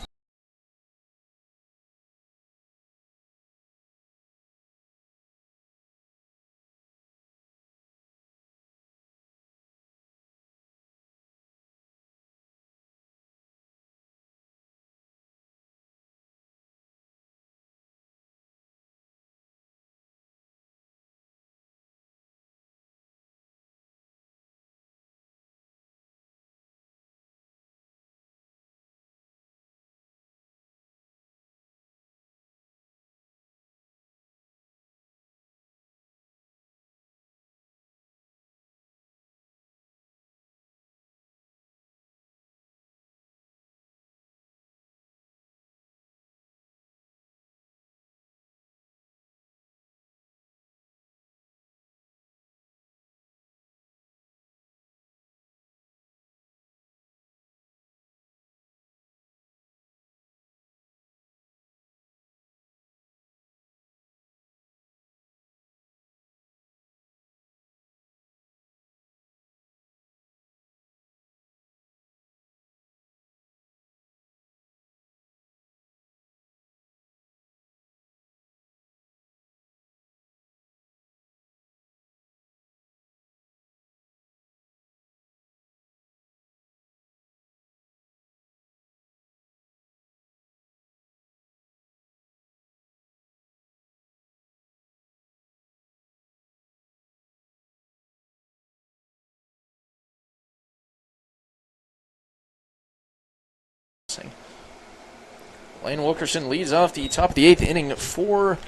Lane Wilkerson leads off the top of the 8th inning for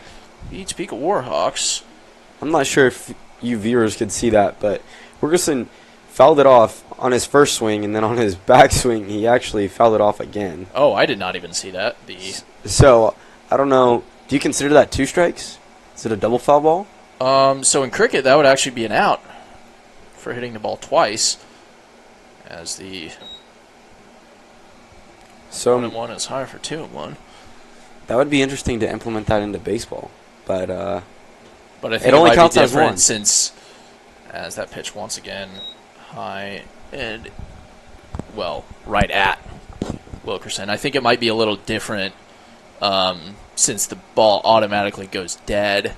the Topeka Warhawks. I'm not sure if you viewers could see that, but Wilkerson fouled it off on his first swing, and then on his backswing, he actually fouled it off again. Oh, I did not even see that. So, I don't know. Do you consider that 2 strikes? Is it a double foul ball? So in cricket, that would actually be an out for hitting the ball twice, as the 1-1 is higher for 2-1. That would be interesting to implement that into baseball, but I think it only might counts be as different one. since as that pitch once again high and right at Wilkerson. I think it might be a little different since the ball automatically goes dead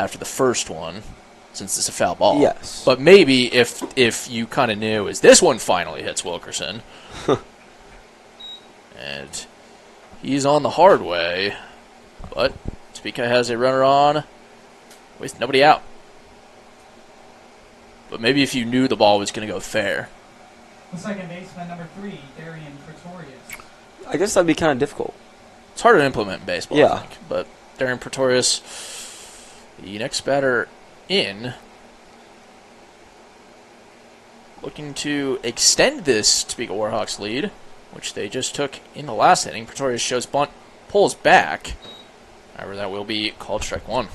after the first one, since it's a foul ball. Yes. But maybe if you kind of knew as this one finally hits Wilkerson, and he's on the hard way, but Topeka has a runner on with nobody out. But maybe if you knew the ball was going to go fair. The second baseman, number 3, Darian Pretorius. I guess that'd be kind of difficult. It's harder to implement in baseball, Yeah. I think. But Darian Pretorius, the next batter in, looking to extend this Topeka Warhawks lead, which they just took in the last inning. Pretorius shows bunt, pulls back. However, that will be called strike 1.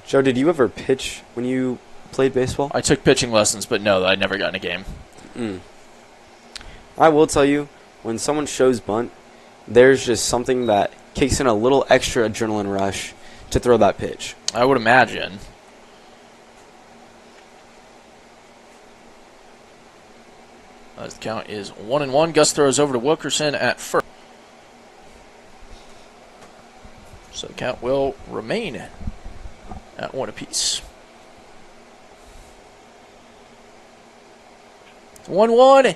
Joe, did you ever pitch when you played baseball? I took pitching lessons, but no, I never got in a game. I will tell you, when someone shows bunt, there's just something that kicks in a little extra adrenaline rush to throw that pitch. I would imagine. As the count is 1-1. Gus throws over to Wilkerson at first. So the count will remain at 1 apiece. 1-1.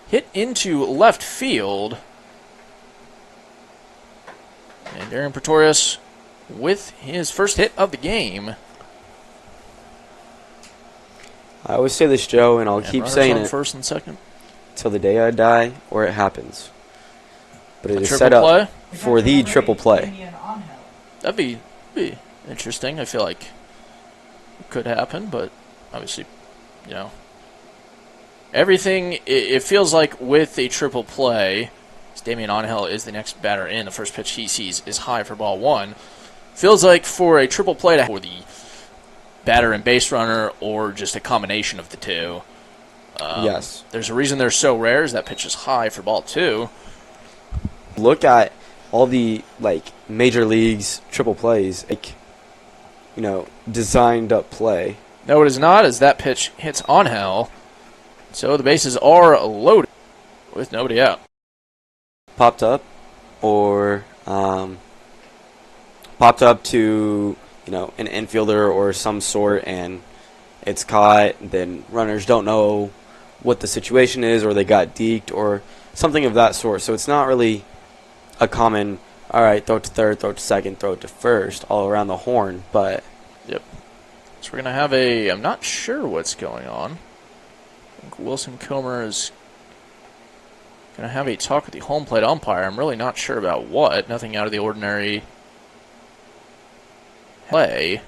Hit into left field. And Darian Pretorius with his first hit of the game. I always say this, Joe, and I'll And keep runners saying on it first and second. till the day I die or it happens. But it A is triple set up play? for the Number triple 8, play. Damian Angel. That'd be interesting. I feel like it could happen, but obviously, everything, it feels like with a triple play, Damian Angel is the next batter in. The first pitch he sees is high for ball 1. Feels like for a triple play for the batter and base runner, or just a combination of the two. Yes. There's a reason they're so rare, is that pitch is high for ball 2. Look at all the major leagues triple plays, designed up play. No, it is not, as that pitch hits Angel. So the bases are loaded with nobody out. Popped up, or popped up to an infielder or some sort, and it's caught. Then runners don't know what the situation is, or they got deked, or something of that sort. So it's not really a common, all right, throw it to third, throw it to second, throw it to first, all around the horn. But Yep. So we're going to have I'm not sure what's going on. I think Wilson Comer is going to have a talk with the home plate umpire. I'm really not sure about what. Nothing out of the ordinary play.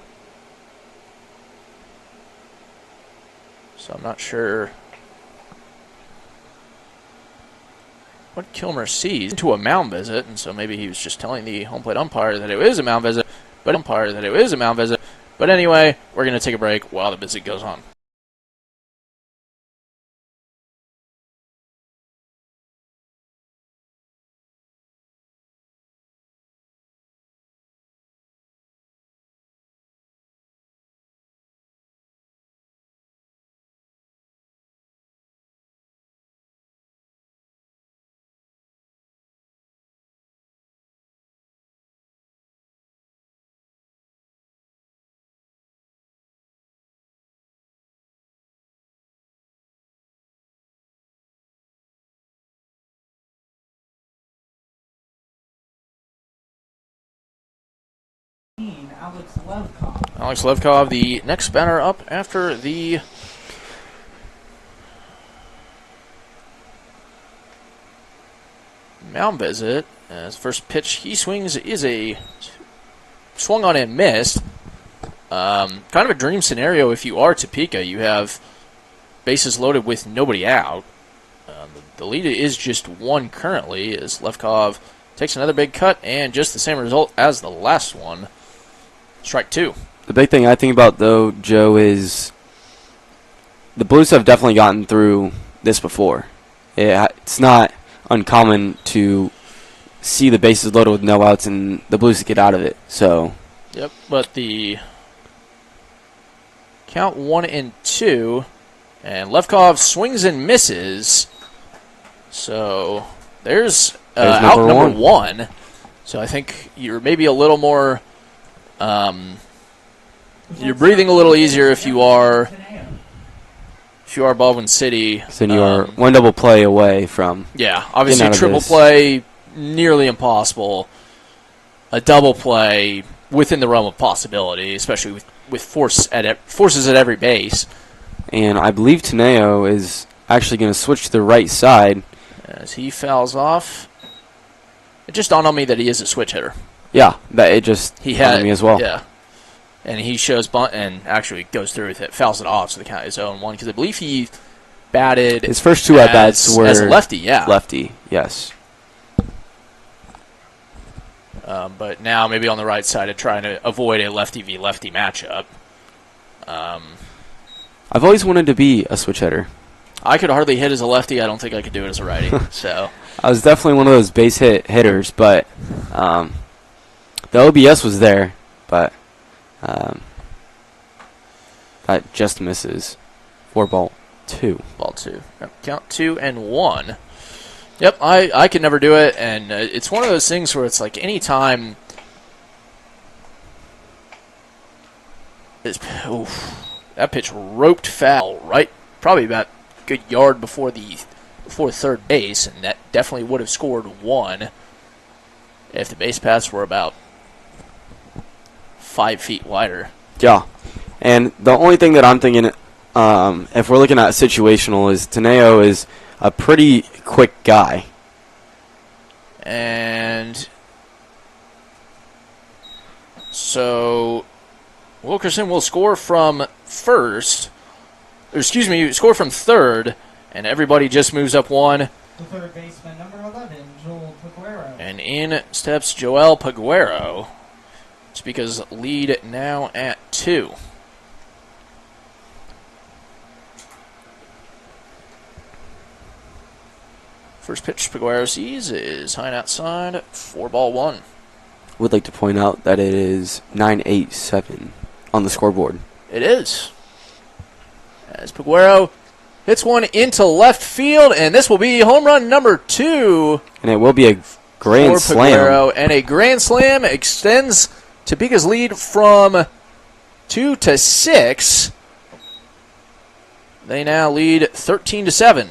So I'm not sure what Kilmer sees. Into a mound visit, and so maybe he was just telling the home plate umpire that it is a mound visit, But anyway, we're going to take a break while the visit goes on. Alex Levkov, the next batter up after the mound visit. As first pitch he swings is a swung on and missed. Kind of a dream scenario if you are Topeka. You have bases loaded with nobody out. The lead is just 1 currently as Levkov takes another big cut and just the same result as the last one. Strike 2. The big thing I think about, though, Joe, is the Blues have definitely gotten through this before. It's not uncommon to see the bases loaded with no outs and the Blues get out of it. So, yep, but the count 1-2, and Levkov swings and misses. So there's out number 1. So I think you're maybe a little more. You're breathing a little easier if you are Baldwin City. Then you are one double play away from. Yeah, obviously triple play nearly impossible. A double play within the realm of possibility, especially with forces at every base. And I believe Teneo is actually going to switch to the right side as he fouls off. It just dawned on me that he is a switch hitter. Yeah, it just dawned on me as well. Yeah. And he shows bunt and actually goes through with it, fouls it off, so the count is 0-1. Because I believe he batted his first 2 at-bats were as a lefty, yeah. Lefty, yes. But now maybe on the right side of trying to avoid a lefty v lefty matchup. I've always wanted to be a switch hitter. I could hardly hit as a lefty. I don't think I could do it as a righty. So I was definitely one of those base hit hitters, but the OBS was there, but that just misses for ball 2. Ball 2. Yep, count 2-1. Yep, I could never do it, and it's one of those things where it's like any time. That pitch roped foul right, probably about a good yard before third base, and that definitely would have scored 1 if the base paths were about 5 feet wider. Yeah, and the only thing that I'm thinking, if we're looking at situational, is Teneo is a pretty quick guy. And so Wilkerson will score from third, and everybody just moves up 1. The third baseman, number 11, Joel Paguero. And in steps Joel Paguero. Topeka's lead now at 2. First pitch Paguero sees is high and outside, 4-1. Would like to point out that it is 9-8-7 on the scoreboard. It is. As Paguero hits one into left field, and this will be home run number 2. And it will be a grand slam. Paguero, and a grand slam extends Topeka's lead from 2 to 6. They now lead 13-7.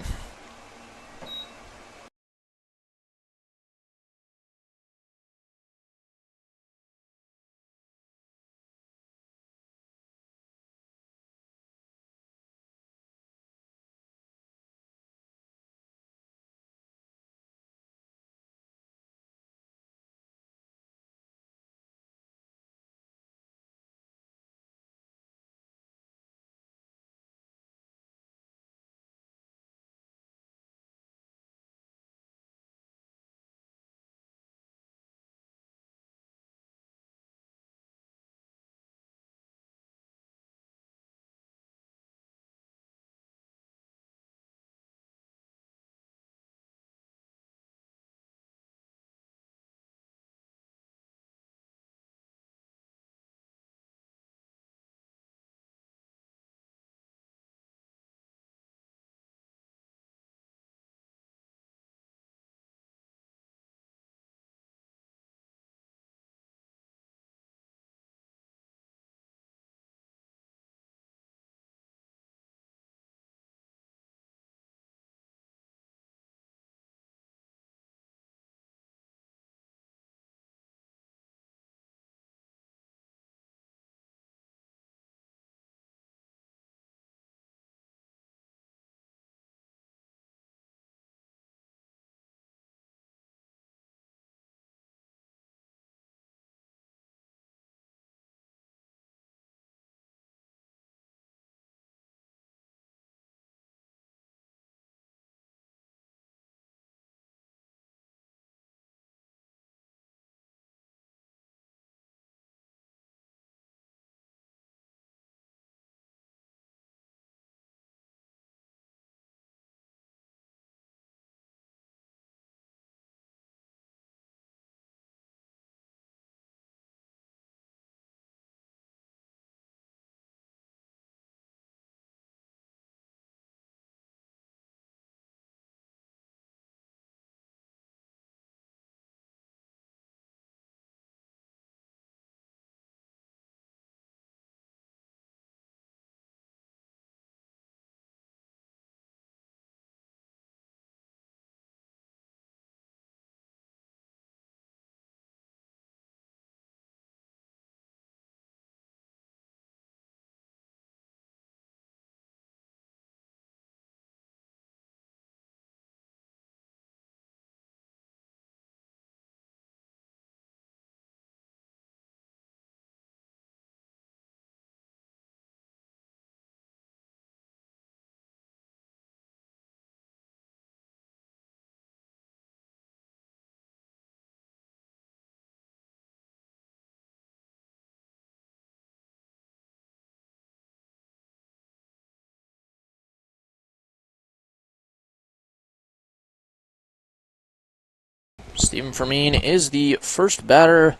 Stephen Fermin is the first batter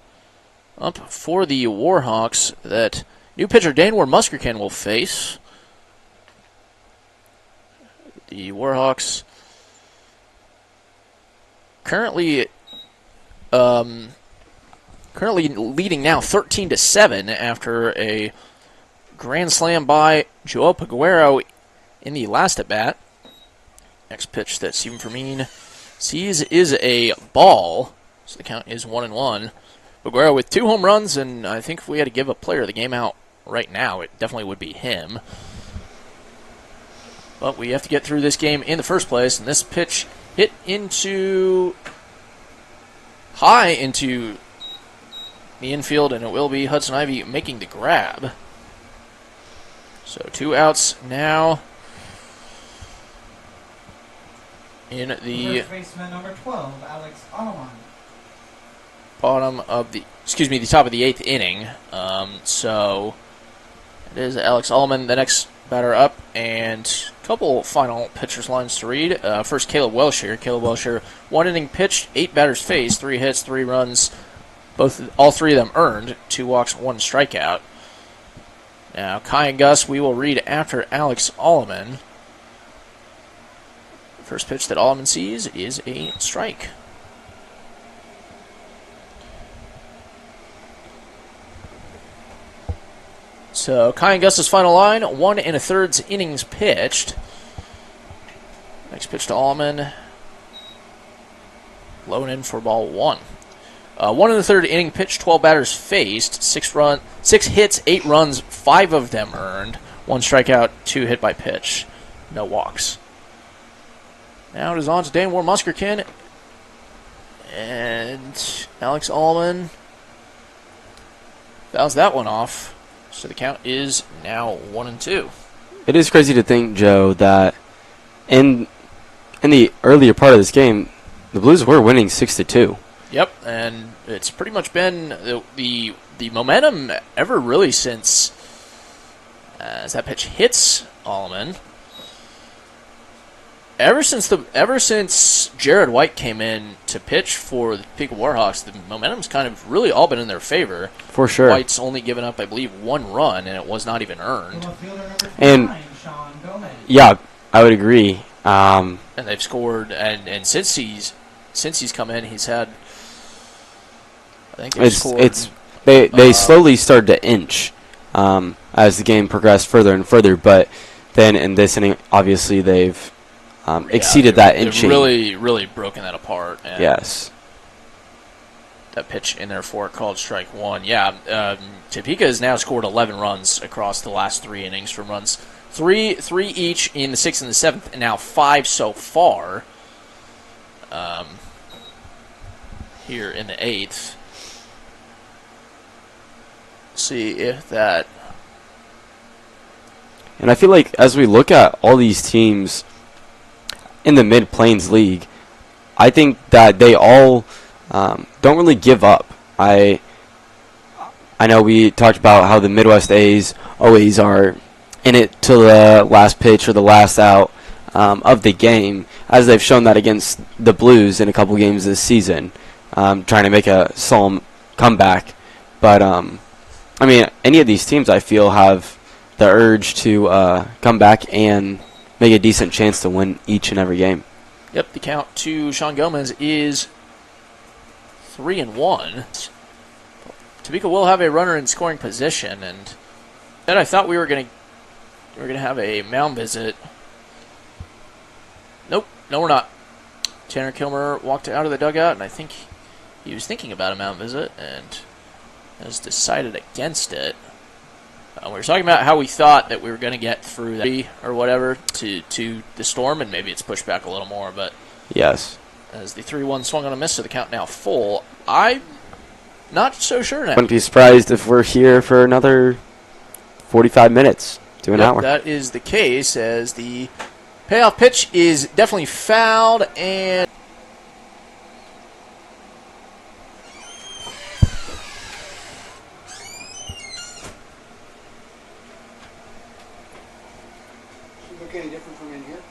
up for the Warhawks that new pitcher Danwar Muskerkin will face. The Warhawks currently leading now 13-7 after a grand slam by Joel Paguero in the last at bat. Next pitch that Stephen Fermin sees is a ball, so the count is 1-1. Paguero with 2 home runs, and I think if we had to give a player of the game out right now, it definitely would be him. But we have to get through this game in the first place, and this pitch hit high into the infield, and it will be Hudson Ivy making the grab. So 2 outs now in the first baseman number 12, Alex Alleman. the top of the 8th inning. So it is Alex Alleman, the next batter up, and a couple final pitchers' lines to read. First, Caleb Welsh here. Caleb Welsh here, 1 inning pitched, 8 batters faced, 3 hits, 3 runs. All 3 of them earned, 2 walks, 1 strikeout. Now, Kai and Gus, we will read after Alex Alleman. First pitch that Alleman sees is a strike. So, Kai and Gus's final line, 1 1/3 innings pitched. Next pitch to Alleman. Low and in for ball 1. 1 1/3 inning pitch, 12 batters faced, 6 hits, 8 runs, 5 of them earned, 1 strikeout, 2 hit by pitch, no walks. Now it is on to Danwar Muskerkin and Alex Alleman fouls that one off, so the count is now 1-2. It is crazy to think, Joe, that in the earlier part of this game, the Blues were winning 6-2. Yep, and it's pretty much been the momentum ever really since as that pitch hits Alleman. Ever since Jared White came in to pitch for the Topeka Warhawks, the momentum's kind of really all been in their favor. For sure. White's only given up, I believe, 1 run, and it was not even earned. And yeah, I would agree. And they've scored, and since he's come in, he's had. I think they've scored. They slowly started to inch as the game progressed further and further, but then in this inning, obviously they've exceeded that inching. They've really broken that apart. And yes. That pitch in there for called strike 1. Yeah, Topeka has now scored 11 runs across the last 3 innings from runs. Three each in the 6th and the 7th, and now 5 so far here in the 8th. See if that. And I feel like as we look at all these teams in the Mid-Plains League, I think that they all don't really give up. I know we talked about how the Midwest A's always are in it to the last pitch or the last out of the game, as they've shown that against the Blues in a couple games this season, trying to make a solemn comeback. But, I mean, any of these teams, I feel, have the urge to come back and make a decent chance to win each and every game. Yep, the count to Sean Gomez is 3-1. Topeka will have a runner in scoring position, and then I thought we were going to have a mound visit. Nope, no, we're not. Tanner Kilmer walked out of the dugout, and I think he was thinking about a mound visit and has decided against it. We were talking about how we thought that we were going to get through that or whatever to the Storm, and maybe it's pushed back a little more. But yes, as the 3-1 swung on a miss, so the count now full. I'm not so sure now. Wouldn't be surprised if we're here for another 45 minutes to an hour. That is the case, as the payoff pitch is definitely fouled, and any different from in here?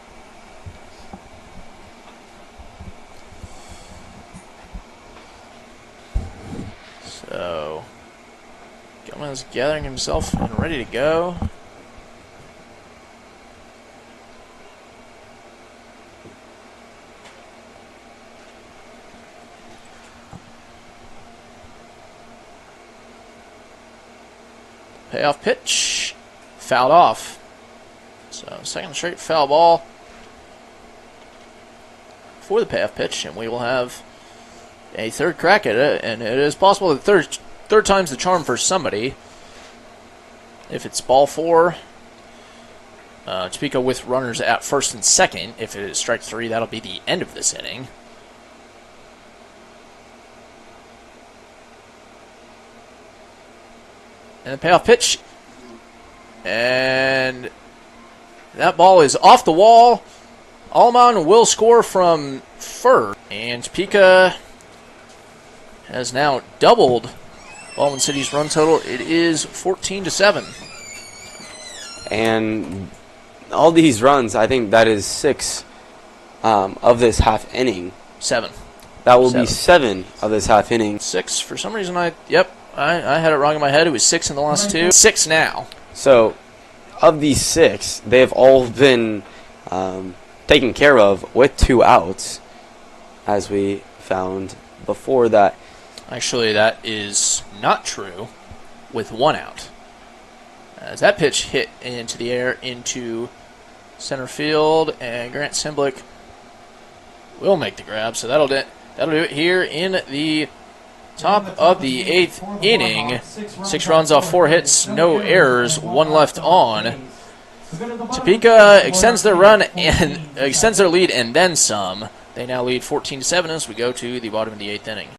is gathering himself and ready to go. Payoff pitch. Fouled off. So, second straight foul ball for the payoff pitch, and we will have a third crack at it, and it is possible that third time's the charm for somebody. If it's ball 4, Topeka with runners at first and second. If it is strike 3, that'll be the end of this inning. And the payoff pitch. And that ball is off the wall. Allman will score from first. And Topeka has now doubled Baldwin City's run total. It is 14-7. And all these runs, I think that is 6 of this half inning. 7. That will be 7 of this half inning. 6. For some reason, I had it wrong in my head. It was 6 in the last 2. 6 now. So, of these 6, they have all been taken care of with 2 outs, as we found before that. Actually, that is not true with 1 out. As that pitch hit into the air into center field, and Grant Simblick will make the grab. So that'll do it here in the top of the 8th inning. 6 runs off 4 hits, no errors, 1 left on. Topeka extends their lead and then some. They now lead 14-7 as we go to the bottom of the 8th inning.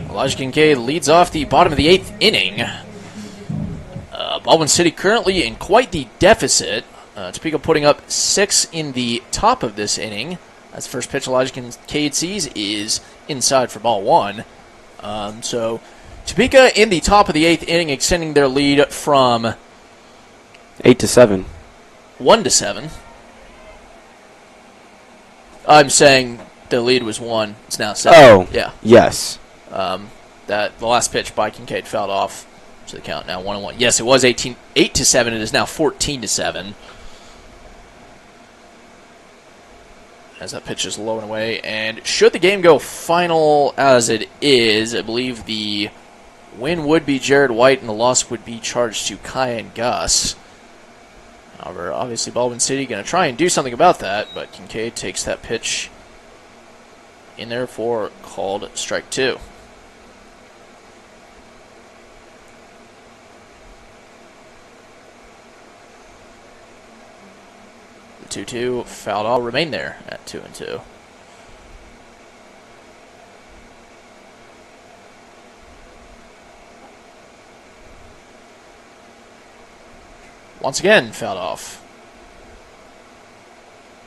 Elijah Kincaid leads off the bottom of the 8th inning. Baldwin City currently in quite the deficit. Topeka putting up 6 in the top of this inning. That's the first pitch Elijah Kincaid sees is inside for ball 1. So Topeka in the top of the 8th inning, extending their lead from 8-7. 1-7. I'm saying the lead was 1. It's now 7. Oh, yeah. Yes. That the last pitch by Kincaid fouled off, so the count now 1-1. Yes, it was 8-7. It is now 14-7. As that pitch is low and away, and should the game go final as it is, I believe the win would be Jared White and the loss would be charged to Kai and Gus. However, obviously Baldwin City going to try and do something about that, but Kincaid takes that pitch in there for called strike 2. The 2-2 fouled off, remain there at 2-2. Once again, fouled off.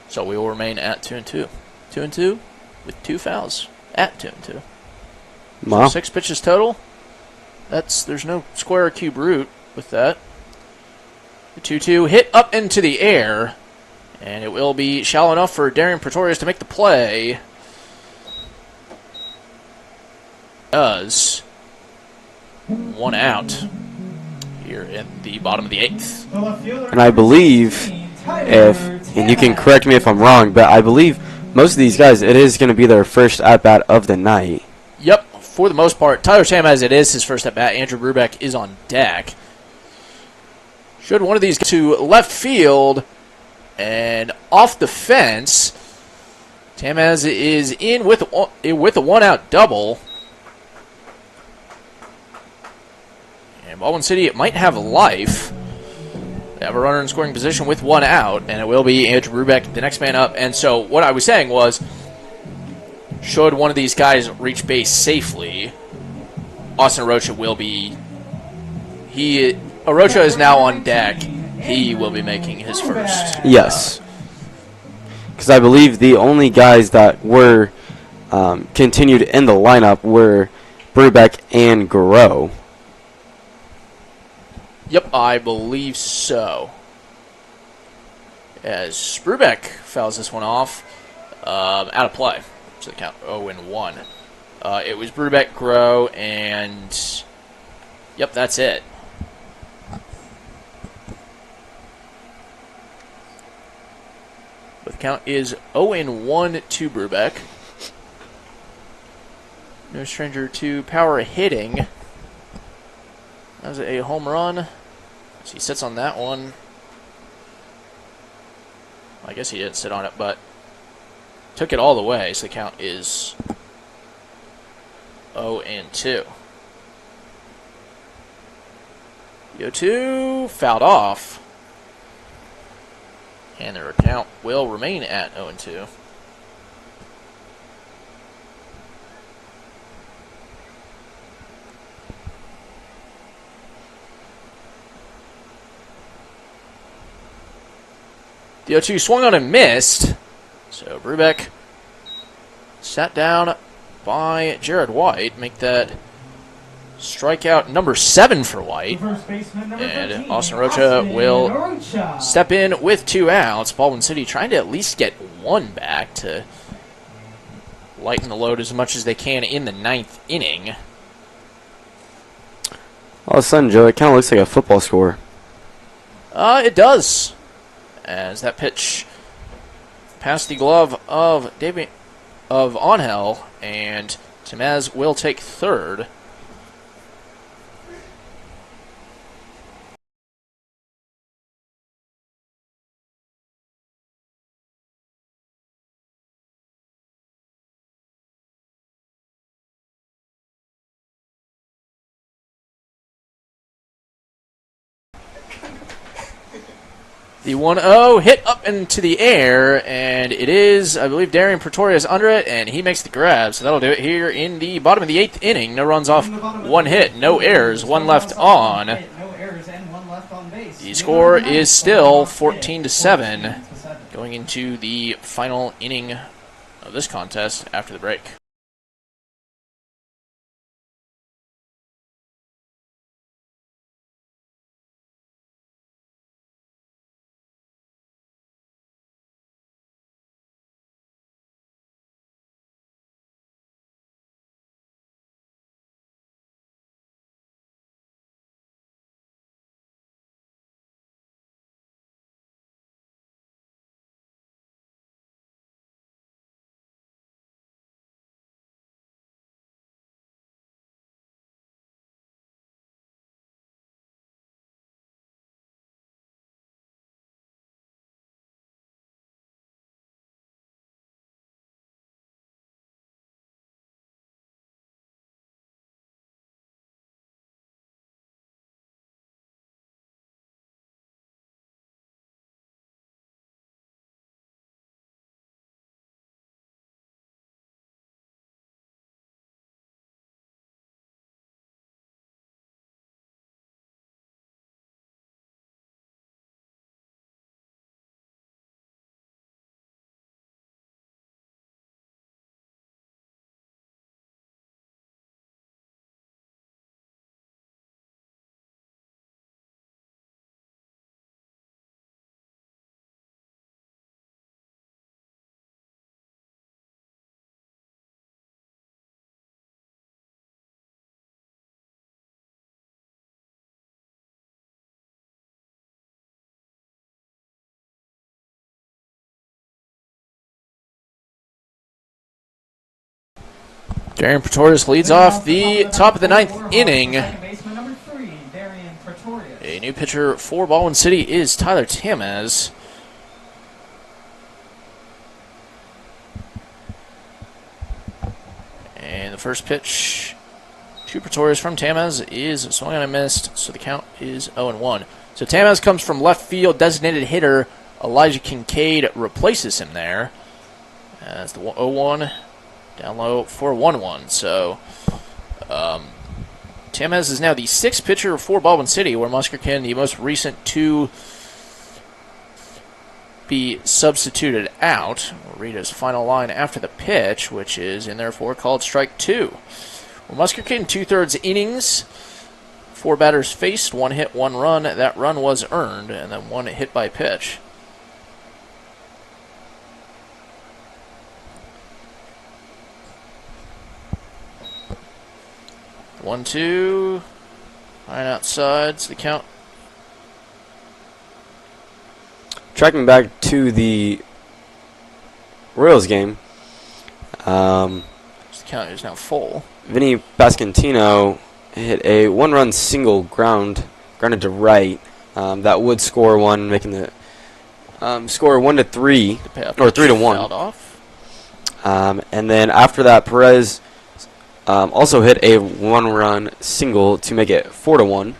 So we will remain at 2-2. 2-2 with 2 fouls at 2-2. Wow. So 6 pitches total. There's no square or cube root with that. The 2-2 hit up into the air, and it will be shallow enough for Darian Pretorius to make the play. Does 1 out here in the bottom of the 8th. And I believe, and you can correct me if I'm wrong, but I believe most of these guys, it is going to be their first at-bat of the night. Yep, for the most part. Tyler Tamaz, it is his first at-bat. Andrew Brubeck is on deck. Should one of these get to left field and off the fence. Tamaz is in with a 1-out double. And Baldwin City might have life. They have a runner in scoring position with 1 out, and it will be Andrew Brubeck, the next man up. And so what I was saying was, should one of these guys reach base safely, Austin Arocha will be... Arocha is now on deck. He will be making his first. Yes. Because I believe the only guys that were continued in the lineup were Brubeck and Garreau. Yep, I believe so. As Brubeck fouls this one off, out of play. So the count 0-1. It was Brubeck, Garreau, and yep, that's it. But the count is 0-1 to Brubeck. No stranger to power hitting. That was a home run. So he sits on that one. I guess he didn't sit on it, but took it all the way. So the count is 0-2. 0-2 fouled off. And their count will remain at 0-2. The 0-2 swung on and missed. So Brubeck sat down by Jared White. Make that strikeout number 7 for White. And Austin Arocha will step in with 2 outs. Baldwin City trying to at least get 1 back to lighten the load as much as they can in the 9th inning. All of a sudden, Joe, it kind of looks like a football score. It does. As that pitch past the glove of Angel, and Tamaz will take third. The 1-0 hit up into the air, and it is, I believe, Darian Pretorius under it, and he makes the grab. So that'll do it here in the bottom of the 8th inning. No runs off, 1 hit, no errors, 1 left on. The score is still 14-7 going into the final inning of this contest after the break. Darian Pretorius leads off the top of the ninth inning. Second baseman number 3, Darian Pretorius. A new pitcher for Baldwin City is Tyler Tamez. And the first pitch to Pretorius from Tamez is swung and a missed, so the count is 0-1. So Tamez comes from left field. Designated hitter Elijah Kincaid replaces him there. That's the 0-1. Down low for 1-1. So Tamez is now the sixth pitcher for Baldwin City, where Muskerkin, the most recent to be substituted out. We'll read his final line after the pitch, which is in therefore called strike 2. Well, Muskerkin 2/3 innings. 4 batters faced, 1 hit, 1 run. That run was earned, and then 1 hit by pitch. One, two, line outside, so the count. Tracking back to the Royals game, The count is now full. Vinny Pascantino hit a 1-run single grounded to right. That would score one, making the score 1-3 or 3-1. Fouled off. And then after that, Perez also hit a 1-run single to make it 4-1.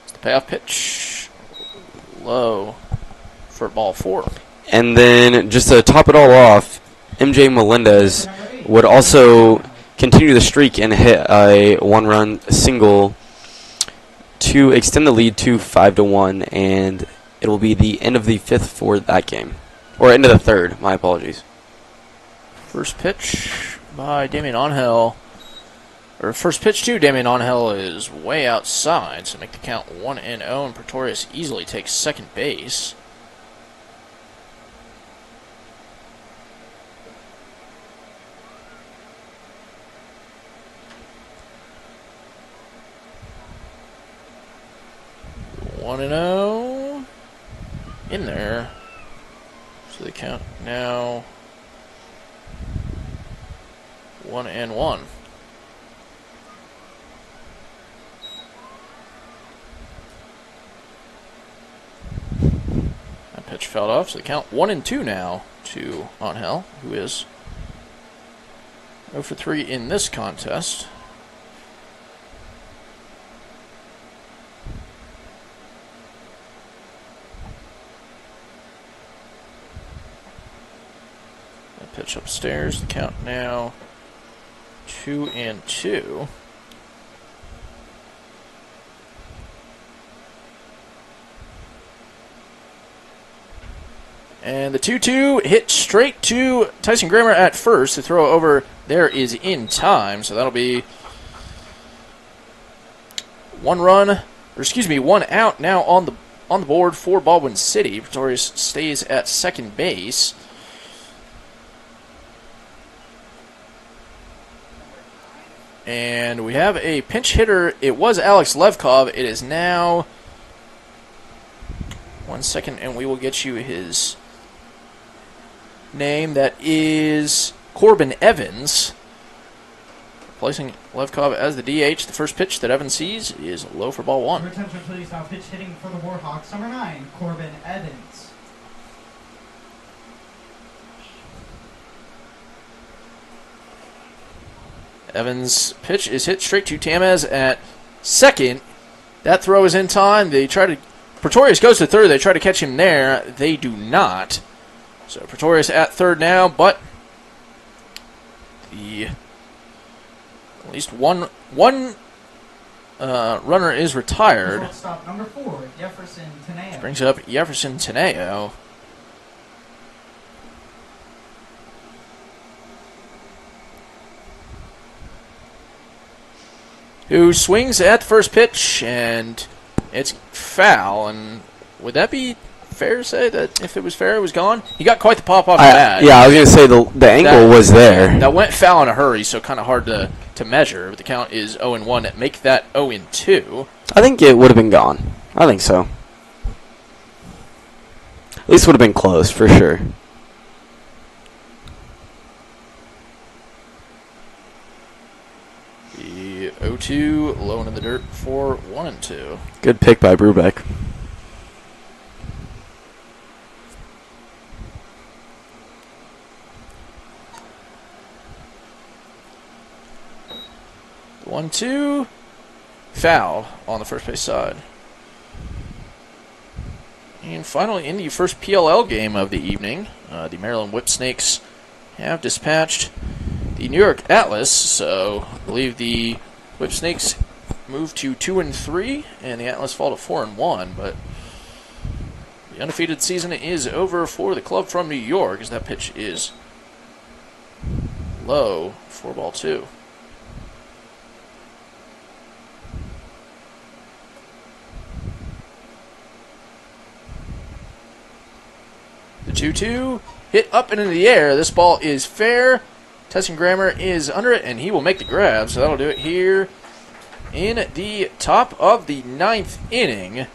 It's the payoff pitch. Low for ball 4. And then just to top it all off, MJ Melendez would also continue the streak and hit a 1-run single to extend the lead to 5-1, and it will be the end of the 5th for that game. Or end of the 3rd, my apologies. First pitch by Damian Angel. Or first pitch to Damian Angel is way outside, so make the count 1-0, and Pretorius easily takes second base. One and 0 in there. So the count now 1-1. That pitch fell off, so the count 1-2 now to Angel, who is 0 for 3 in this contest. Pitch upstairs. The count now 2-2. And the 2-2 hit straight to Tyson Grammer at first. The throw over there is in time, so that'll be 1 out now on the board for Baldwin City. Pretorius stays at second base. And we have a pinch hitter. It was Alex Levkov. It is now 1 second, and we will get you his name. That is Corbin Evans, replacing Levkov as the DH. The first pitch that Evans sees is low for ball 1. Your attention, please. Now pitch hitting for the Warhawks, number 9, Corbin Evans. Evans' pitch is hit straight to Tamez at second. That throw is in time. Pretorius goes to third. They try to catch him there. They do not. So Pretorius at third now, but at least one runner is retired. Shortstop number 4, Jefferson Teneo. Which brings up Jefferson Teneo. Who swings at the first pitch, and it's foul. And would that be fair to say that if it was fair, it was gone? He got quite the pop off the bat. Yeah, I was going to say the angle was there. That went foul in a hurry, so kind of hard to measure. But the count is 0-1. Make that 0-2. I think it would have been gone. I think so. At least would have been close, for sure. 0-2, low into the dirt for 1-2. Good pick by Brubeck. The 1-2, foul on the first base side. And finally, in the first PLL game of the evening, the Maryland Whipsnakes have dispatched the New York Atlas. So I believe the Whipsnakes move to 2-3, and the Atlas fall to 4-1. But the undefeated season is over for the club from New York, as that pitch is low for ball 2. The 2-2 hit up and into the air. This ball is fair. Tyson Grammer is under it, and he will make the grab. So that'll do it here in the top of the 9th inning.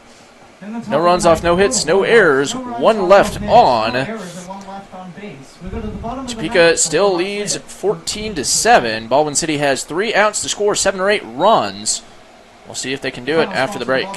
No runs off, no hits, no errors. One left on. Topeka still leads 14-7. Baldwin City has 3 outs to score 7 or 8 runs. We'll see if they can do it after the break.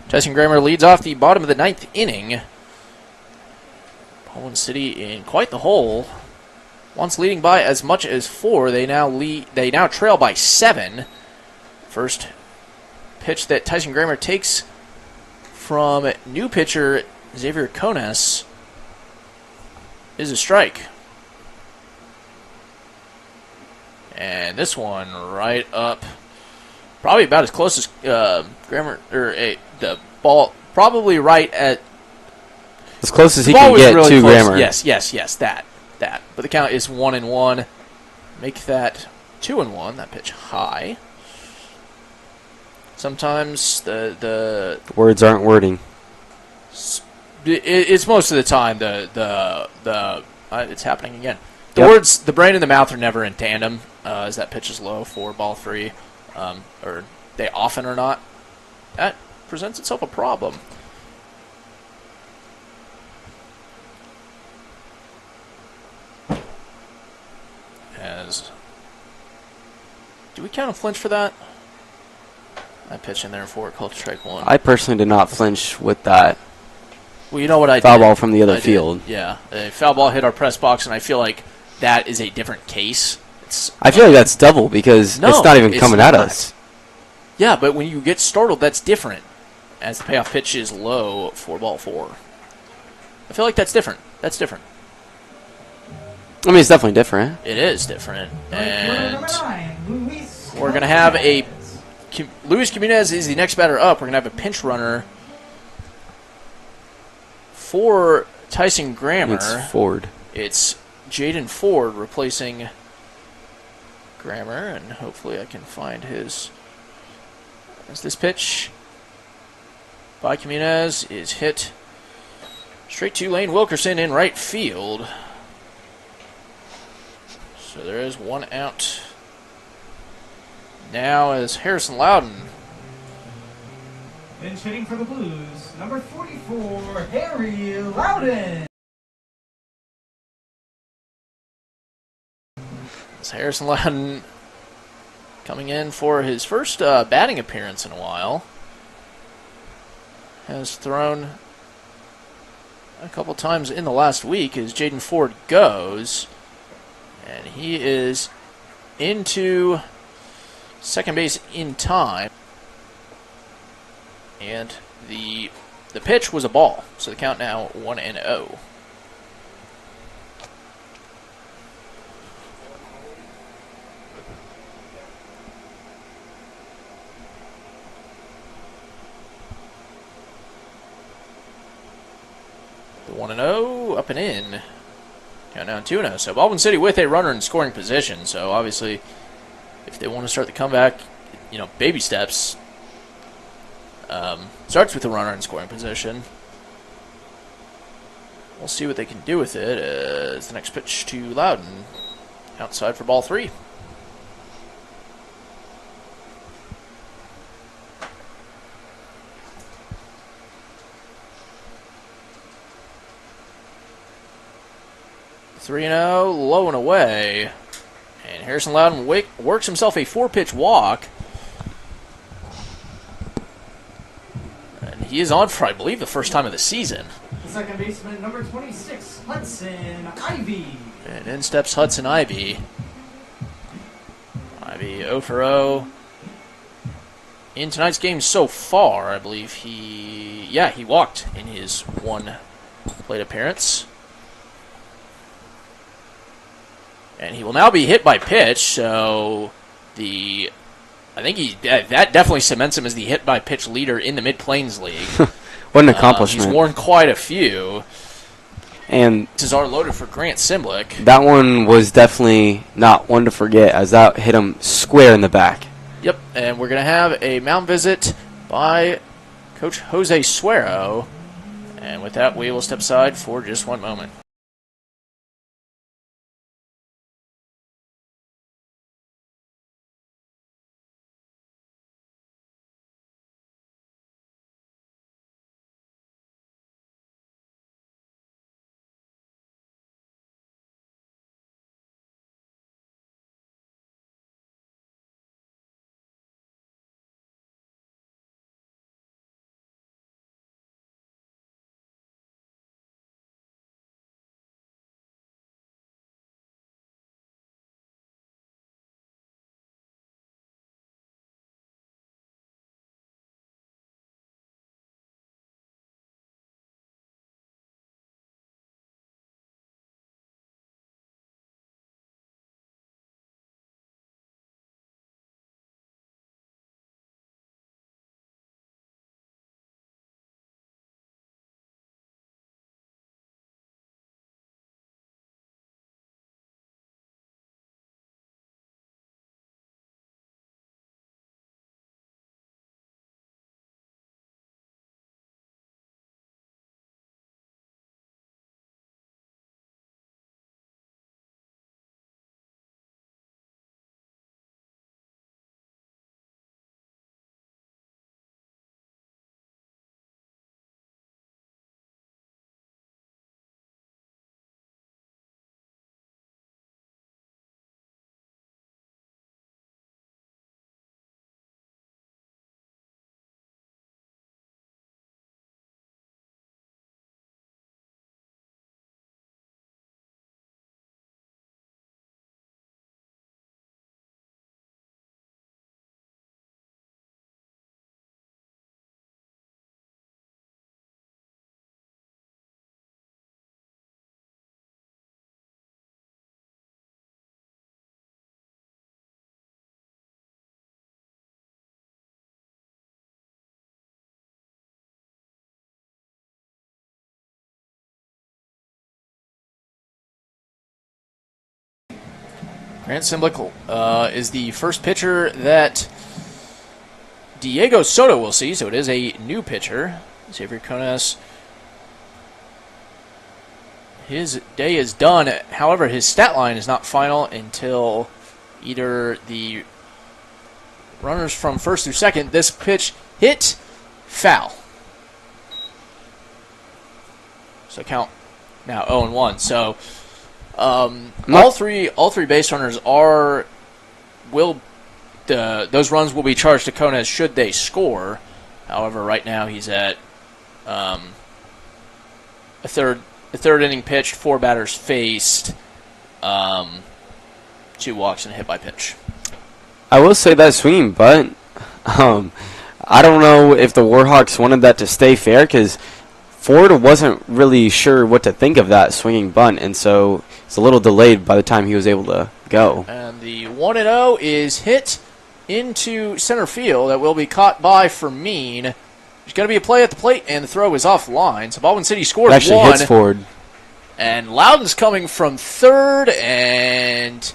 Tyson Grammer leads off the bottom of the 9th inning. Baldwin City in quite the hole. Once leading by as much as 4, they now trail by 7. First pitch that Tyson Grammer takes from new pitcher Xavier Conas is a strike. And this one right up, probably about as close as Grammer, or the ball, probably right at as close as he can get really to close. Grammer. Yes, that. But the count is 1-1. Make that 2-1. That pitch high. Sometimes the words aren't wording. It's most of the time it's happening again. The Yep. words, the brain and the mouth are never in tandem as that pitch is low for ball 3, or they often are not. That presents itself a problem. Do we count a flinch for that? I pitch in there for it, called strike 1. I personally did not flinch with that Well, you know what I foul did? ball from the other I did. field. Yeah, a foul ball hit our press box, and I feel like that is a different case. I feel like that's double because No, it's not even it's coming at not. us. Yeah, but when you get startled, that's different. As the payoff pitch is low for ball 4. I feel like that's different. That's different. I mean, it's definitely different. It is different. And Number 9, Luis we're going to have a... Jimenez. Luis Jimenez is the next batter up. We're going to have a pinch runner for Tyson Grammer. It's Ford. It's Jaden Ford replacing Grammer, and hopefully I can find his... As this pitch by Jimenez is hit straight to Lane Wilkerson in right field. So there is one out. Now as Harrison Loudon. Pinch hitting for the Blues, number 44, Harry Loudon. As Harrison Loudon coming in for his first batting appearance in a while. Has thrown a couple times in the last week as Jaden Ford goes. And he is into second base in time. And the pitch was a ball. So the count now 1-0. The 1-0 up and in. Countdown 2-0. So Baldwin City with a runner in scoring position. So obviously, if they want to start the comeback, baby steps. Starts with a runner in scoring position. We'll see what they can do with it as the next pitch to Loudon. Outside for ball 3. Three and 0, low and away. And Harrison Loudon works himself a 4-pitch walk. And he is on for, I believe, the first time of the season. The second baseman, number 26, Hudson Ivy. And in steps Hudson Ivy. Ivy 0 for 0. In tonight's game so far, I believe he walked in his one plate appearance. And he will now be hit by pitch, so I think that definitely cements him as the hit by pitch leader in the Mid-Plains League. What an accomplishment. He's worn quite a few. And Cesar loaded for Grant Simlick. that one was definitely not one to forget, as that hit him square in the back. Yep, and we're going to have a mound visit by Coach Jose Suero. And with that, we will step aside for just one moment. Grant Simblick is the first pitcher that Diego Soto will see, so it is a new pitcher. Xavier Conas, his day is done. However, his stat line is not final until either the runners from first through second. This pitch hit, foul. So count now 0-1. So all three base runners those runs will be charged to Conas should they score. However, right now he's at a third inning pitched, 4 batters faced, 2 walks and a hit by pitch. I will say that swinging bunt, I don't know if the Warhawks wanted that to stay fair because Ford wasn't really sure what to think of that swinging bunt, and so it's a little delayed by the time he was able to go. And the 1-0 is hit into center field. That will be caught by Fermin. There's going to be a play at the plate, and the throw is offline. So Baldwin City scores It actually hits Ford. And Loudon's coming from third, and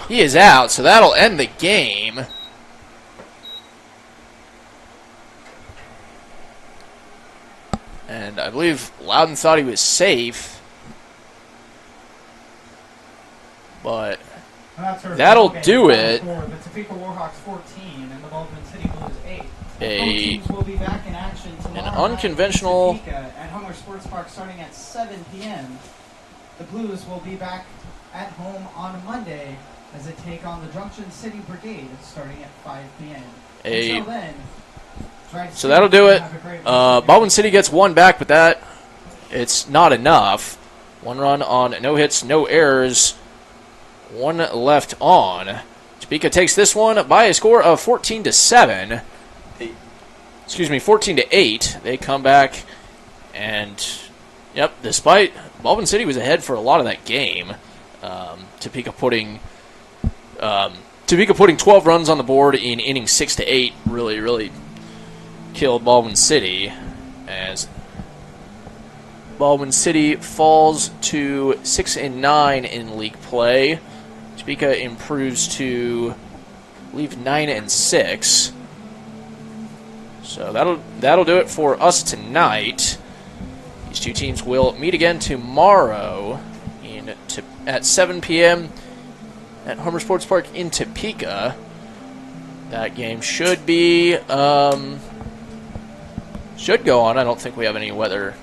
he is out. So that'll end the game. And I believe Loudon thought he was safe. But that'll do it. The Topeka Warhawks 14 and the Baldwin City Blues 8. Both A teams will be back in action tomorrow an unconventional night in Topeka at Homer Sports Park starting at 7 p.m. The Blues will be back at home on Monday as they take on the Junction City Brigade starting at 5 p.m. Until then, so that'll do it. Baldwin City gets 1 back, but it's not enough. 1 run on no hits, no errors. 1 left on. Topeka takes this one by a score of 14-7. 14-8. They come back, and despite Baldwin City was ahead for a lot of that game, Topeka putting 12 runs on the board in innings 6 to 8 really killed Baldwin City, as Baldwin City falls to 6-9 in league play. Topeka improves to, I believe, 9-6. So that'll do it for us tonight. These two teams will meet again tomorrow at 7 p.m. at Homer Sports Park in Topeka. That game should be should go on. I don't think we have any weather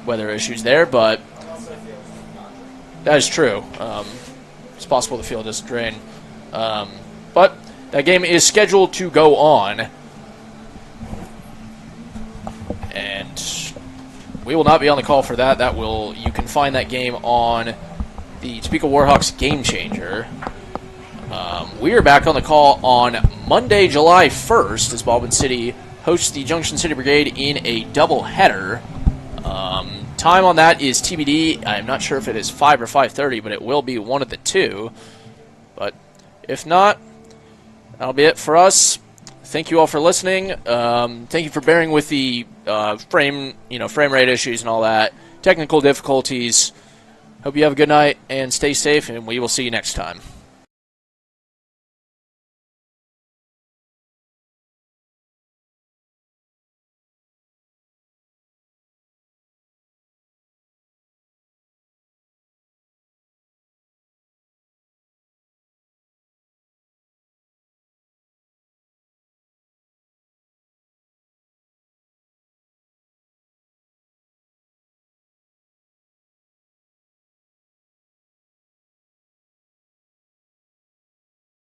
issues there, but that is true. It's possible the field doesn't drain. But that game is scheduled to go on. And we will not be on the call for that. You can find that game on the Topeka Warhawks Game Changer. We are back on the call on Monday, July 1st, as Baldwin City hosts the Junction City Brigade in a doubleheader. Time on that is TBD. I'm not sure if it is 5 or 5:30, but it will be one of the two. But if not, that'll be it for us. Thank you all for listening. Thank you for bearing with the frame rate issues and all that, technical difficulties. Hope you have a good night and stay safe, and we will see you next time.